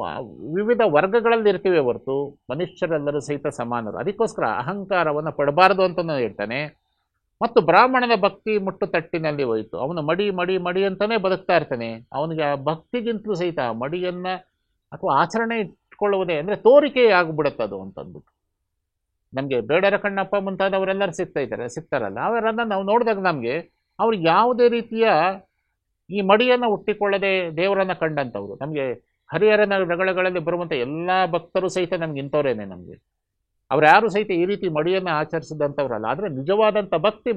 ವಿವಿಧ ವರ್ಗಗಳಲ್ಲಿ ಇರ್ತೀವಿ ಹೊರತು ಮನುಷ್ಯರೆಲ್ಲರೂ ಸಹಿತ ಸಮಾನರು. ಅದಕ್ಕೋಸ್ಕರ ಅಹಂಕಾರವನ್ನು ಪಡಬಾರದು ಅಂತಲೂ ಹೇಳ್ತಾನೆ. ಮತ್ತು ಬ್ರಾಹ್ಮಣನ ಭಕ್ತಿ ಮುಟ್ಟು ತಟ್ಟಿನಲ್ಲಿ ಹೋಯಿತು. ಅವನು ಮಡಿ ಮಡಿ ಮಡಿ ಅಂತಲೇ ಬದುಕ್ತಾ ಇರ್ತಾನೆ. ಅವನಿಗೆ ಆ ಭಕ್ತಿಗಿಂತಲೂ ಸಹಿತ ಮಡಿಯನ್ನು ಅಥವಾ ಆಚರಣೆ ಇಟ್ಕೊಳ್ಳುವುದೇ ಅಂದರೆ ತೋರಿಕೆ ಆಗಿಬಿಡುತ್ತೆ ಅದು ಅಂತಂದ್ಬಿಟ್ಟು. ನಮಗೆ ಬೇಡರ ಕಣ್ಣಪ್ಪ ಮುಂತಾದವರೆಲ್ಲರೂ ಸಿಗ್ತಾರಲ್ಲ, ಅವರನ್ನು ನಾವು ನೋಡಿದಾಗ ನಮಗೆ ಅವ್ರಿಗೆ ಯಾವುದೇ ರೀತಿಯ ಈ ಮಡಿಯನ್ನು ಹುಟ್ಟಿಕೊಳ್ಳದೆ ದೇವರನ್ನು ಕಂಡಂಥವ್ರು. ನಮಗೆ ಹರಿಹರನ ರಗಳಗಳಲ್ಲಿ ಬರುವಂಥ ಎಲ್ಲ ಭಕ್ತರು ಸಹಿತ ನಮ್ಗೆ ಇಂಥವ್ರೇನೆ. ನಮಗೆ ಅವ್ರು ಯಾರು ಸಹಿತ ಈ ರೀತಿ ಮಡಿಯನ್ನು ಆಚರಿಸಿದಂಥವ್ರಲ್ಲ. ಆದರೆ ನಿಜವಾದಂಥ ಭಕ್ತಿ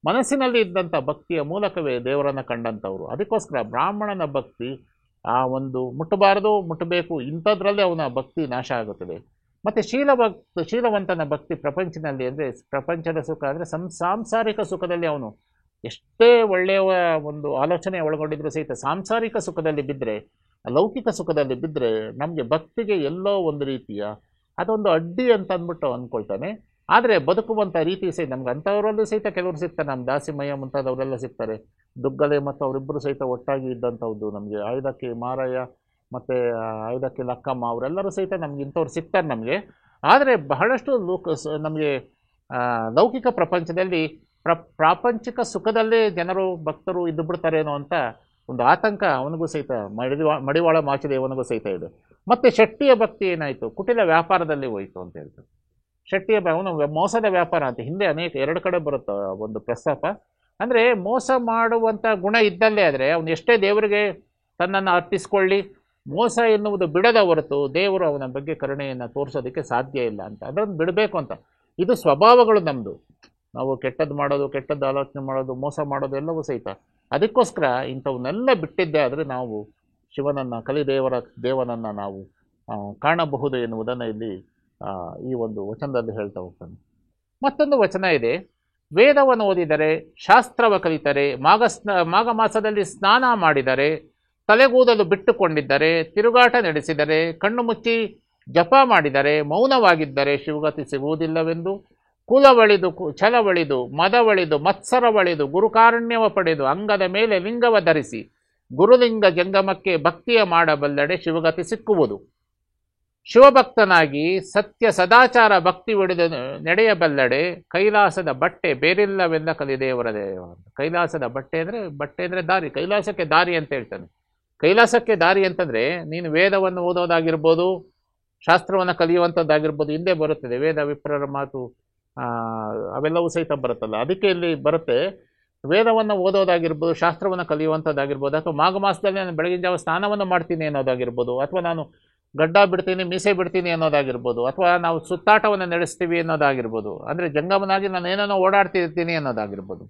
ಮನಸ್ಸಿನಲ್ಲಿ ಇದ್ದಂಥ ಭಕ್ತಿಯ ಮೂಲಕವೇ ದೇವರನ್ನು ಕಂಡಂಥವ್ರು. ಅದಕ್ಕೋಸ್ಕರ ಬ್ರಾಹ್ಮಣನ ಭಕ್ತಿ ಒಂದು ಮುಟ್ಟಬಾರದು, ಮುಟ್ಟಬೇಕು, ಇಂಥದ್ರಲ್ಲೇ ಅವನ ಭಕ್ತಿ ನಾಶ ಆಗುತ್ತದೆ. ಮತ್ತು ಶೀಲವಂತನ ಭಕ್ತಿ ಪ್ರಪಂಚದಲ್ಲಿ ಅಂದರೆ ಪ್ರಪಂಚದ ಸುಖ ಅಂದರೆ ಸಾಂಸಾರಿಕ ಸುಖದಲ್ಲಿ ಅವನು ಎಷ್ಟೇ ಒಳ್ಳೆಯ ಒಂದು ಆಲೋಚನೆ ಒಳಗೊಂಡಿದ್ರೂ ಸಹಿತ ಸಾಂಸಾರಿಕ ಸುಖದಲ್ಲಿ ಬಿದ್ದರೆ, ಲೌಕಿಕ ಸುಖದಲ್ಲಿ ಬಿದ್ದರೆ ನಮಗೆ ಭಕ್ತಿಗೆ ಎಲ್ಲೋ ಒಂದು ರೀತಿಯ ಅದೊಂದು ಅಡ್ಡಿ ಅಂತ ಅಂದ್ಬಿಟ್ಟು ಅಂದ್ಕೊಳ್ತಾನೆ. ಆದರೆ ಬದುಕುವಂಥ ರೀತಿ ಸಹಿತ ನಮ್ಗೆ ಅಂಥವರಲ್ಲೂ ಸಹಿತ ಕೆಲವರು ಸಿಗ್ತಾರೆ. ನಮ್ಮ ದಾಸಿಮಯ್ಯ ಮುಂತಾದವರೆಲ್ಲ ಸಿಗ್ತಾರೆ. ದುಗ್ಗಲೆ ಮತ್ತು ಅವರಿಬ್ಬರು ಸಹಿತ ಒಟ್ಟಾಗಿ ಇದ್ದಂಥದ್ದು. ನಮಗೆ ಆಯುಧಕ್ಕೆ ಮಾರಯ್ಯ ಮತ್ತು ಆಯುಧಕ್ಕೆ ಲಕ್ಕಮ್ಮ ಅವರೆಲ್ಲರೂ ಸಹಿತ ನಮ್ಗೆ ಇಂಥವ್ರು ಸಿಗ್ತಾರೆ ನಮಗೆ. ಆದರೆ ಬಹಳಷ್ಟು ನಮಗೆ ಲೌಕಿಕ ಪ್ರಪಂಚದಲ್ಲಿ ಪ್ರಾಪಂಚಿಕ ಸುಖದಲ್ಲೇ ಜನರು ಭಕ್ತರು ಇದ್ದು ಬಿಡ್ತಾರೇನೋ ಅಂತ ಒಂದು ಆತಂಕ ಅವನಿಗೂ ಸಹಿತ ಮಡಿವಾಳ ಮಾಚಿದೇವನಿಗೂ ಸಹಿತ ಇದೆ. ಮತ್ತು ಶೆಟ್ಟಿಯ ಭಕ್ತಿ ಏನಾಯಿತು, ಕುಟಿಲ ವ್ಯಾಪಾರದಲ್ಲಿ ಹೋಯಿತು ಅಂತ ಹೇಳ್ತಾರೆ. ಶೆಟ್ಟಿಯ ಅವನು ಮೋಸದ ವ್ಯಾಪಾರ ಅಂತ ಹಿಂದೆ ಎರಡು ಕಡೆ ಬರುತ್ತೆ ಒಂದು ಪ್ರಸ್ತಾಪ. ಅಂದರೆ ಮೋಸ ಮಾಡುವಂಥ ಗುಣ ಇದ್ದಲ್ಲೇ ಆದರೆ ಅವನು ಎಷ್ಟೇ ದೇವರಿಗೆ ತನ್ನನ್ನು ಅರ್ಪಿಸ್ಕೊಳ್ಳಿ, ಮೋಸ ಎನ್ನುವುದು ಬಿಡದ ಹೊರತು ದೇವರು ಅವನ ಬಗ್ಗೆ ಕರುಣೆಯನ್ನು ತೋರಿಸೋದಕ್ಕೆ ಸಾಧ್ಯ ಇಲ್ಲ ಅಂತ. ಅದನ್ನು ಬಿಡಬೇಕು ಅಂತ. ಇದು ಸ್ವಭಾವಗಳು ನಮ್ಮದು. ನಾವು ಕೆಟ್ಟದ್ದು ಮಾಡೋದು, ಕೆಟ್ಟದ್ದು ಆಲೋಚನೆ ಮಾಡೋದು, ಮೋಸ ಮಾಡೋದು ಎಲ್ಲವೂ ಸಹಿತ. ಅದಕ್ಕೋಸ್ಕರ ಇಂಥವನ್ನೆಲ್ಲ ಬಿಟ್ಟಿದ್ದೇ ಆದರೆ ನಾವು ಶಿವನನ್ನು ದೇವನನ್ನು ನಾವು ಕಾಣಬಹುದು ಎನ್ನುವುದನ್ನು ಇಲ್ಲಿ ಈ ಒಂದು ವಚನದಲ್ಲಿ ಹೇಳ್ತಾ ಹೋಗ್ತಾನೆ. ಮತ್ತೊಂದು ವಚನ ಇದೆ, ವೇದವನ್ನು ಓದಿದರೆ, ಶಾಸ್ತ್ರವ ಕಲಿತರೆ, ಮಾಘ ಮಾಸದಲ್ಲಿ ಸ್ನಾನ ಮಾಡಿದರೆ, ತಲೆಗೂದಲು ಬಿಟ್ಟುಕೊಂಡಿದ್ದರೆ, ತಿರುಗಾಟ ನಡೆಸಿದರೆ, ಕಣ್ಣು ಮುಚ್ಚಿ ಜಪ ಮಾಡಿದರೆ, ಮೌನವಾಗಿದ್ದರೆ ಶಿವಗತಿ ಸಿಗುವುದಿಲ್ಲವೆಂದು, ಕುಲವಳಿದು, ಛಲವಳಿದು, ಮದವಳಿದು, ಮತ್ಸರವಳಿದು, ಗುರುಕಾರುಣ್ಯವ ಪಡೆದು, ಅಂಗದ ಮೇಲೆ ಲಿಂಗವ ಧರಿಸಿ, ಗುರುಲಿಂಗ ಜಂಗಮಕ್ಕೆ ಭಕ್ತಿಯ ಮಾಡಬಲ್ಲಡೆ ಶಿವಗತಿ ಸಿಕ್ಕುವುದು. ಶಿವಭಕ್ತನಾಗಿ ಸತ್ಯ ಸದಾಚಾರ ಭಕ್ತಿ ಒಡೆದು ನಡೆಯಬಲ್ಲಡೆ ಕೈಲಾಸದ ಬಟ್ಟೆ ಬೇರಿಲ್ಲವೆಂದ ಕಲಿದೇವರ ದೇವ. ಕೈಲಾಸದ ಬಟ್ಟೆ ಅಂದರೆ ದಾರಿ, ಕೈಲಾಸಕ್ಕೆ ದಾರಿ ಅಂತ ಹೇಳ್ತಾನೆ. ಕೈಲಾಸಕ್ಕೆ ದಾರಿ ಅಂತಂದರೆ ನೀನು ವೇದವನ್ನು ಓದೋದಾಗಿರ್ಬೋದು, ಶಾಸ್ತ್ರವನ್ನು ಕಲಿಯುವಂಥದ್ದಾಗಿರ್ಬೋದು. ಹಿಂದೆ ಬರುತ್ತದೆ ವೇದ ವಿಪ್ರರ ಮಾತು, ಅವೆಲ್ಲವೂ ಸಹಿತ ಬರುತ್ತಲ್ಲ. ಅದಕ್ಕೆ ಇಲ್ಲಿ ಬರುತ್ತೆ, ವೇದವನ್ನು ಓದೋದಾಗಿರ್ಬೋದು, ಶಾಸ್ತ್ರವನ್ನು ಕಲಿಯುವಂಥದ್ದಾಗಿರ್ಬೋದು, ಅಥವಾ ಮಾಘ ಮಾಸದಲ್ಲಿ ನಾನು ಬೆಳಗಿನ ಜಾವ ಸ್ನಾನವನ್ನು ಮಾಡ್ತೀನಿ ಅನ್ನೋದಾಗಿರ್ಬೋದು, ಅಥವಾ ನಾನು ಗಡ್ಡ ಬಿಡ್ತೀನಿ, ಮೀಸೆ ಬಿಡ್ತೀನಿ ಅನ್ನೋದಾಗಿರ್ಬೋದು, ಅಥವಾ ನಾವು ಸುತ್ತಾಟವನ್ನು ನಡೆಸ್ತೀವಿ ಅನ್ನೋದಾಗಿರ್ಬೋದು, ಅಂದರೆ ಜಂಗಮನಾಗಿ ನಾನು ಏನೇನೋ ಓಡಾಡ್ತಿರ್ತೀನಿ ಅನ್ನೋದಾಗಿರ್ಬೋದು,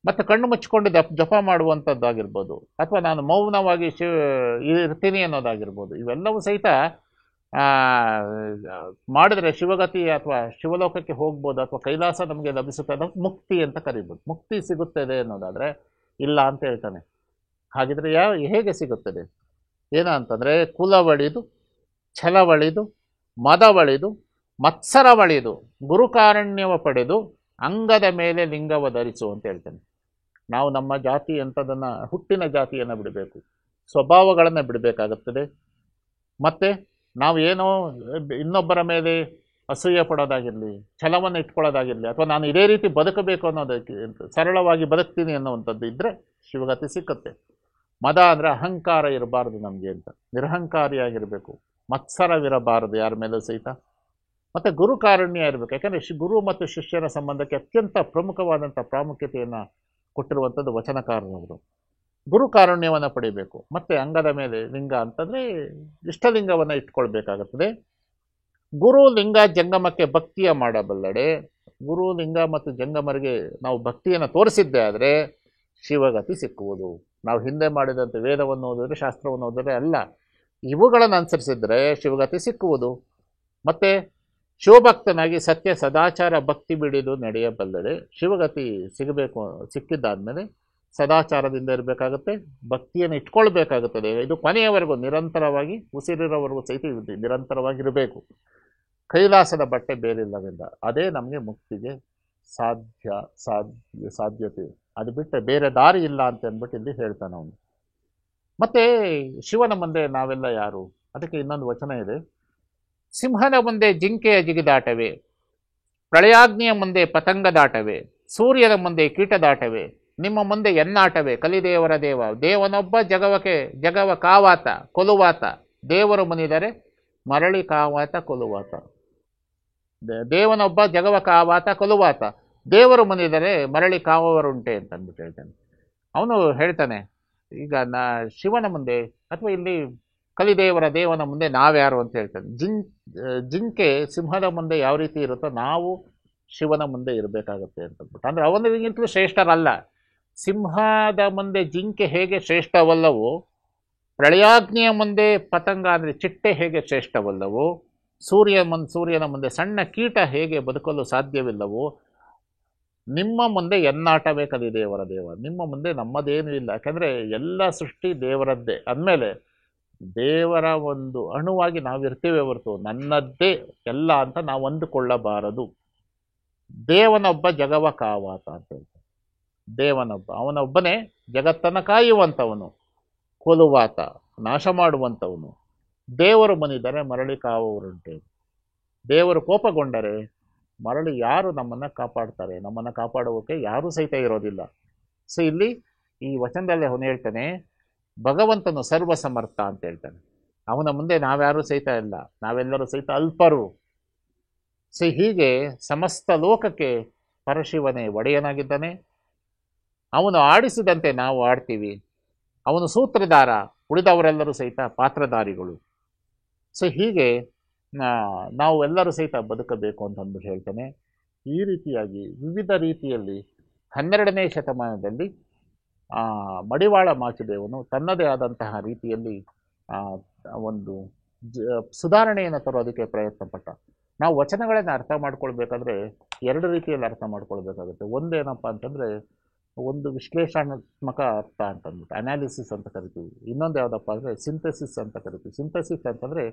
ಮತ್ತು ಕಣ್ಣು ಮುಚ್ಚಿಕೊಂಡು ಜಪ ಮಾಡುವಂಥದ್ದಾಗಿರ್ಬೋದು, ಅಥವಾ ನಾನು ಮೌನವಾಗಿ ಇರ್ತೀನಿ ಅನ್ನೋದಾಗಿರ್ಬೋದು. ಇವೆಲ್ಲವೂ ಸಹಿತ ಮಾಡಿದ್ರೆ ಶಿವಗತಿ ಅಥವಾ ಶಿವಲೋಕಕ್ಕೆ ಹೋಗ್ಬೋದು, ಅಥವಾ ಕೈಲಾಸ ನಮಗೆ ಲಭಿಸುತ್ತೆ, ಅದು ಮುಕ್ತಿ ಅಂತ ಕರಿಬೋದು. ಮುಕ್ತಿ ಸಿಗುತ್ತದೆ ಅನ್ನೋದಾದರೆ ಇಲ್ಲ ಅಂತ ಹೇಳ್ತಾನೆ. ಹಾಗಿದ್ರೆ ಹೇಗೆ ಸಿಗುತ್ತದೆ ಏನಂತಂದರೆ, ಕುಲವಳಿದು, ಛಲವಳಿದು, ಮದವಳಿದು, ಮತ್ಸರವಳಿದು, ಗುರುಕಾರುಣ್ಯವ ಪಡೆದು, ಅಂಗದ ಮೇಲೆ ಲಿಂಗವ ಧರಿಸು ಅಂತ ಹೇಳ್ತಾನೆ. ನಾವು ನಮ್ಮ ಜಾತಿ ಅಂಥದನ್ನು, ಹುಟ್ಟಿನ ಜಾತಿಯನ್ನು ಬಿಡಬೇಕು, ಸ್ವಭಾವಗಳನ್ನು ಬಿಡಬೇಕಾಗುತ್ತದೆ. ಮತ್ತು ನಾವು ಏನೋ ಇನ್ನೊಬ್ಬರ ಮೇಲೆ ಅಸೂಯೆ ಪಡೋದಾಗಿರಲಿ, ಛಲವನ್ನು ಇಟ್ಕೊಳ್ಳೋದಾಗಿರಲಿ, ಅಥವಾ ನಾನು ಇದೇ ರೀತಿ ಬದುಕಬೇಕು ಅನ್ನೋದಕ್ಕೆ, ಸರಳವಾಗಿ ಬದುಕ್ತೀನಿ ಅನ್ನೋವಂಥದ್ದು ಇದ್ದರೆ ಶಿವಗತಿ ಸಿಕ್ಕುತ್ತೆ. ಮದ ಅಂದರೆ ಅಹಂಕಾರ ಇರಬಾರ್ದು ನಮಗೆ ಅಂತ, ನಿರಹಂಕಾರಿಯಾಗಿರಬೇಕು, ಮತ್ಸರವಿರಬಾರದು ಯಾರ ಮೇಲೂ ಸಹಿತ. ಮತ್ತು ಗುರುಕಾರುಣ್ಯ ಇರಬೇಕು. ಯಾಕಂದರೆ ಗುರು ಮತ್ತು ಶಿಷ್ಯರ ಸಂಬಂಧಕ್ಕೆ ಅತ್ಯಂತ ಪ್ರಮುಖವಾದಂಥ ಪ್ರಾಮುಖ್ಯತೆಯನ್ನು ಕೊಟ್ಟಿರುವಂಥದ್ದು ವಚನಕಾರನವರು. ಗುರುಕಾರುಣ್ಯವನ್ನು ಪಡಿಬೇಕು. ಮತ್ತು ಅಂಗದ ಮೇಲೆ ಲಿಂಗ ಅಂತಂದರೆ ಇಷ್ಟಲಿಂಗವನ್ನು ಇಟ್ಕೊಳ್ಬೇಕಾಗುತ್ತದೆ. ಗುರು ಲಿಂಗ ಜಂಗಮಕ್ಕೆ ಭಕ್ತಿಯ ಮಾಡಬಲ್ಲಡೆ, ಗುರು ಲಿಂಗ ಮತ್ತು ಜಂಗಮರಿಗೆ ನಾವು ಭಕ್ತಿಯನ್ನು ತೋರಿಸಿದ್ದೇ ಆದರೆ ಶಿವಗತಿ ಸಿಕ್ಕುವುದು. ನಾವು ಹಿಂದೆ ಮಾಡಿದಂತೆ ವೇದವನ್ನು ಓದಿದ್ರೆ, ಶಾಸ್ತ್ರವನ್ನು ಓದಿದ್ರೆ ಅಲ್ಲ, ಇವುಗಳನ್ನು ಅನುಸರಿಸಿದರೆ ಶಿವಗತಿ ಸಿಕ್ಕುವುದು. ಮತ್ತು ಶಿವಭಕ್ತನಾಗಿ ಸತ್ಯ ಸದಾಚಾರ ಭಕ್ತಿ ಬಿಡಿದು ನಡೆಯಬಲ್ಲಡೆ ಶಿವಗತಿ ಸಿಗಬೇಕು. ಸಿಕ್ಕಿದ್ದಾದಮೇಲೆ ಸದಾಚಾರದಿಂದ ಇರಬೇಕಾಗುತ್ತೆ, ಭಕ್ತಿಯನ್ನು ಇಟ್ಕೊಳ್ಬೇಕಾಗುತ್ತದೆ. ಇದು ಕೊನೆಯವರೆಗೂ ನಿರಂತರವಾಗಿ ಉಸಿರಿರೋವರೆಗೂ ಸಹಿತ ನಿರಂತರವಾಗಿರಬೇಕು. ಕೈಲಾಸದ ಬಟ್ಟೆ ಬೇರಿಲ್ಲವೆಂದ, ಅದೇ ನಮಗೆ ಮುಕ್ತಿಗೆ ಸಾಧ್ಯತೆ. ಅದು ಬಿಟ್ಟರೆ ಬೇರೆ ದಾರಿ ಇಲ್ಲ ಅಂತ ಅಂದ್ಬಿಟ್ಟು ಇಲ್ಲಿ ಹೇಳ್ತಾನೆ ಅವನು. ಮತ್ತೆ ಶಿವನ ಮುಂದೆ ನಾವೆಲ್ಲ ಯಾರು? ಅದಕ್ಕೆ ಇನ್ನೊಂದು ವಚನ ಇದೆ. ಸಿಂಹದ ಮುಂದೆ ಜಿಂಕೆಯ ಜಿಗಿದಾಟವೇ, ಪ್ರಳಯಾಗ್ನಿಯ ಮುಂದೆ ಪತಂಗದಾಟವೇ, ಸೂರ್ಯನ ಮುಂದೆ ಕೀಟದಾಟವೇ, ನಿಮ್ಮ ಮುಂದೆ ಎನ್ನಾಟವೇ ಕಲಿದೇವರ ದೇವ. ದೇವನೊಬ್ಬ ಜಗವ ಕಾವಾತ ಕೊಲುವಾತ, ದೇವರು ಮುನಿದರೆ ಮರಳಿ ಕಾವಾತ ಕೊಲುವಾತ. ದೇವನೊಬ್ಬ ಜಗವ ಕಾವಾತ ಕೊಲುವಾತ, ದೇವರು ಮುನಿದರೆ ಮರಳಿ ಕಾವವರುಂಟೆ ಅಂತ ಅಂದ್ಬಿಟ್ಟು ಹೇಳ್ತಾನೆ. ಅವನು ಹೇಳ್ತಾನೆ, ಈಗ ಶಿವನ ಮುಂದೆ ಅಥವಾ ಇಲ್ಲಿ ಕಲಿದೇವರ ದೇವನ ಮುಂದೆ ನಾವ್ಯಾರು ಅಂತ ಹೇಳ್ತಾನೆ. ಜಿಂಕೆ ಸಿಂಹದ ಮುಂದೆ ಯಾವ ರೀತಿ ಇರುತ್ತೋ ನಾವು ಶಿವನ ಮುಂದೆ ಇರಬೇಕಾಗತ್ತೆ ಅಂತಂದ್ಬಿಟ್ಟು. ಅಂದರೆ ಅವನಿಗಿಂತಲೂ ಶ್ರೇಷ್ಠರಲ್ಲ. ಸಿಂಹದ ಮುಂದೆ ಜಿಂಕೆ ಹೇಗೆ ಶ್ರೇಷ್ಠವಲ್ಲವೋ, ಪ್ರಳಯಾಗ್ನಿಯ ಮುಂದೆ ಪತಂಗ ಅಂದರೆ ಚಿಟ್ಟೆ ಹೇಗೆ ಶ್ರೇಷ್ಠವಲ್ಲವೋ, ಸೂರ್ಯನ ಮುಂದೆ ಸಣ್ಣ ಕೀಟ ಹೇಗೆ ಬದುಕಲು ಸಾಧ್ಯವಿಲ್ಲವೋ, ನಿಮ್ಮ ಮುಂದೆ ಎನ್ನಾಟವೇ ಕಲಿದೇವರ ದೇವ. ನಿಮ್ಮ ಮುಂದೆ ನಮ್ಮದೇನೂ ಇಲ್ಲ. ಯಾಕಂದರೆ ಎಲ್ಲ ಸೃಷ್ಟಿ ದೇವರದ್ದೇ ಅಂದಮೇಲೆ ದೇವರ ಒಂದು ಅಣುವಾಗಿ ನಾವಿರ್ತೀವೇ ಹೊರತು ನನ್ನದ್ದೇ ಎಲ್ಲ ಅಂತ ನಾವು ಅಂದುಕೊಳ್ಳಬಾರದು. ದೇವನೊಬ್ಬ ಜಗವ ಕಾವಾತ ಅಂತ ಹೇಳ್ತಾರೆ. ದೇವನೊಬ್ಬ, ಅವನೊಬ್ಬನೇ ಜಗತ್ತನ್ನು ಕಾಯುವಂಥವನು, ಕೊಲುವಾತ ನಾಶ ಮಾಡುವಂಥವನು. ದೇವರು ಮನಿದರೆ ಮರಳಿ ಕಾವವರುಂಟೆ. ದೇವರು ಕೋಪಗೊಂಡರೆ ಮರಳಿ ಯಾರು ನಮ್ಮನ್ನು ಕಾಪಾಡ್ತಾರೆ? ನಮ್ಮನ್ನು ಕಾಪಾಡುವಕ್ಕೆ ಯಾರೂ ಸಹಿತ ಇರೋದಿಲ್ಲ. ಸೊ ಇಲ್ಲಿ ಈ ವಚನದಲ್ಲೇ ಅವನು ಹೇಳ್ತಾನೆ, ಭಗವಂತನು ಸರ್ವ ಸಮರ್ಥ ಅಂತ ಹೇಳ್ತಾನೆ. ಅವನ ಮುಂದೆ ನಾವ್ಯಾರೂ ಸಹಿತ ಇಲ್ಲ, ನಾವೆಲ್ಲರೂ ಸಹಿತ ಅಲ್ಪರು. ಸೊ ಹೀಗೆ ಸಮಸ್ತ ಲೋಕಕ್ಕೆ ಪರಶಿವನೇ ಒಡೆಯನಾಗಿದ್ದಾನೆ. ಅವನು ಆಡಿಸಿದಂತೆ ನಾವು ಆಡ್ತೀವಿ. ಅವನು ಸೂತ್ರಧಾರ, ಉಳಿದವರೆಲ್ಲರೂ ಸಹಿತ ಪಾತ್ರಧಾರಿಗಳು. ಸೊ ಹೀಗೆ ನಾವು ಎಲ್ಲರೂ ಸಹಿತ ಬದುಕಬೇಕು ಅಂತ ಅಂದ್ಬಿಟ್ಟು ಹೇಳ್ತಾನೆ. ಈ ರೀತಿಯಾಗಿ ವಿವಿಧ ರೀತಿಯಲ್ಲಿ 12ನೇ ಶತಮಾನದಲ್ಲಿ ಮಡಿವಾಳ ಮಾಚಿದೇವನು ತನ್ನದೇ ಆದಂತಹ ರೀತಿಯಲ್ಲಿ ಒಂದು ಸುಧಾರಣೆಯನ್ನು ತರೋದಕ್ಕೆ ಪ್ರಯತ್ನ ಪಟ್ಟ. ನಾವು ವಚನಗಳನ್ನು ಅರ್ಥ ಮಾಡ್ಕೊಳ್ಬೇಕಾದ್ರೆ 2 ರೀತಿಯಲ್ಲಿ ಅರ್ಥ ಮಾಡ್ಕೊಳ್ಬೇಕಾಗುತ್ತೆ. ಒಂದೇನಪ್ಪ ಅಂತಂದರೆ ಒಂದು ವಿಶ್ಲೇಷಣಾತ್ಮಕ ಅರ್ಥ ಅಂತಂದ್ಬಿಟ್ಟು ಅನಾಲಿಸಿಸ್ ಅಂತ ಕರಿತೀವಿ. ಇನ್ನೊಂದು ಯಾವುದಪ್ಪ ಅಂದರೆ ಸಿಂಥೆಸಿಸ್ ಅಂತ ಕರಿತೀವಿ. ಸಿಂಥೆಸಿಸ್ ಅಂತಂದರೆ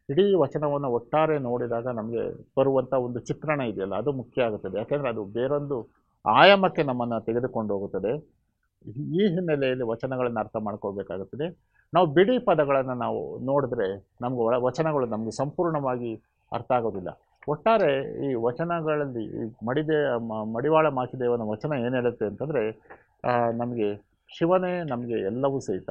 ಇಡೀ ವಚನವನ್ನು ಒಟ್ಟಾರೆ ನೋಡಿದಾಗ ನಮಗೆ ಬರುವಂಥ ಒಂದು ಚಿತ್ರಣ ಇದೆಯಲ್ಲ, ಅದು ಮುಖ್ಯ ಆಗುತ್ತದೆ. ಯಾಕೆಂದರೆ ಅದು ಬೇರೊಂದು ಆಯಾಮಕ್ಕೆ ನಮ್ಮನ್ನು ತೆಗೆದುಕೊಂಡು ಹೋಗುತ್ತದೆ. ಈ ಹಿನ್ನೆಲೆಯಲ್ಲಿ ವಚನಗಳನ್ನು ಅರ್ಥ ಮಾಡ್ಕೊಳ್ಬೇಕಾಗುತ್ತದೆ. ನಾವು ಬಿಡಿ ಪದಗಳನ್ನು ನಾವು ನೋಡಿದ್ರೆ ನಮಗೆ ವಚನಗಳು ನಮಗೆ ಸಂಪೂರ್ಣವಾಗಿ ಅರ್ಥ ಆಗೋದಿಲ್ಲ. ಒಟ್ಟಾರೆ ಈ ವಚನಗಳಲ್ಲಿ ಮಡಿವಾಳ ಮಾಚಿದೇವನ ವಚನ ಏನು ಹೇಳುತ್ತೆ ಅಂತಂದರೆ, ನಮಗೆ ಶಿವನೇ ನಮಗೆ ಎಲ್ಲವೂ ಸಹಿತ,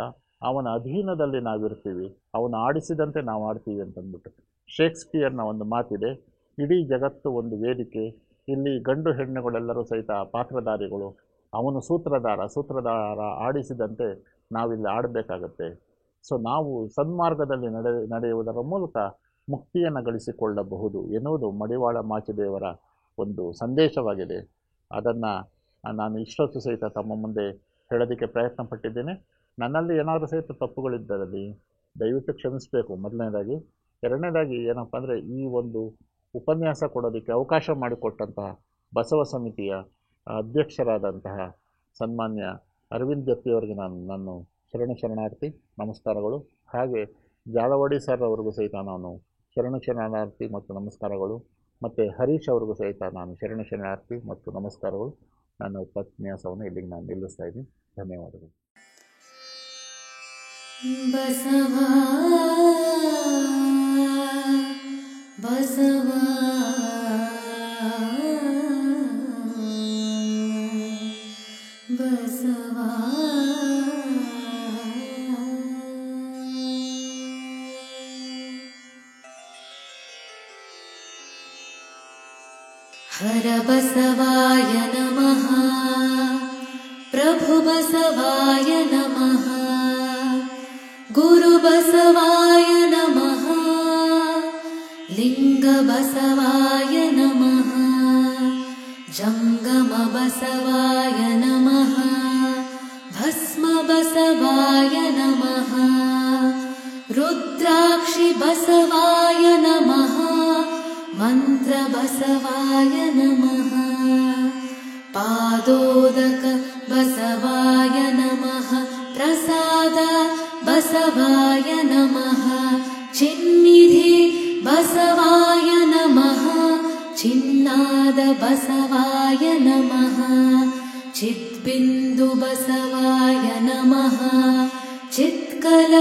ಅವನ ಅಧೀನದಲ್ಲಿ ನಾವಿರ್ತೀವಿ, ಅವನು ಆಡಿಸಿದಂತೆ ನಾವು ಆಡ್ತೀವಿ ಅಂತಂದ್ಬಿಟ್ಟು. ಶೇಕ್ಸ್ಪಿಯರ್ನ ಒಂದು ಮಾತಿದೆ, ಇಡೀ ಜಗತ್ತು ಒಂದು ವೇದಿಕೆ, ಇಲ್ಲಿ ಗಂಡು ಹೆಣ್ಣುಗಳೆಲ್ಲರೂ ಸಹಿತ ಪಾತ್ರಧಾರಿಗಳು, ಅವನು ಸೂತ್ರಧಾರ ಆಡಿಸಿದಂತೆ ನಾವಿಲ್ಲಿ ಆಡಬೇಕಾಗತ್ತೆ. ಸೊ ನಾವು ಸನ್ಮಾರ್ಗದಲ್ಲಿ ನಡೆಯುವುದರ ಮೂಲಕ ಮುಕ್ತಿಯನ್ನು ಗಳಿಸಿಕೊಳ್ಳಬಹುದು ಎನ್ನುವುದು ಮಡಿವಾಳ ಮಾಚಿದೇವರ ಒಂದು ಸಂದೇಶವಾಗಿದೆ. ಅದನ್ನು ನಾನು ಇಷ್ಟೊತ್ತು ಸಹಿತ ತಮ್ಮ ಮುಂದೆ ಹೇಳೋದಕ್ಕೆ ಪ್ರಯತ್ನ ಪಟ್ಟಿದ್ದೇನೆ. ನನ್ನಲ್ಲಿ ಏನಾದರೂ ಸಹಿತ ತಪ್ಪುಗಳಿದ್ದರಲ್ಲಿ ದಯವಿಟ್ಟು ಕ್ಷಮಿಸಬೇಕು, ಮೊದಲನೇದಾಗಿ. ಎರಡನೇದಾಗಿ ಏನಪ್ಪ ಅಂದರೆ, ಈ ಒಂದು ಉಪನ್ಯಾಸ ಕೊಡೋದಕ್ಕೆ ಅವಕಾಶ ಮಾಡಿಕೊಟ್ಟಂತಹ ಬಸವ ಸಮಿತಿಯ ಅಧ್ಯಕ್ಷರಾದಂತಹ ಸನ್ಮಾನ್ಯ ಅರವಿಂದ್ ಜತ್ತಿಯವರಿಗೆ ನಾನು ಶರಣಾರ್ಥಿ ನಮಸ್ಕಾರಗಳು. ಹಾಗೆ ಜಾಲವಾಡಿ ಸರ್ ಅವ್ರಿಗೂ ಸಹಿತ ನಾನು ಶರಣಾರ್ಥಿ ಮತ್ತು ನಮಸ್ಕಾರಗಳು. ಮತ್ತು ಹರೀಶ್ ಅವ್ರಿಗೂ ಸಹಿತ ನಾನು ಶರಣಾರ್ಥಿ ಮತ್ತು ನಮಸ್ಕಾರಗಳು. ನನ್ನ ಉಪನ್ಯಾಸವನ್ನು ಇಲ್ಲಿಗೆ ನಾನು ನಿಲ್ಲಿಸ್ತಾ ಇದ್ದೀನಿ. ಧನ್ಯವಾದಗಳು. ಬಸವ ಬಸವ ಬಸವ ಹರ ಬಸವಾಯ ನಮಃ, ಪ್ರಭು ಬಸವಾಯ ನಮಃ, ಗುರು ಬಸವಾಯ ನಮಃ, ಲಿಂಗ ಬಸವಾಯ ನಮಃ, ಜಂಗಮ ಬಸವಾಯ ನಮಃ, ಭಸ್ಮ ಬಸವಾಯ ನಮಃ, ರುದ್ರಾಕ್ಷಿ ಬಸವಾಯ ನಮಃ, ಮಂತ್ರ ಬಸವಾಯ ನಮಃ, ಪಾದೋದಕ बसवाय नमः प्रसाद बसवाय नमः चिन्निधि बसवाय नमः चिन्नाद बसवाय नमः चिद्बिन्दु बसवाय नमः चित्कल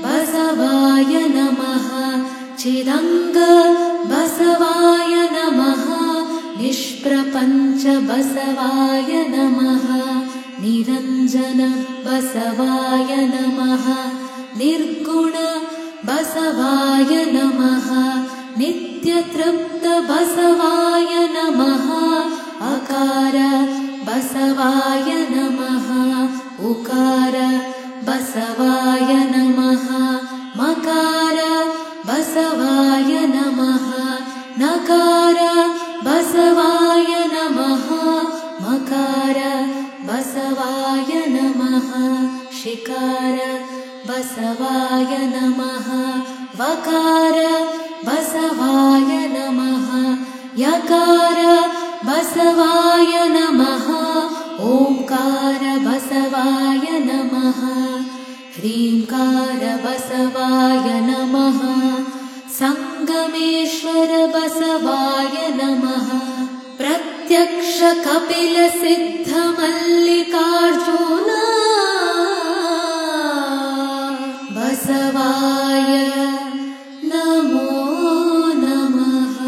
बसवाय नमः चिदङ्ग बसवाय नमः निष्प्रपञ्च बसवाय नमः निरञ्जन बसवाय नमः निर्गुण बसवाय नमः नित्यतृप्त बसवाय नमः अकार बसवाय नमः उकार बसवाय नमः मकार बसवाय नमः नकार बसवाय नमः मकार बसवाय नमः शिकार बसवाय नमः वकार बसवाय नमः यकार बसवाय नमः ओंकार बसवाय नमः ह्रींकार बसवाय नमः संगमेश्वर बसवाय नमः प्रत्यक्ष कपिल सिद्ध मल्लिकार्जुन बसवाय नमो नमः।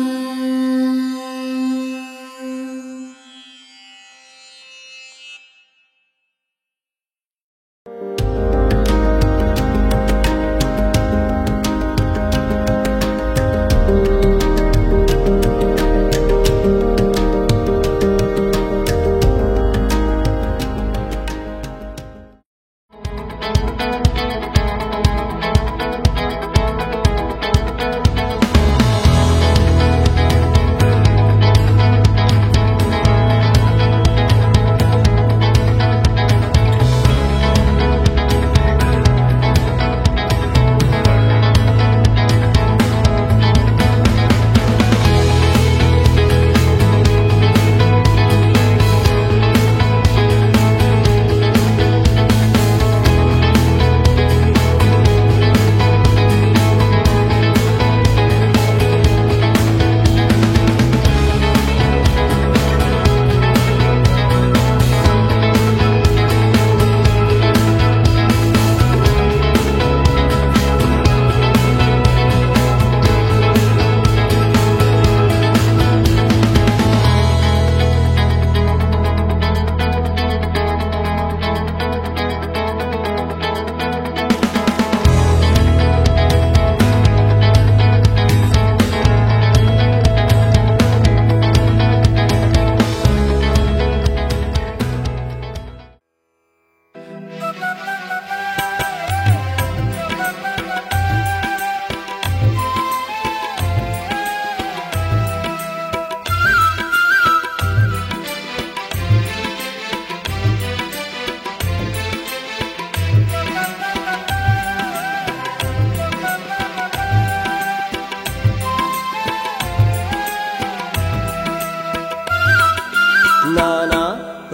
ನಾನಾ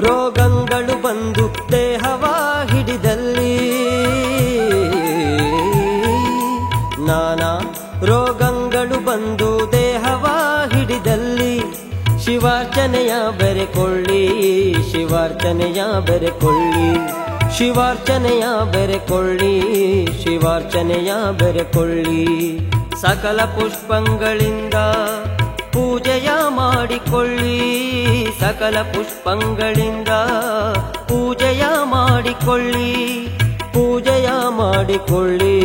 ರೋಗಗಳು ಬಂದು ದೇಹವ ಹಿಡಿದಲ್ಲಿ ನಾನಾ ರೋಗಗಳು ಬಂದು ದೇಹವ ಹಿಡಿದಲ್ಲಿ ಶಿವಾರ್ಚನೆಯ ಬೆರೆಕೊಳ್ಳಿ ಶಿವಾರ್ಚನೆಯ ಬೆರೆಕೊಳ್ಳಿ ಶಿವಾರ್ಚನೆಯ ಬೆರೆಕೊಳ್ಳಿ ಶಿವಾರ್ಚನೆಯ ಬೆರೆಕೊಳ್ಳಿ ಸಕಲ ಪುಷ್ಪಗಳಿಂದ ಪೂಜೆಯ ಮಾಡಿಕೊಳ್ಳಿ ಸಕಲ ಪುಷ್ಪಗಳಿಂದ ಪೂಜೆಯ ಮಾಡಿಕೊಳ್ಳಿ ಪೂಜೆಯ ಮಾಡಿಕೊಳ್ಳಿ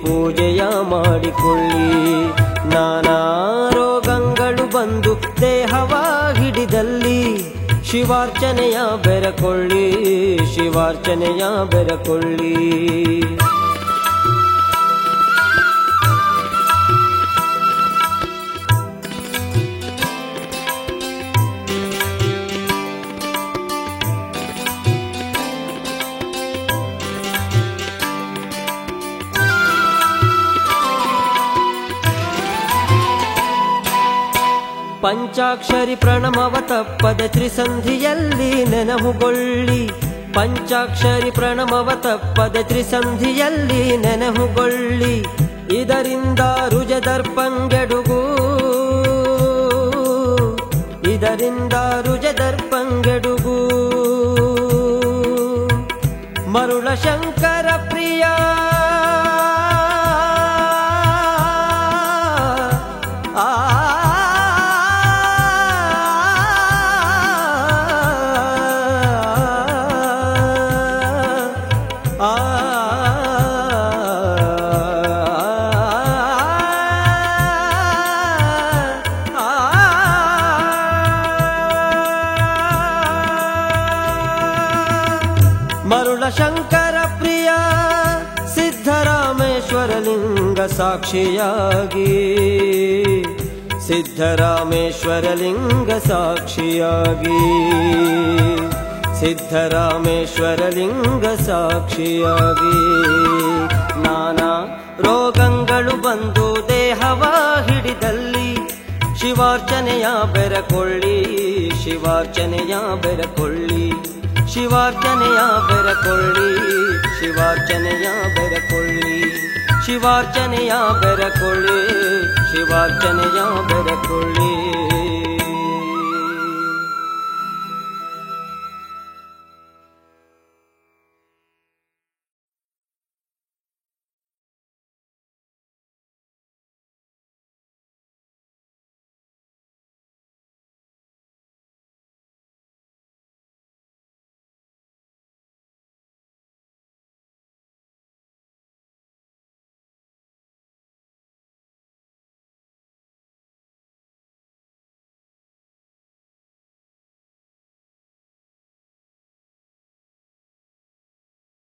ಪೂಜೆಯ ಮಾಡಿಕೊಳ್ಳಿ ನಾನಾ ರೋಗಗಳು ಬಂದು ದೇಹವ ಹಿಡಿದಲ್ಲಿ ಶಿವಾರ್ಚನೆಯ ಬೆರೆಕೊಳ್ಳಿ ಶಿವಾರ್ಚನೆಯ ಬೆರೆಕೊಳ್ಳಿ ಪಂಚ ಪಂಚಾಕ್ಷರಿ ಪ್ರಣಮವ ತಪ್ಪದೆ ತ್ರಿಸಂಧಿಯಲ್ಲಿ ನೆನಹುಗೊಳ್ಳಿ. ಪಂಚಾಕ್ಷರಿ ಪ್ರಣಮವ ತಪ್ಪದೆ ತ್ರಿಸಂಧಿಯಲ್ಲಿ ನೆನಹುಗೊಳ್ಳಿ. ಇದರಿಂದ ರುಜದರ್ಪಂಗೆಡುಗು, ಇದರಿಂದ ರುಜದರ್ಪಂಗೆಡುಗು. ಮರುಳ ಶಂಕರ ಪ್ರಿಯ ಮರುಳ ಶಂಕರ ಪ್ರಿಯ ಸಿದ್ಧರಾಮೇಶ್ವರ ಲಿಂಗ ಸಾಕ್ಷಿಯಾಗಿ, ಸಿದ್ಧರಾಮೇಶ್ವರ ಲಿಂಗ ಸಾಕ್ಷಿಯಾಗಿ, ಸಿದ್ಧರಾಮೇಶ್ವರ ಲಿಂಗ ಸಾಕ್ಷಿಯಾಗಿ. ನಾನಾ ರೋಗಗಳು ಬಂದು ದೇಹವ ಹಿಡಿದಲ್ಲಿ ಶಿವಾರ್ಚನೆಯ ಬೆರಕೊಳ್ಳಿ, ಶಿವಾರ್ಚನೆಯ ಬೆರಕೊಳ್ಳಿ, ಶಿವಾರ್ಚನೆಯ ಬೆರಕೊಳ್ಳಿ, ಶಿವಾರ್ಚನೆಯ ಬೆರಕೊಳ್ಳಿ, ಶಿವಾರ್ಚನೆಯ ಬೆರಕೊಳ್ಳಿ, ಶಿವಾರ್ಚನೆಯ ಬೆರಕೊಳ್ಳಿ.